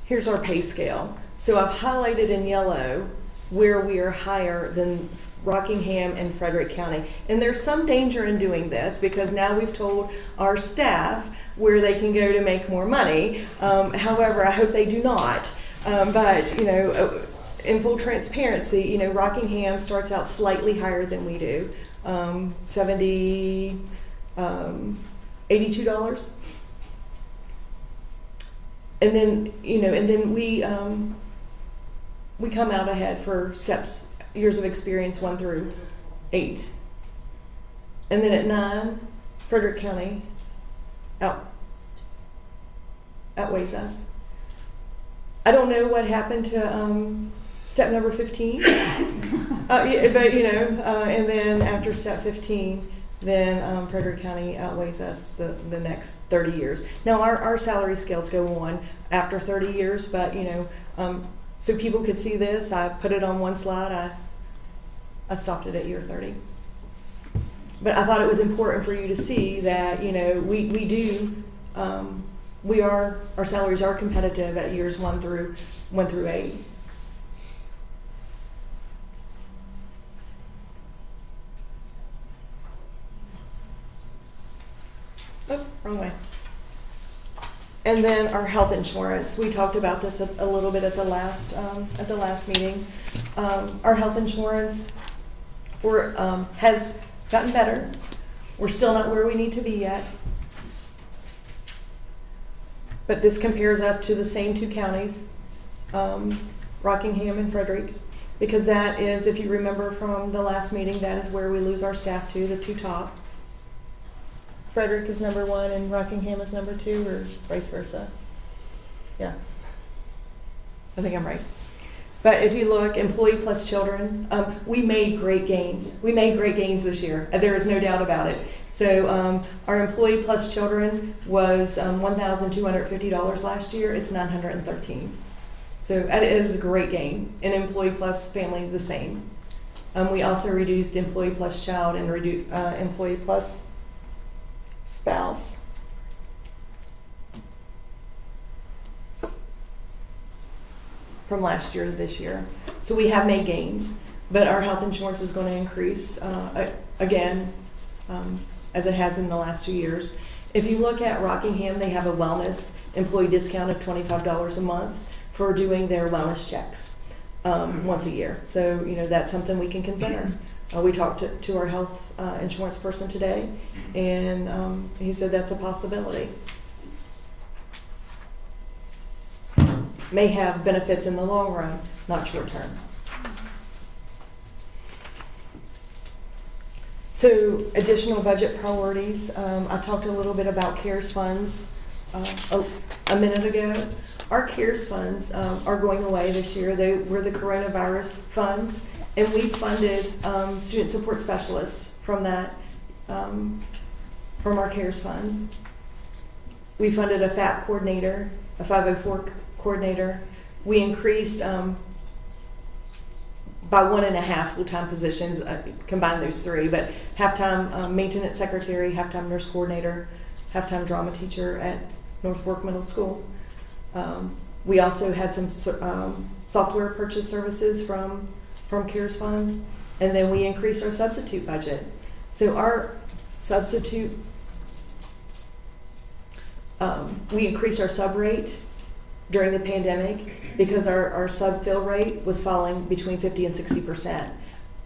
Here's our pay scale. So I've highlighted in yellow where we are higher than Rockingham and Frederick County. And there's some danger in doing this because now we've told our staff where they can go to make more money. However, I hope they do not. But in full transparency, Rockingham starts out slightly higher than we do, $82. And then, we come out ahead for steps, years of experience 1 through 8. And then at 9, Frederick County outweighs us. I don't know what happened to step number 15, and then after step 15, then Frederick County outweighs us the next 30 years. Now our salary scales go on after 30 years, but so people could see this, I put it on one slide, I stopped it at year 30. But I thought it was important for you to see that, our salaries are competitive at years 1 through 8. Oh, wrong way. And then our health insurance. We talked about this a little bit at the last meeting. Our health insurance has gotten better. We're still not where we need to be yet. But this compares us to the same 2 counties, Rockingham and Frederick, because that is, if you remember from the last meeting, that is where we lose our staff to, the 2 top. Frederick is number 1 and Rockingham is number 2, or vice versa. Yeah, I think I'm right. But if you look, employee plus children, we made great gains. We made great gains this year. There is no doubt about it. So our employee plus children was $1,250 last year. It's $913. So that is a great gain. And employee plus family, the same. We also reduced employee plus child and employee plus spouse. from last year to this year. So we have made gains, but our health insurance is going to increase again, as it has in the last 2 years. If you look at Rockingham, they have a wellness employee discount of $25 a month for doing their wellness checks once a year. So, that's something we can consider. We talked to our health insurance person today, and he said that's a possibility. May have benefits in the long run, not short term. So, additional budget priorities. I talked a little bit about CARES funds a minute ago. Our CARES funds are going away this year. They were the coronavirus funds, and we funded student support specialists from that, from our CARES funds. We funded a FAP coordinator, a 504 coordinator. We increased by 1.5 full-time positions, combine those 3, but half-time maintenance secretary, half-time nurse coordinator, half-time drama teacher at North Fork Middle School. We also had some software purchase services from CARES funds, and then we increased our substitute budget. So our substitute, we increased our sub rate during the pandemic because our sub fill rate was falling between 50 and 60%.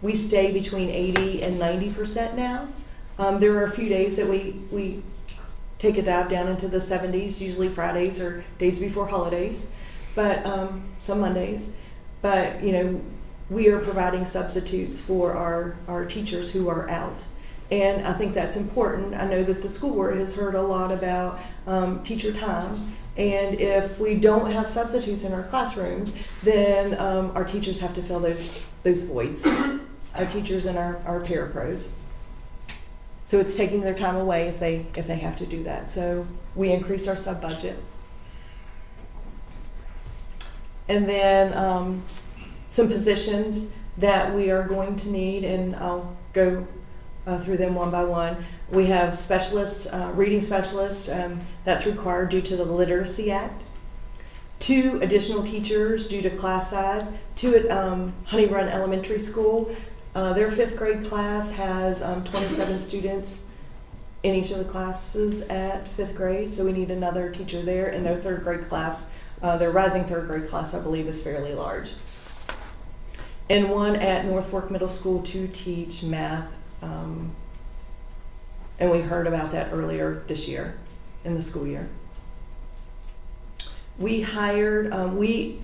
We stay between 80 and 90% now. There are a few days that we take a dive down into the 70s, usually Fridays or days before holidays, but some Mondays. But we are providing substitutes for our teachers who are out. And I think that's important. I know that the school board has heard a lot about teacher time. And if we don't have substitutes in our classrooms, then our teachers have to fill those voids, our teachers and our parapros. So it's taking their time away if they have to do that. So we increased our sub budget. And then some positions that we are going to need, and I'll go through them one by one. We have specialists, reading specialists, that's required due to the Literacy Act. 2 additional teachers due to class size. 2 at Honey Run Elementary School. Their 5th grade class has 27 students in each of the classes at 5th grade, so we need another teacher there. And their 3rd grade class, their rising 3rd grade class, I believe, is fairly large. And 1 at North Fork Middle School to teach math. And we heard about that earlier this year in the school year. We hired, we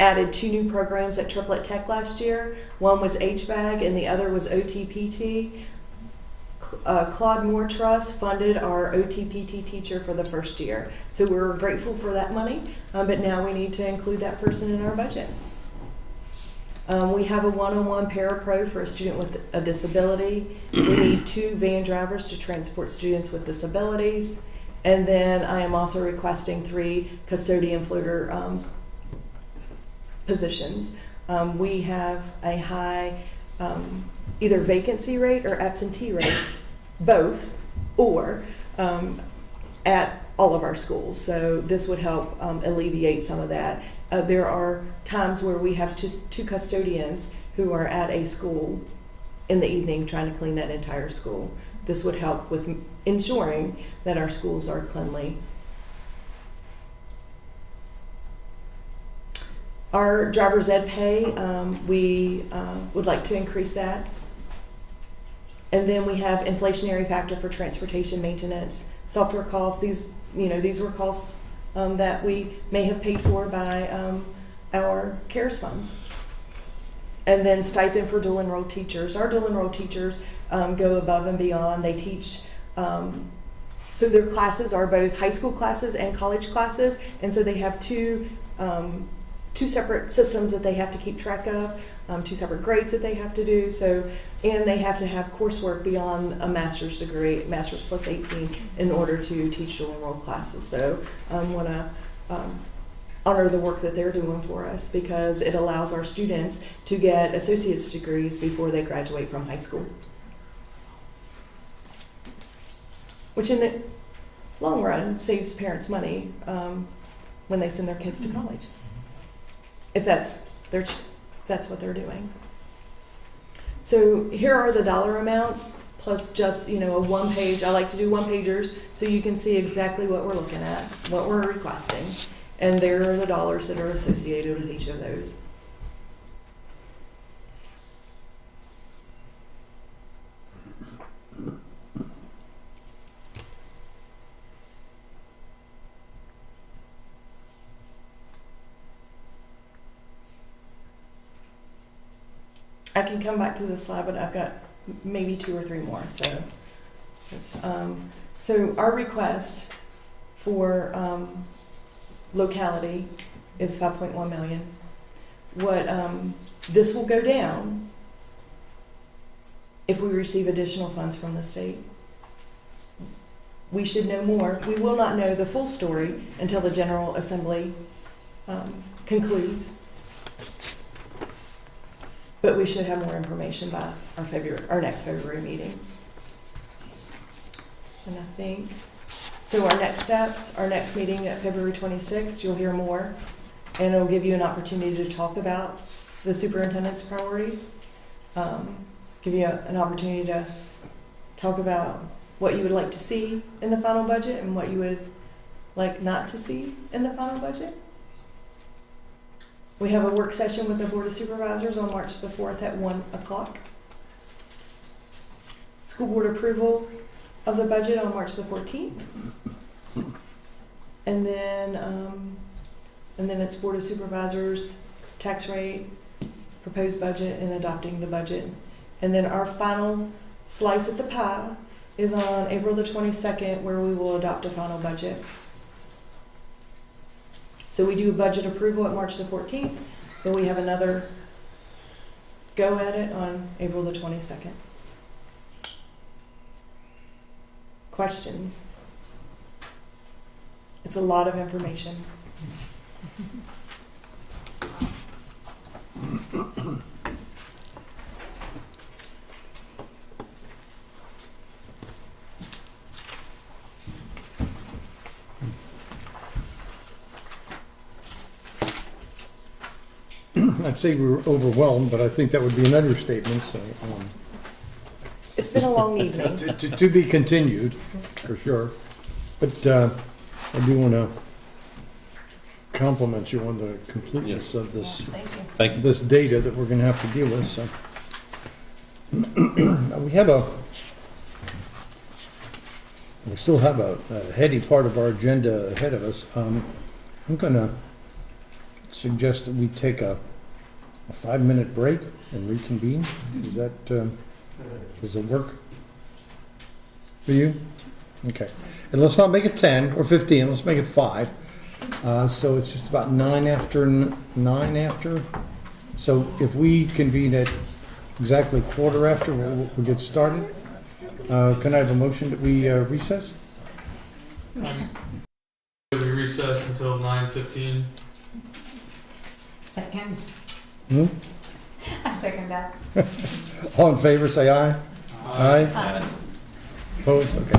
added 2 new programs at Triplet Tech last year. One was HVAC and the other was OTPT. Claude Moore Trust funded our OTPT teacher for the first year. So we're grateful for that money, but now we need to include that person in our budget. We have a one-on-one parapro for a student with a disability. We need 2 van drivers to transport students with disabilities. And then I am also requesting 3 custodian floater positions. We have a high either vacancy rate or absentee rate, both, or at all of our schools. So this would help alleviate some of that. There are times where we have 2 custodians who are at a school in the evening trying to clean that entire school. This would help with ensuring that our schools are cleanly. Our driver's ed pay, we would like to increase that. And then we have inflationary factor for transportation maintenance, software costs. These were costs that we may have paid for by our CARES funds. And then stipend for dual enrolled teachers. Our dual enrolled teachers go above and beyond. They teach, so their classes are both high school classes and college classes, and so they have two separate systems that they have to keep track of, 2 separate grades that they have to do. So, and they have to have coursework beyond a master's degree, master's plus 18, in order to teach dual enrolled classes. So I want to honor the work that they're doing for us because it allows our students to get associate's degrees before they graduate from high school. Which in the long run saves parents money. when they send their kids to college. If that's that's what they're doing. So here are the dollar amounts plus just, a one page. I like to do one pagers so you can see exactly what we're looking at, what we're requesting. And there are the dollars that are associated with each of those. I can come back to this slide, but I've got maybe 2 or 3 more. So, so our request for locality is 5.1 million. What this will go down if we receive additional funds from the state. We should know more. We will not know the full story until the General Assembly concludes. But we should have more information by our next February meeting. And I think, so our next steps, our next meeting at February 26th, you'll hear more. And it'll give you an opportunity to talk about the superintendent's priorities. Give you an opportunity to talk about what you would like to see in the final budget and what you would like not to see in the final budget. We have a work session with the Board of Supervisors on March the 4th at 1 o'clock. School board approval of the budget on March the 14th. And then it's Board of Supervisors, tax rate, proposed budget, and adopting the budget. And then our final slice at the pie is on April the 22nd, where we will adopt a final budget. So we do a budget approval at March the 14th, then we have another go at it on April the 22nd. Questions? It's a lot of information. I'd say we were overwhelmed, but I think that would be an understatement. So, It's been a long evening. to be continued, for sure. But I do want to compliment you on the completeness of this. Thank you. This data that we're going to have to deal with. So we still have a heady part of our agenda ahead of us. I'm going to suggest that we take a 5-minute break and reconvene. Does it work for you? Okay. And let's not make it 10 or 15. Let's make it 5. So it's just about 9 after. So if we convene at exactly quarter after, we'll get started. Can I have a motion that we recess? We recess until 9:15. Second. Hmm? I second that. All in favor, say aye. Aye. Aye. Opposed? Okay.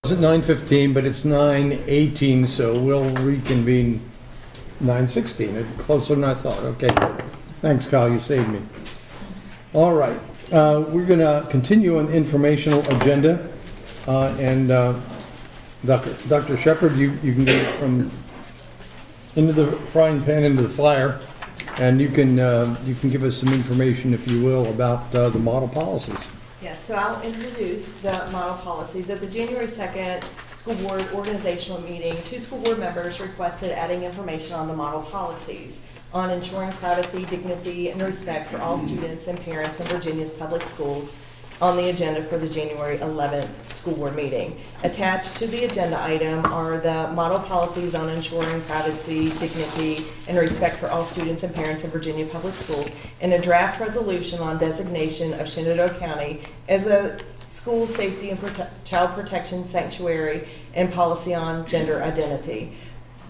It's 9:15, but it's 9:18, so we'll reconvene 9:16. Closer than I thought. Okay, good. Thanks, Kyle, you saved me. All right, we're going to continue on the informational agenda, and Dr. Shepherd, you can go from into the frying pan into the fire, and you can give us some information, if you will, about the model policies. Yes, so I'll introduce the model policies. At the January 2nd school board organizational meeting, 2 school board members requested adding information on the model policies on ensuring privacy, dignity, and respect for all students and parents in Virginia's public schools on the agenda for the January 11th school board meeting. Attached to the agenda item are the model policies on ensuring privacy, dignity, and respect for all students and parents in Virginia public schools, and a draft resolution on designation of Shenandoah County as a school safety and child protection sanctuary, and policy on gender identity.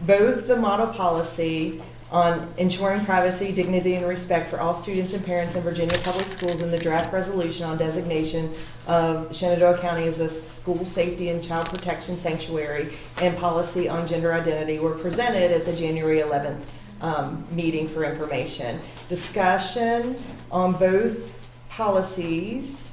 Both the model policy on ensuring privacy, dignity, and respect for all students and parents in Virginia public schools, and the draft resolution on designation of Shenandoah County as a school safety and child protection sanctuary, and policy on gender identity were presented at the January 11th meeting for information. Discussion on both policies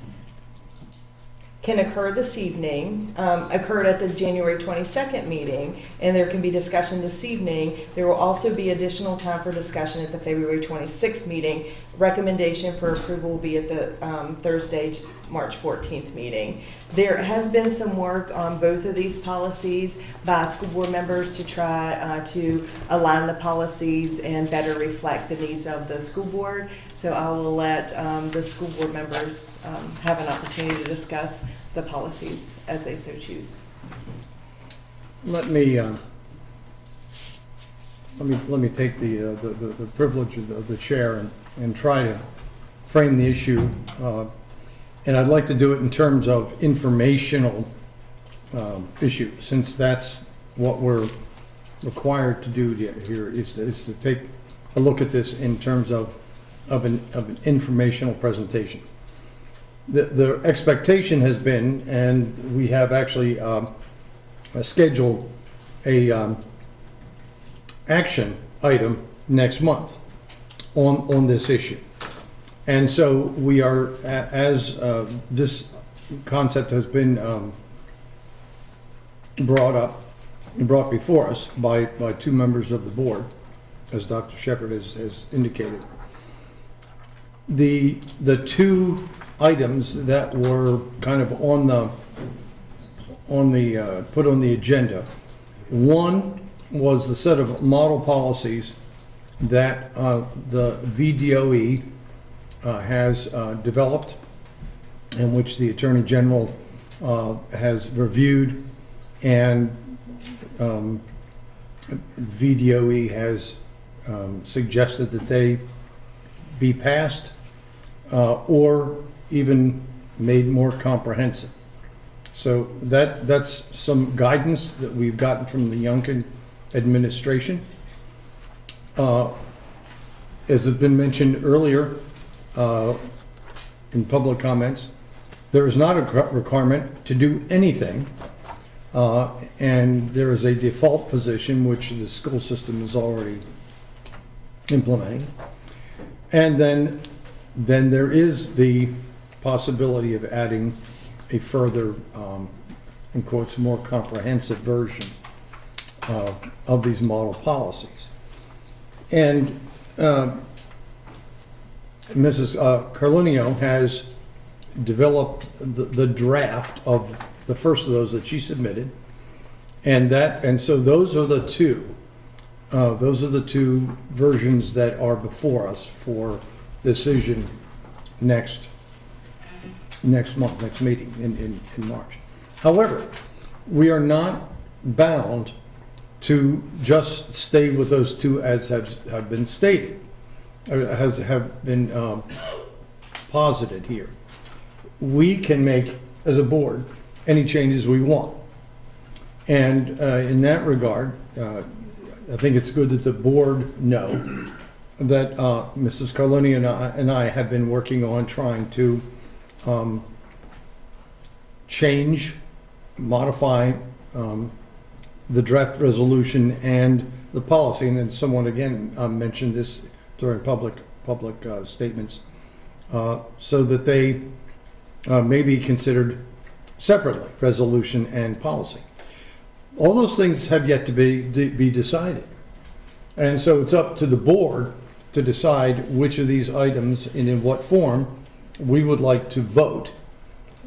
can occur this evening, occurred at the January 22nd meeting, and there can be discussion this evening. There will also be additional time for discussion at the February 26th meeting. Recommendation for approval will be at the Thursday, March 14th meeting. There has been some work on both of these policies by school board members to try to align the policies and better reflect the needs of the school board. So I will let the school board members have an opportunity to discuss the policies as they so choose. Let me take the privilege of the chair and try to frame the issue. And I'd like to do it in terms of informational issue, since that's what we're required to do here, is to take a look at this in terms of an informational presentation. The expectation has been, and we have actually scheduled a action item next month on this issue. And so we are, as this concept has been brought before us by 2 members of the board, as Dr. Shepherd has indicated. The 2 items that were kind of put on the agenda. One was the set of model policies that the VDOE has developed, in which the Attorney General has reviewed, and VDOE has suggested that they be passed or even made more comprehensive. So that's some guidance that we've gotten from the Youngkin administration. As has been mentioned earlier in public comments, there is not a requirement to do anything, and there is a default position which the school system is already implementing. And then there is the possibility of adding a further, in quotes, more comprehensive version of these model policies. And Mrs. Carlunio has developed the draft of the first of those that she submitted, and so those are the two versions that are before us for decision next meeting in March. However, we are not bound to just stay with those 2 as have been stated, or have been posited here. We can make, as a board, any changes we want. And in that regard, I think it's good that the board know that Mrs. Carloni and I have been working on trying to change modify the draft resolution and the policy, and then someone again mentioned this during public statements, so that they may be considered separately, resolution and policy. All those things have yet to be decided. And so it's up to the board to decide which of these items and in what form we would like to vote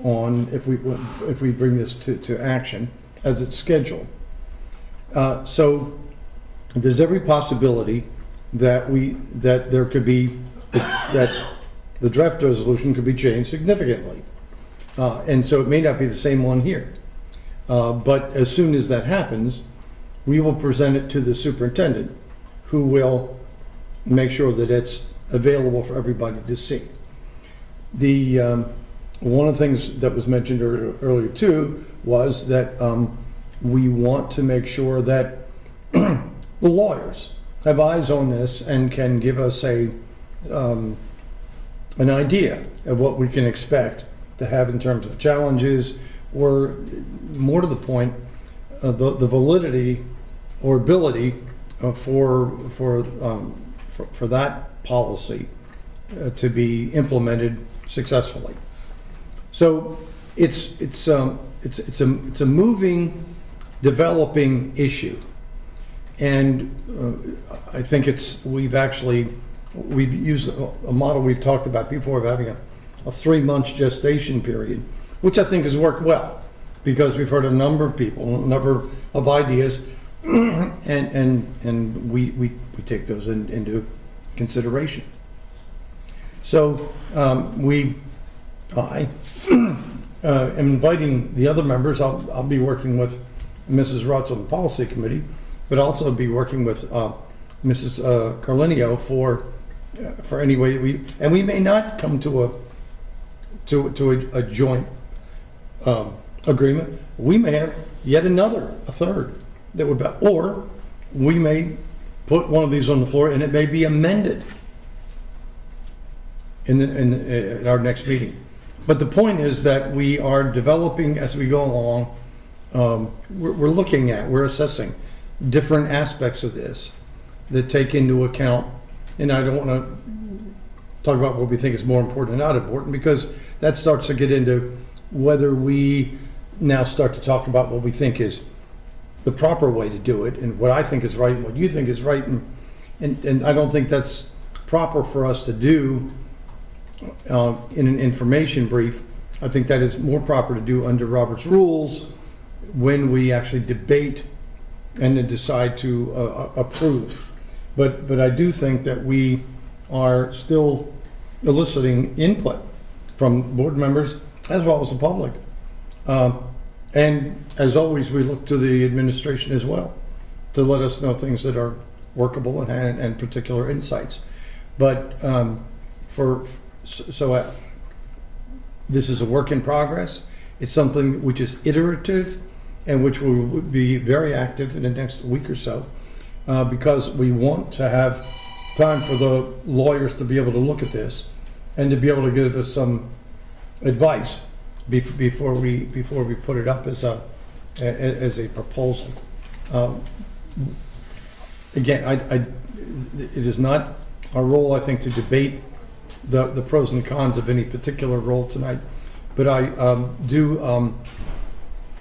on if we bring this to action as it's scheduled. So there's every possibility that there could be, that the draft resolution could be changed significantly. And so it may not be the same one here. But as soon as that happens, we will present it to the superintendent, who will make sure that it's available for everybody to see. One of the things that was mentioned earlier too was that we want to make sure that the lawyers have eyes on this and can give us an idea of what we can expect to have in terms of challenges, or more to the point, the validity or ability for that policy to be implemented successfully. So it's a moving, developing issue, and I think we've used a model we've talked about before of having a 3-month gestation period, which I think has worked well, because we've heard a number of people, a number of ideas, and we take those into consideration. So I am inviting the other members. I'll be working with Mrs. Rutz on the policy committee, but also be working with Mrs. Carlinio for any way we may not come to a joint agreement. We may have yet a third that would, or we may put one of these on the floor and it may be amended in our next meeting. But the point is that we are developing as we go along. We're assessing different aspects of this that take into account, and I don't want to talk about what we think is more important and not important, because that starts to get into whether we now start to talk about what we think is the proper way to do it, and what I think is right and what you think is right, and I don't think that's proper for us to do in an information brief. I think that is more proper to do under Robert's rules when we actually debate and then decide to approve. But I do think that we are still eliciting input from board members as well as the public. And as always, we look to the administration as well to let us know things that are workable and particular insights. But this is a work in progress. It's something which is iterative and which will be very active in the next week or so, because we want to have time for the lawyers to be able to look at this and to be able to give us some advice before we put it up as a proposal. Again, it is not our role, I think, to debate the pros and cons of any particular role tonight, but I do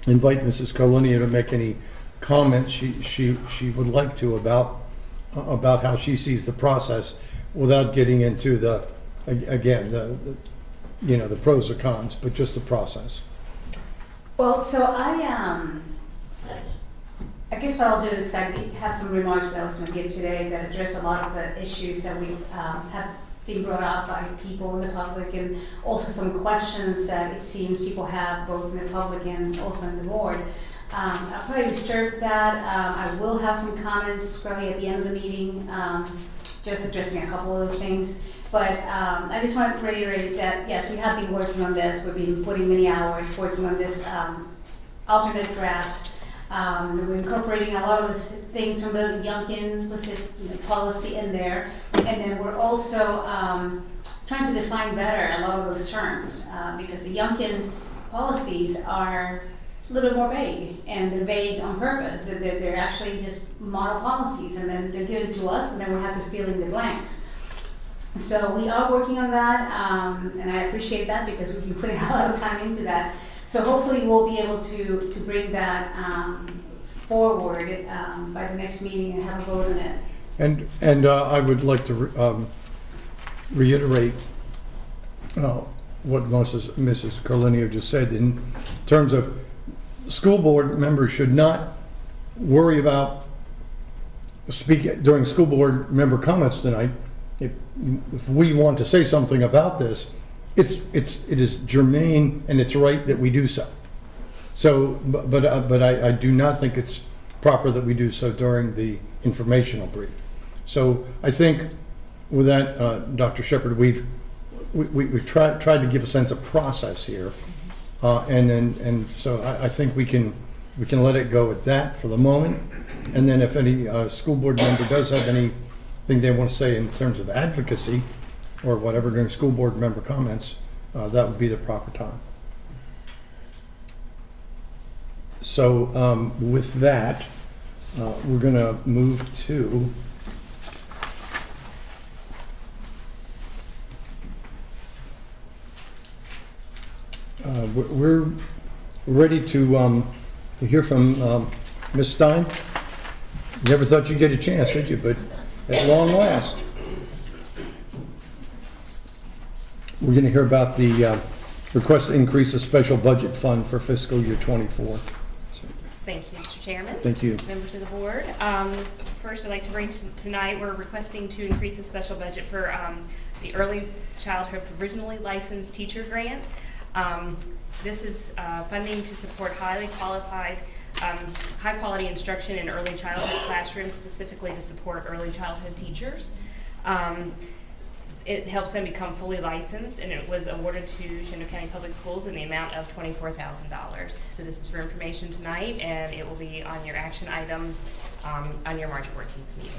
invite Mrs. Carlinia to make any comments she would like to about how she sees the process, without getting into the pros or cons, but just the process. Well, so I guess what I'll do is I have some remarks that I was going to give today that address a lot of the issues that we have been brought up by people in the public, and also some questions that it seems people have both in the public and also in the board. I'll probably reserve that. I will have some comments probably at the end of the meeting, just addressing a couple of things. But I just want to reiterate that, yes, we have been working on this. We've been putting many hours working on this alternate draft. We're incorporating a lot of the things from the Youngkin implicit policy in there. And then we're also trying to define better a lot of those terms, because the Youngkin policies are a little more vague, and they're vague on purpose. They're actually just model policies, and then they're given to us, and then we have to fill in the blanks. So we are working on that, and I appreciate that because we've been putting a lot of time into that. So hopefully we'll be able to bring that forward by the next meeting and have a vote on it. And I would like to reiterate what Mrs. Carlinio just said in terms of school board members should not worry about speaking during school board member comments tonight. If we want to say something about this, it is germane and it's right that we do so. So, but I do not think it's proper that we do so during the informational brief. So I think with that, Dr. Shepherd, we've tried to give a sense of process here, and so I think we can let it go at that for the moment. And then if any school board member does have anything they want to say in terms of advocacy or whatever during school board member comments, that would be the proper time. So with that, we're going to move to we're ready to hear from Ms. Stein. Never thought you'd get a chance, did you? But at long last. We're going to hear about the request to increase the special budget fund for fiscal year 24. Thank you, Mr. Chairman. Thank you. Members of the board. First, I'd like to bring tonight, we're requesting to increase the special budget for the Early Childhood Provisionally Licensed Teacher Grant. This is funding to support highly qualified, high-quality instruction in early childhood classrooms, specifically to support early childhood teachers. It helps them become fully licensed, and it was awarded to Shenandoah County Public Schools in the amount of $24,000. So this is for information tonight, and it will be on your action items on your March 14th meeting.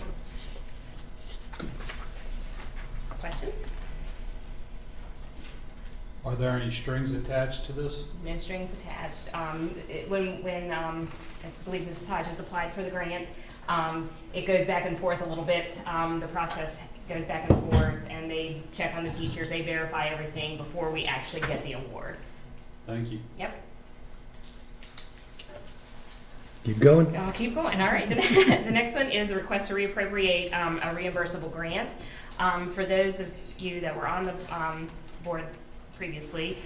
Questions? Are there any strings attached to this? No strings attached. When I believe Mrs. Hodges applied for the grant, it goes back and forth a little bit. The process goes back and forth, and they check on the teachers, they verify everything before we actually get the award. Thank you. Yep. Keep going. I'll keep going. All right. The next one is a request to reappropriate a reimbursable grant. For those of you that were on the board previously,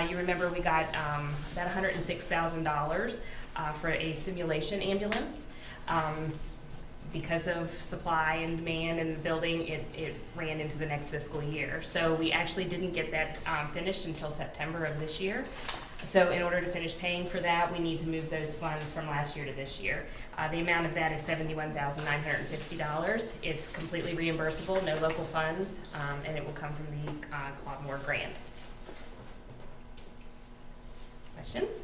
you remember we got about $106,000 for a simulation ambulance. Because of supply and demand in the building, it ran into the next fiscal year. So we actually didn't get that finished until September of this year. So in order to finish paying for that, we need to move those funds from last year to this year. The amount of that is $71,950. It's completely reimbursable, no local funds, and it will come from the Claude Moore grant. Questions?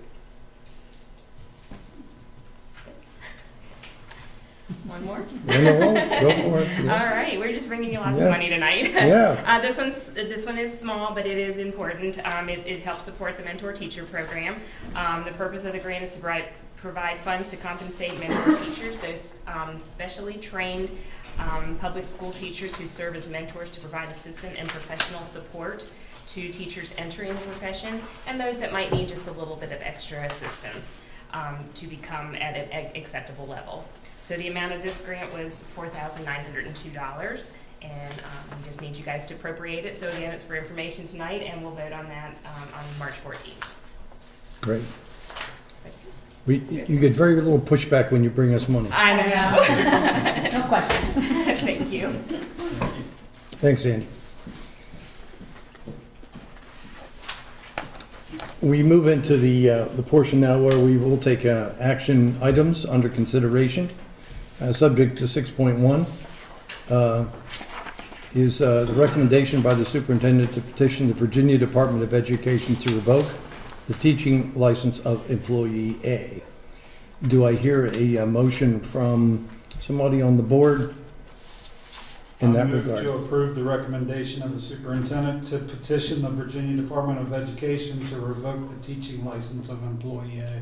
One more? Go for it. Yeah. All right, we're just bringing you lots of money tonight. Yeah. This one is small, but it is important. It helps support the mentor teacher program. The purpose of the grant is to provide funds to compensate mentor teachers, those specially trained public school teachers who serve as mentors to provide assistant and professional support to teachers entering the profession, and those that might need just a little bit of extra assistance to become at an acceptable level. So the amount of this grant was $4,902, and we just need you guys to appropriate it. So again, it's for information tonight, and we'll vote on that on March 14th. Great. You get very little pushback when you bring us money. I know. No questions. Thank you. Thanks, Andy. We move into the portion now where we will take action items under consideration. Subject to 6.1 is the recommendation by the superintendent to petition the Virginia Department of Education to revoke the teaching license of employee A. Do I hear a motion from somebody on the board in that regard? To approve the recommendation of the superintendent to petition the Virginia Department of Education to revoke the teaching license of employee A.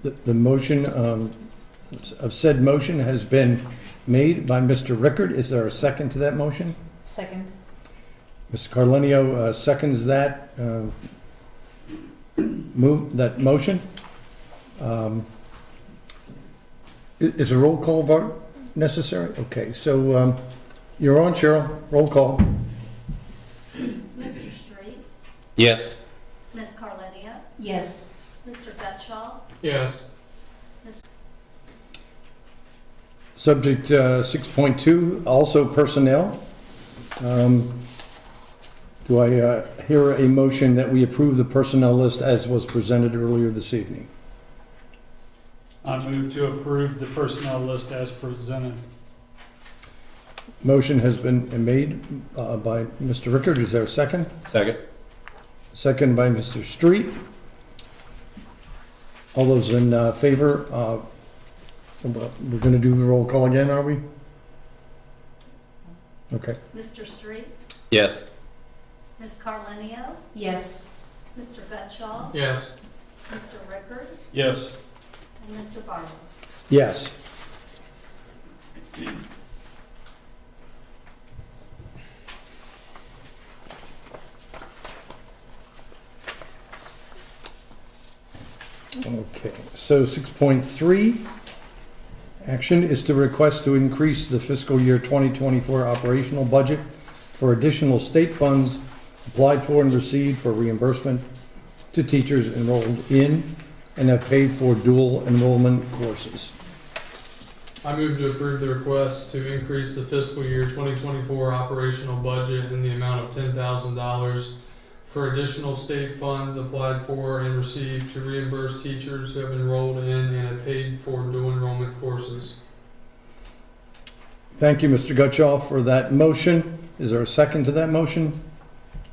The motion of said motion has been made by Mr. Rickard. Is there a second to that motion? Second. Mr. Carlenio seconds that motion. Is a roll call vote necessary? Okay, so you're on, Cheryl. Roll call. Mr. Straight? Yes. Ms. Carletti? Yes. Mr. Gutschall? Yes. Subject 6.2, also personnel. Do I hear a motion that we approve the personnel list as was presented earlier this evening? I move to approve the personnel list as presented. Motion has been made by Mr. Rickard. Is there a second? Second. Second by Mr. Street. All those in favor? We're going to do the roll call again, are we? Okay. Mr. Street? Yes. Ms. Carlenio? Yes. Mr. Gutschall? Yes. Mr. Rickard? Yes. And Mr. Barlow? Yes. Okay, so 6.3, action is to request to increase the fiscal year 2024 operational budget for additional state funds applied for and received for reimbursement to teachers enrolled in and have paid for dual enrollment courses. I move to approve the request to increase the fiscal year 2024 operational budget in the amount of $10,000 for additional state funds applied for and received to reimburse teachers who have enrolled in and have paid for dual enrollment courses. Thank you, Mr. Gutschall, for that motion. Is there a second to that motion?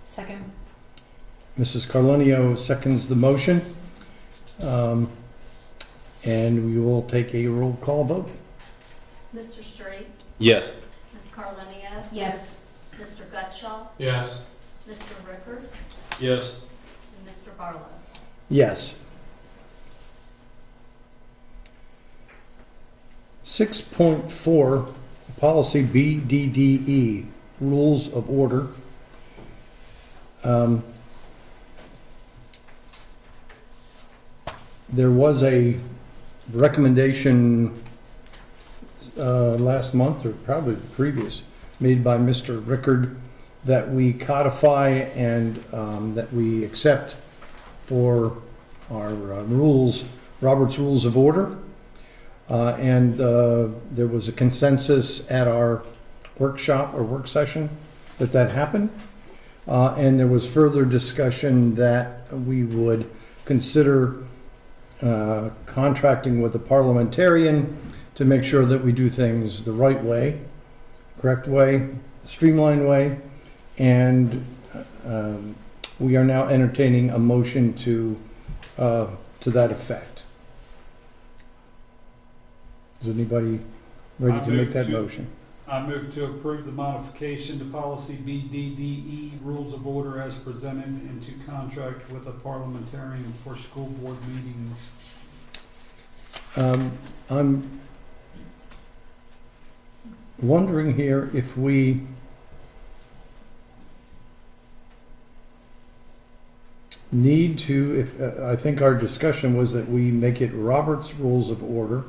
Second. Mrs. Carlenio seconds the motion. And we will take a roll call vote. Mr. Straight? Yes. Ms. Carlenio? Yes. Mr. Gutschall? Yes. Mr. Rickard? Yes. And Mr. Barlow? Yes. 6.4, policy BDDE, rules of order. There was a recommendation last month, or probably previous, made by Mr. Rickard that we codify and that we accept for our rules, Robert's Rules of Order. And there was a consensus at our workshop or work session that happened. And there was further discussion that we would consider contracting with a parliamentarian to make sure that we do things the right way, correct way, streamlined way. And we are now entertaining a motion to that effect. Is anybody ready to make that motion? I move to approve the modification to policy BDDE, rules of order as presented, and to contract with a parliamentarian for school board meetings. I'm wondering here if we need to, I think our discussion was that we make it Robert's Rules of Order,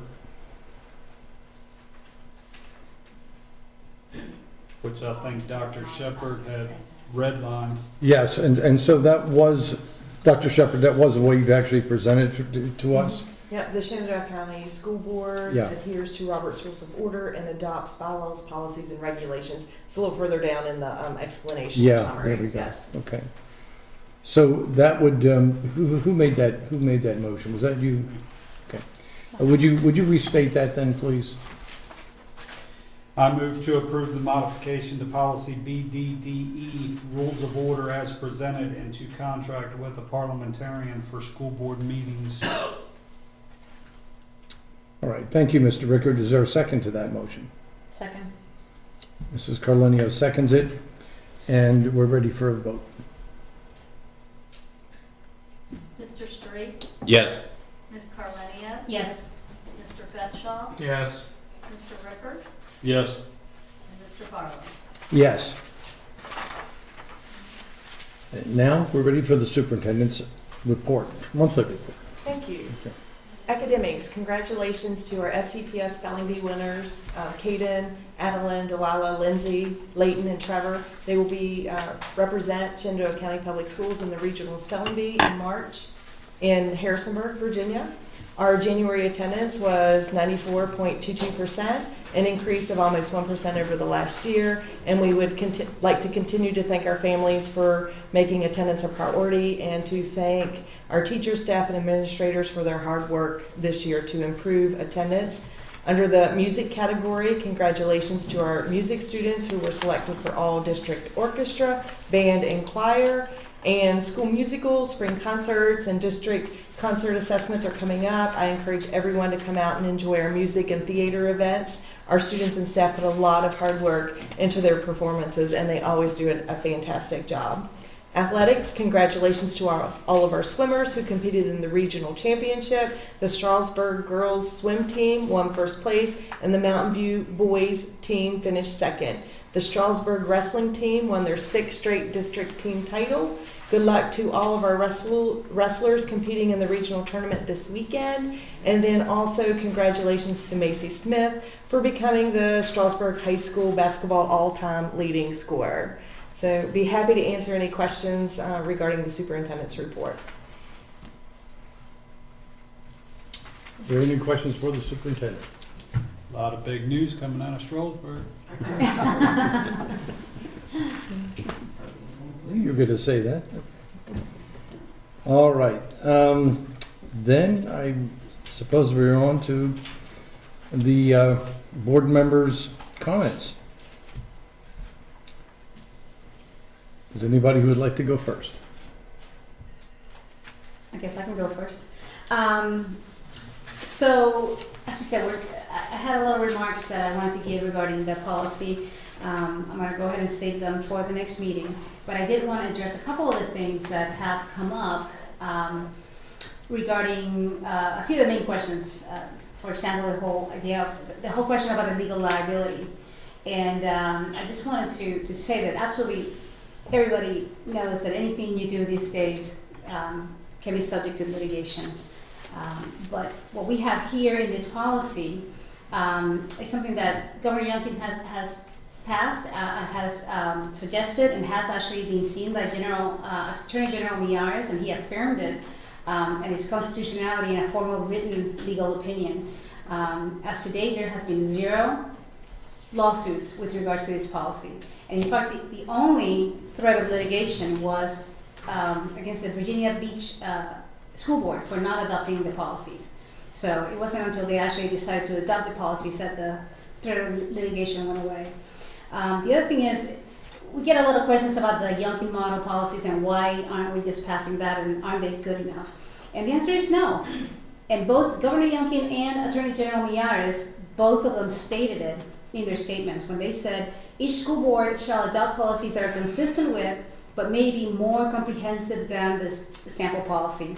Which I think Dr. Shepard had redlined. yes, and so that was, Dr. Shepard, that was what you've actually presented to us? Yeah, the Shenandoah County School Board Yeah. adheres to Robert's Rules of Order and adopts bylaws, policies, and regulations. It's a little further down in the explanation or Yeah, summary. there we go. Yes. Okay. So that would, who made that motion? Was that you? Okay. Would you restate that then, please? I move to approve the modification to policy BDDE, rules of order as presented, and to contract with a parliamentarian for school board meetings. All right, thank you, Mr. Rickard. Is there a second to that motion? Second. Mrs. Carlenio seconds it, and we're ready for a vote. Mr. Straight? Yes. Ms. Carlenio? Yes. Mr. Gutschall, Yes. Mr. Ricker, Yes. and Mr. Barlow. Yes. And now, we're ready for the superintendent's report, monthly report. Thank you. Okay. Academics, congratulations to our SCPS Spelling Bee winners, Caden, Adeline, Delilah, Lindsay, Layton, and Trevor. They will be represent Shenandoah County Public Schools in the regional spelling bee in March in Harrisonburg, Virginia. Our January attendance was 94.22%, an increase of almost 1% over the last year, and we would like to continue to thank our families for making attendance a priority and to thank our teachers, staff, and administrators for their hard work this year to improve attendance. Under the music category, congratulations to our music students who were selected for all district orchestra, band, and choir, and school musicals, spring concerts, and district concert assessments are coming up. I encourage everyone to come out and enjoy our music and theater events. Our students and staff put a lot of hard work into their performances, and they always do a fantastic job. Athletics, congratulations to all of our swimmers who competed in the regional championship. The Strasburg girls swim team won first place, and the Mountain View boys team finished second. The Strasburg wrestling team won their 6th straight district team title. Good luck to all of our wrestlers competing in the regional tournament this weekend. And then also congratulations to Macy Smith for becoming the Strasburg High School basketball all-time leading scorer. So be happy to answer any questions regarding the superintendent's report. Are there any questions for the superintendent? A lot of big news coming out of Strasburg. You're going to say that. All right. Then I suppose we're on to the board members' comments. Is there anybody who would like to go first? I guess I can go first. So, as I said, I had a lot of remarks that I wanted to give regarding the policy. I'm going to go ahead and save them for the next meeting. But I did want to address a couple of the things that have come up regarding a few of the main questions. For example, the whole question about illegal liability. And I just wanted to say that absolutely everybody knows that anything you do these days can be subject to litigation. But what we have here in this policy is something that Governor Youngkin has passed, has suggested, and has actually been seen by Attorney General Miyares, and he affirmed it and its constitutionality in a formal written legal opinion. As to date, there has been 0 lawsuits with regards to this policy. And in fact, the only threat of litigation was against the Virginia Beach School Board for not adopting the policies. So it wasn't until they actually decided to adopt the policies that the threat of litigation went away. The other thing is, we get a lot of questions about the Youngkin model policies and why aren't we just passing that and aren't they good enough? And the answer is no. And both Governor Youngkin and Attorney General Miyares, both of them stated it in their statements when they said, each school board shall adopt policies that are consistent with, but may be more comprehensive than the sample policy.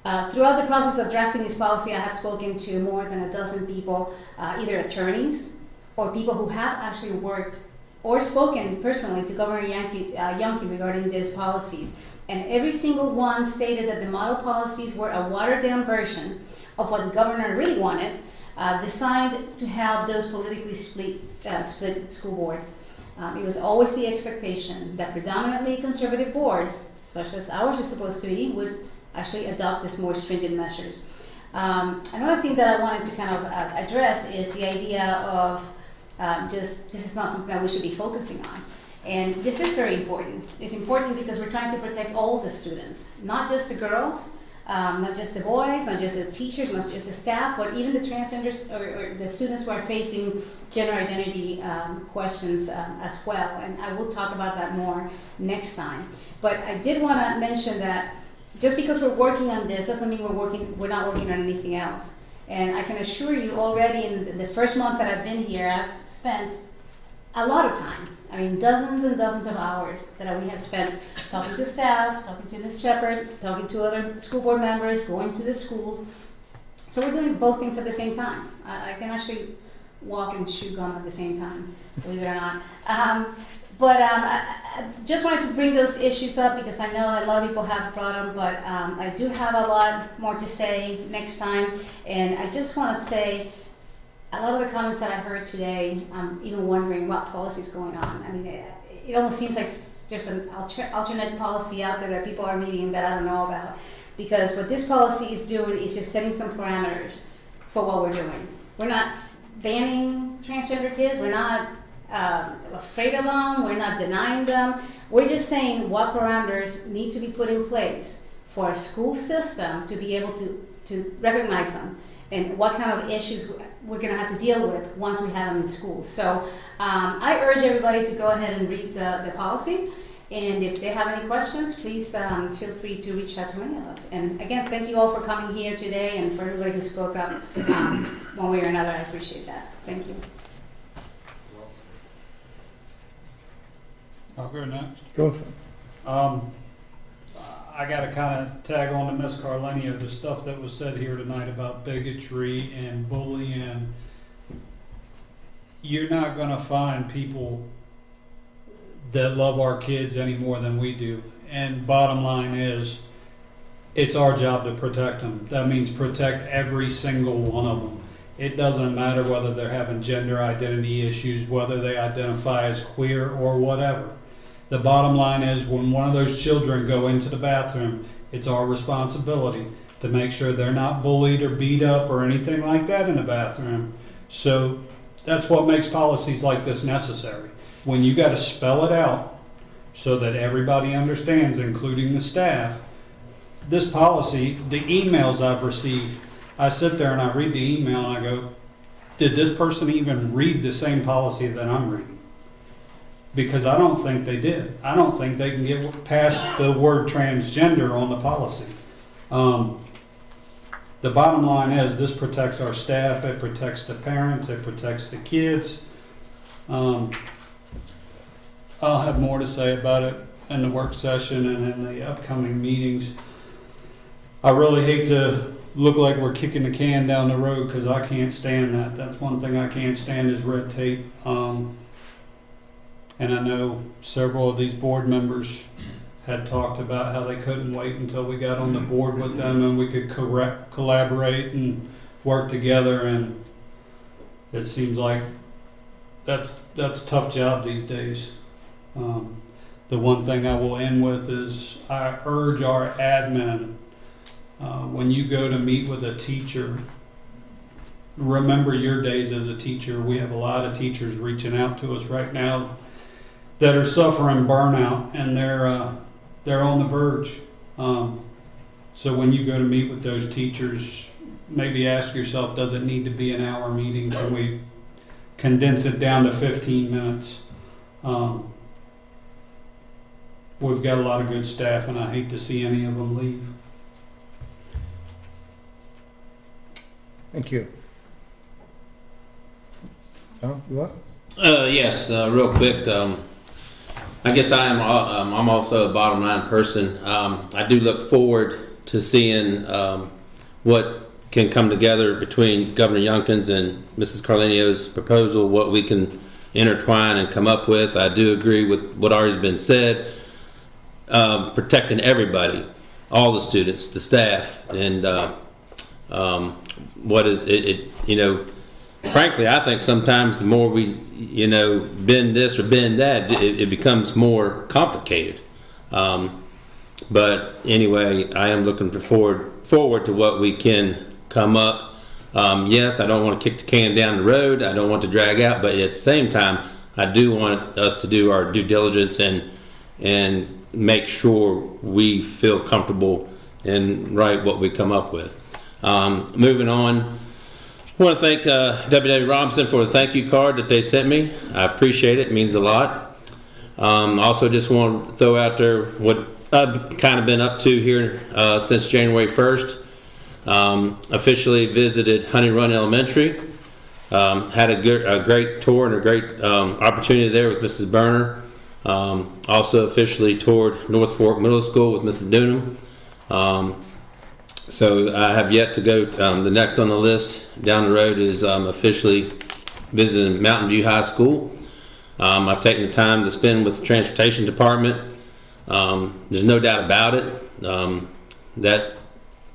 Throughout the process of drafting this policy, I have spoken to more than a dozen people, either attorneys or people who have actually worked or spoken personally to Governor Youngkin regarding these policies. And every single one stated that the model policies were a watered-down version of what the governor really wanted, designed to have those politically split school boards. It was always the expectation that predominantly conservative boards, such as ours is supposed to be, would actually adopt these more stringent measures. Another thing that I wanted to kind of address is the idea of this is not something that we should be focusing on. And this is very important. It's important because we're trying to protect all the students, not just the girls, not just the boys, not just the teachers, not just the staff, but even the transgenders or the students who are facing gender identity questions as well. And I will talk about that more next time. But I did want to mention that just because we're working on this doesn't mean we're not working on anything else. And I can assure you already in the first month that I've been here, I've spent a lot of time. I mean, dozens and dozens of hours that we have spent talking to staff, talking to Ms. Shepard, talking to other school board members, going to the schools. So we're doing both things at the same time. I can actually walk and chew gum at the same time, believe it or not. I just wanted to bring those issues up because I know a lot of people have brought them, but I do have a lot more to say next time. And I just want to say, a lot of the comments that I heard today, I'm even wondering what policy is going on. I mean, it almost seems like there's an alternate policy out there that people are meeting that I don't know about. Because what this policy is doing is just setting some parameters for what we're doing. We're not banning transgender kids. We're not afraid of them. We're not denying them. We're just saying what parameters need to be put in place for a school system to be able to recognize them and what kind of issues we're going to have to deal with once we have them in schools. So I urge everybody to go ahead and read the policy. And if they have any questions, please feel free to reach out to any of us. And again, thank you all for coming here today and for everybody who spoke up one way or another. I appreciate that. Thank you. I'll go next. Go for it. I got to kind of tag on to Ms. Carlenio, the stuff that was said here tonight about bigotry and bullying. You're not going to find people that love our kids any more than we do. And bottom line is, it's our job to protect them. That means protect every single one of them. It doesn't matter whether they're having gender identity issues, whether they identify as queer or whatever. The bottom line is, when one of those children go into the bathroom, it's our responsibility to make sure they're not bullied or beat up or anything like that in the bathroom. So that's what makes policies like this necessary. When you got to spell it out so that everybody understands, including the staff, this policy, the emails I've received, I sit there and I read the email and I go, did this person even read the same policy that I'm reading? Because I don't think they did. I don't think they can get past the word transgender on the policy. The bottom line is, this protects our staff, it protects the parents, it protects the kids. I'll have more to say about it in the work session and in the upcoming meetings. I really hate to look like we're kicking the can down the road because I can't stand that. That's one thing I can't stand is red tape. And I know several of these board members had talked about how they couldn't wait until we got on the board with them and we could collaborate and work together. And it seems like that's a tough job these days. The one thing I will end with is I urge our admin, when you go to meet with a teacher, remember your days as a teacher. We have a lot of teachers reaching out to us right now that are suffering burnout, and they're on the verge. So when you go to meet with those teachers, maybe ask yourself, does it need to be an hour meeting? Can we condense it down to 15 minutes? We've got a lot of good staff, and I hate to see any of them leave. Thank you. Oh, you what? Yes, real quick. I guess I'm also a bottom line person. I do look forward to seeing what can come together between Governor Youngkin's and Mrs. Carlenio's proposal, what we can intertwine and come up with. I do agree with what already has been said. Protecting everybody, all the students, the staff, and what is it, you know, frankly, I think sometimes the more we, you know, bend this or bend that, it becomes more complicated. But anyway, I am looking forward to what we can come up. Yes, I don't want to kick the can down the road. I don't want to drag out, but at the same time, I do want us to do our due diligence and make sure we feel comfortable and write what we come up with. Moving on, I want to thank WW Robinson for the thank you card that they sent me. I appreciate it. It means a lot. Also just want to throw out there what I've kind of been up to here since January 1st. Officially visited Honey Run Elementary. Had a great tour and a great opportunity there with Mrs. Berner. Also officially toured North Fork Middle School with Mrs. Dunham. So I have yet to go. The next on the list down the road is officially visiting Mountain View High School. I've taken the time to spend with the transportation department. There's no doubt about it. That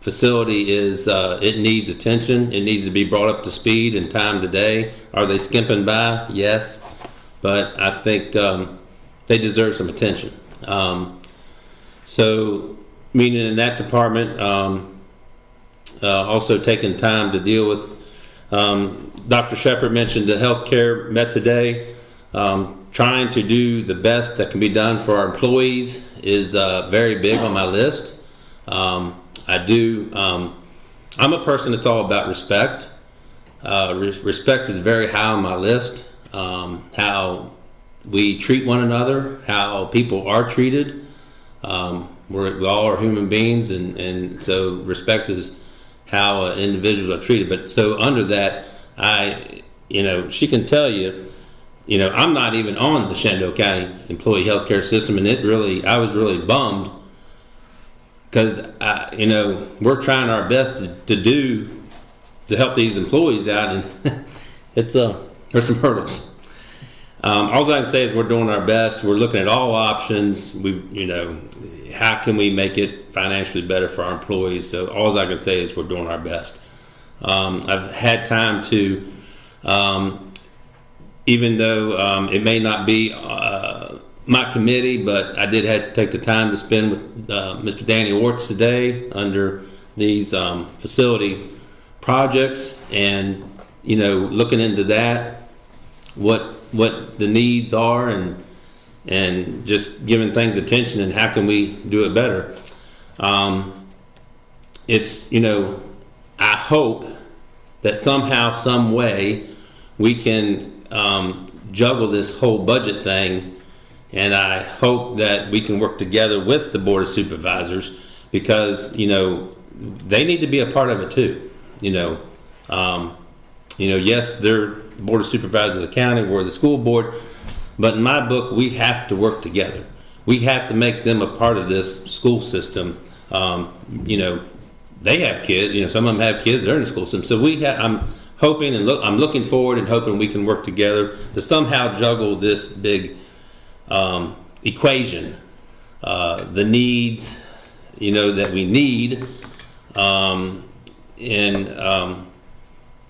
facility is, it needs attention. It needs to be brought up to speed in time today. Are they skimping by? Yes. But I think they deserve some attention. So meeting in that department, also taking time to deal with, Dr. Shepard mentioned the healthcare met today. Trying to do the best that can be done for our employees is very big on my list. I'm a person that's all about respect. Respect is very high on my list. How we treat one another, how people are treated. We all are human beings, and so respect is how individuals are treated. But so under that, she can tell you, I'm not even on the Shenandoah County employee healthcare system, and I was really bummed because, we're trying our best to help these employees out, and there's some hurdles. All I can say is we're doing our best. We're looking at all options. How can we make it financially better for our employees? So all I can say is we're doing our best. I've had time to, even though it may not be my committee, but I did have to take the time to spend with Mr. Danny Orts today under these facility projects, and looking into that, what the needs are, and just giving things attention, and how can we do it better. I hope that somehow, some way, we can juggle this whole budget thing, and I hope that we can work together with the Board of Supervisors, because they need to be a part of it too. Yes, they're the Board of Supervisors of the county, we're the school board, but in my book, we have to work together. We have to make them a part of this school system. They have kids. Some of them have kids. They're in the school system. So I'm hoping I'm looking forward and hoping we can work together to somehow juggle this big equation, the needs, that we need, and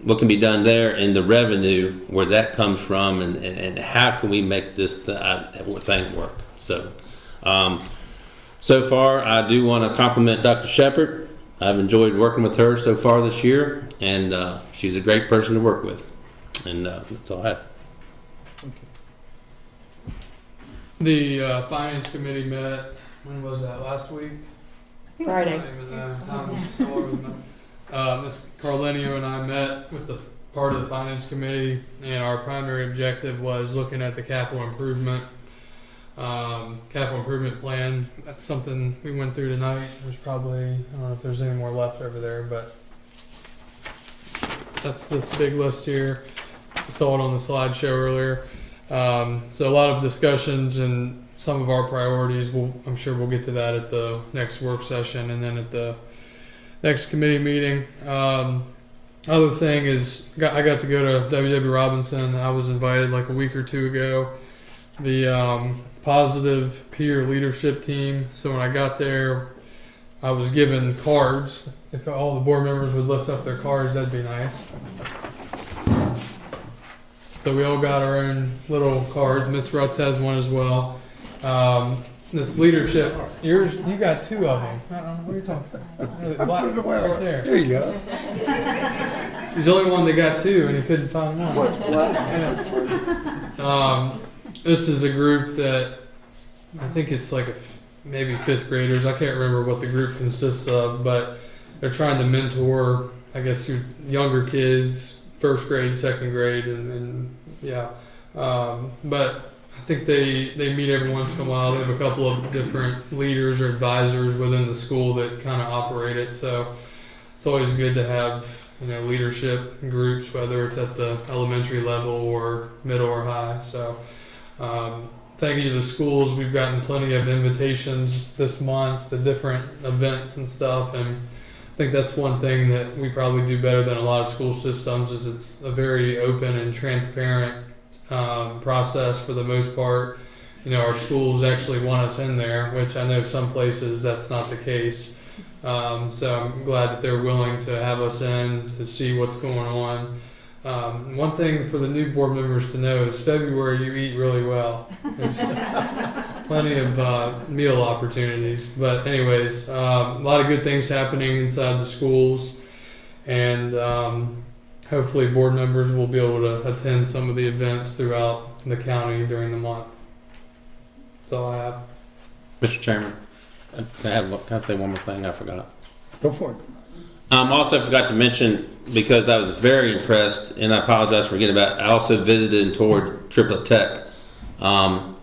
what can be done there, and the revenue, where that comes from, and how can we make this thing work. So far, I do want to compliment Dr. Shepard. I've enjoyed working with her so far this year, and she's a great person to work with. And that's all I have. The Finance Committee met, when was that, last week? Friday. Ms. Carlenio and I met with the part of the Finance Committee, and our primary objective was looking at the capital improvement plan. That's something we went through tonight. There's probably, I don't know if there's any more left over there, but that's this big list here. I saw it on the slideshow earlier. So a lot of discussions and some of our priorities. I'm sure we'll get to that at the next work session, and then at the next committee meeting. Other thing is, I got to go to W.W. Robinson. I was invited like a week or two ago. The positive peer leadership team. So when I got there, I was given cards. If all the board members would lift up their cards, that'd be nice. So we all got our own little cards. Miss Rutz has one as well. This leadership, you got two of them. I don't know what you're talking about. Right there. There you go. He's the only one that got two, and he couldn't find one. What's black? Yeah. This is a group that I think it's like maybe fifth graders. I can't remember what the group consists of, but they're trying to mentor, I guess, younger kids, first grade, second grade, and yeah. But I think they meet every once in a while. They have a couple of different leaders or advisors within the school that kind of operate it. So it's always good to have leadership groups, whether it's at the elementary level or middle or high. So thank you to the schools. We've gotten plenty of invitations this month to different events and stuff, and think that's one thing that we probably do better than a lot of school systems is it's a very open and transparent process for the most part. You know, our schools actually want us in there, which I know some places that's not the case. So I'm glad that they're willing to have us in to see what's going on. One thing for the new board members to know is February you eat really well. There's plenty of meal opportunities. But anyways, a lot of good things happening inside the schools, and hopefully board members will be able to attend some of the events throughout the county during the month. That's all I have. Mr. Chairman, can I say one more thing I forgot? Go for it. Also forgot to mention, because I was very impressed, and I apologize for forgetting about it, I also visited and toured Triplet Tech.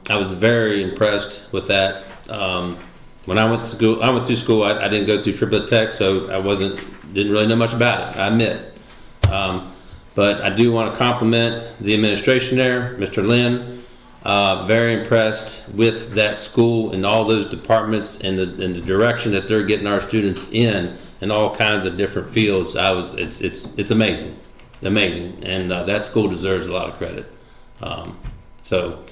I was very impressed with that. When I went through school, I didn't go through Triplet Tech, so didn't really know much about it, I admit. But I do want to compliment the administration there, Mr. Lynn. Very impressed with that school and all those departments and the direction that they're getting our students in all kinds of different fields. It's amazing, and that school deserves a lot of credit. So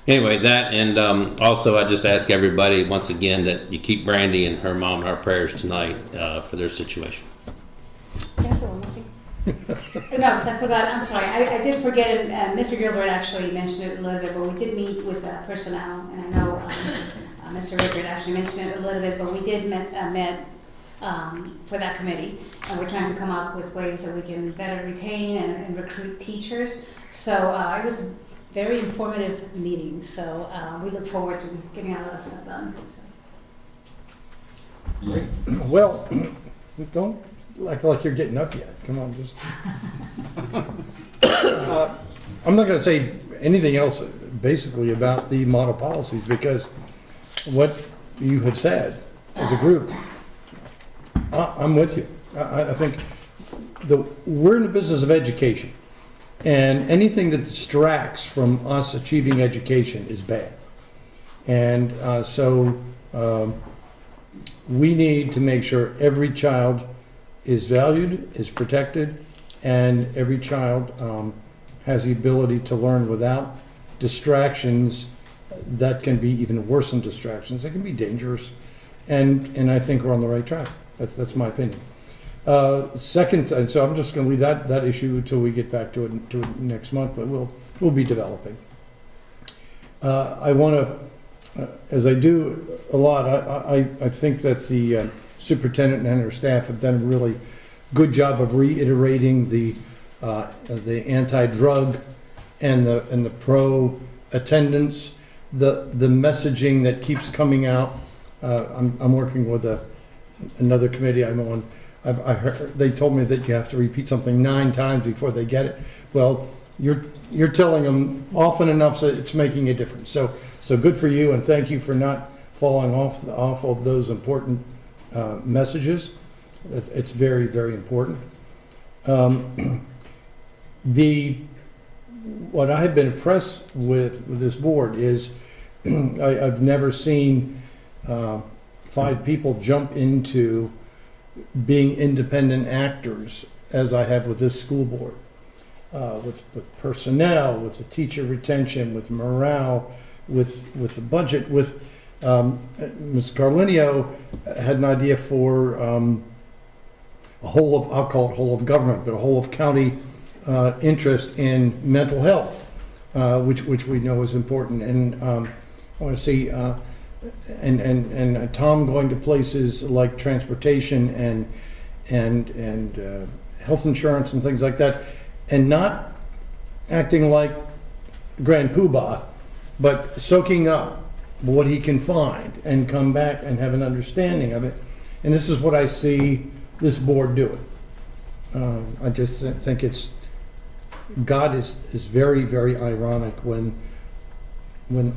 anyway, that, and also I just ask everybody once again that you keep Brandy and her mom in our prayers tonight for their situation. Can I say one more thing? No, I forgot. I'm sorry. I did forget it. Mr. Gilbert actually mentioned it a little bit, but we did meet with personnel, and I know Mr. Rickard actually mentioned it a little bit, but we did met for that committee, and we're trying to come up with ways that we can better retain and recruit teachers. So it was a very informative meeting. So we look forward to getting a lot of stuff done. So. Great. Well, don't act like you're getting up yet. Come on, just. I'm not going to say anything else basically about the model policies, because what you have said as a group, I'm with you. I think we're in the business of education, and anything that distracts from us achieving education is bad. And so we need to make sure every child is valued, is protected, and every child has the ability to learn without distractions that can be even worse than distractions. They can be dangerous, and I think we're on the right track. That's my opinion. Second, and so I'm just going to leave that issue until we get back to it next month, but we'll be developing. I want to, as I do a lot, I think that the superintendent and her staff have done a really good job of reiterating the anti-drug and the pro attendance, the messaging that keeps coming out. I'm working with another committee I'm on. I heard, they told me that you have to repeat something 9 times before they get it. Well, you're telling them often enough so it's making a difference. So good for you, and thank you for not falling off of those important messages. It's very, very important. What I have been impressed with this board is I've never seen 5 people jump into being independent actors as I have with this school board, with personnel, with the teacher retention, with morale, with the budget, with Ms. Carlinio had an idea for a whole of, I'll call it whole of government, but a whole of county interest in mental health, which we know is important. And I want to see, and Tom going to places like transportation and health insurance and things like that, and not acting like Grand Poobah, but soaking up what he can find and come back and have an understanding of it. And this is what I see this board doing. I just think God is very, very ironic when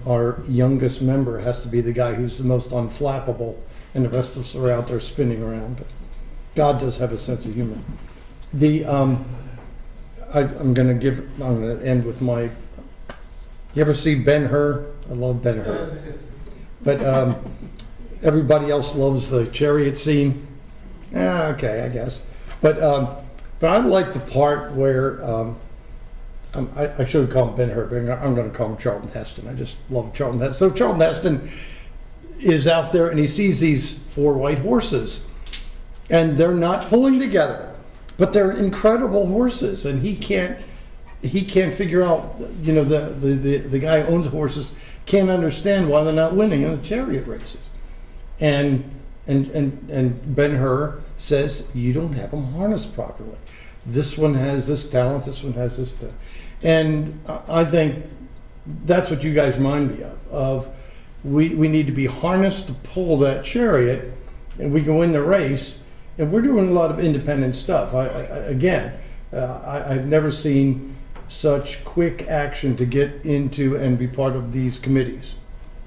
our youngest member has to be the guy who's the most unflappable and the rest of us are out there spinning around. But God does have a sense of humor. I'm going to end with my, you ever see Ben-Hur? I love Ben-Hur. But everybody else loves the chariot scene. Okay, I guess. But I like the part where, I should call him Ben Hur, but I'm going to call him Charlton Heston. I just love Charlton Heston. So Charlton Heston is out there and he sees these 4 white horses and they're not pulling together, but they're incredible horses, and he can't figure out, you know, the guy who owns horses can't understand why they're not winning in the chariot races. And Ben Hur says, you don't have them harnessed properly. This one has this talent, this one has this talent. And I think that's what you guys remind me of we need to be harnessed to pull that chariot, and we can win the race. And we're doing a lot of independent stuff. I've never seen such quick action to get into and be part of these committees.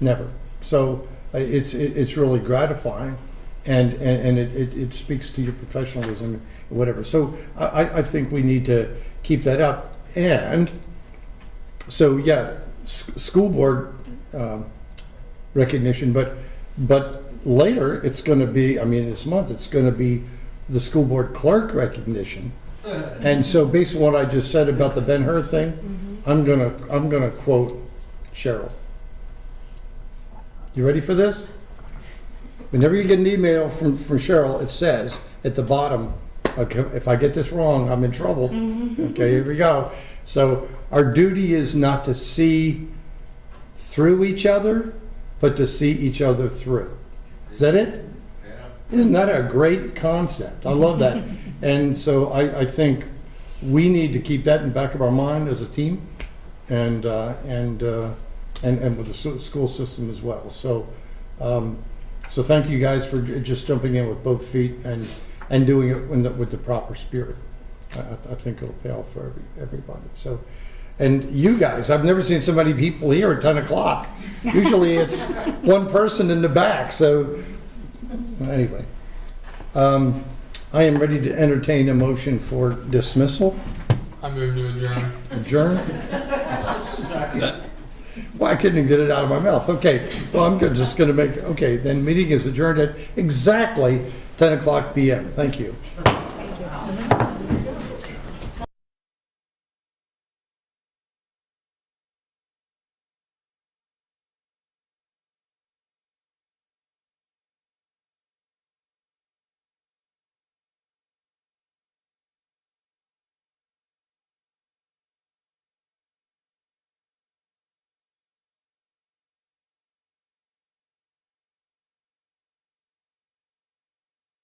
Never. So it's really gratifying, and it speaks to your professionalism, whatever. So I think we need to keep that up. And so yeah, school board recognition, but later it's going to be, I mean this month it's going to be the school board clerk recognition. And so based on what I just said about the Ben Hur thing, I'm gonna quote Cheryl. You ready for this? Whenever you get an email from Cheryl, it says at the bottom, okay, if I get this wrong, I'm in trouble. Okay, here we go. So our duty is not to see through each other, but to see each other through. Is that it? Yeah. Isn't that a great concept? I love that. And so I think we need to keep that in the back of our mind as a team, and with the school system as well. So so thank you guys for just jumping in with both feet and doing it with the proper spirit. I think it'll pay off for everybody. So, and you guys, I've never seen so many people here at 10 o'clock. Usually it's one person in the back. So anyway, I am ready to entertain a motion for dismissal. I move to adjourn. Adjourn? Well, I couldn't even get it out of my mouth. Okay, well, I'm just going to make, okay, then meeting is adjourned at exactly 10 o'clock p.m. Thank you.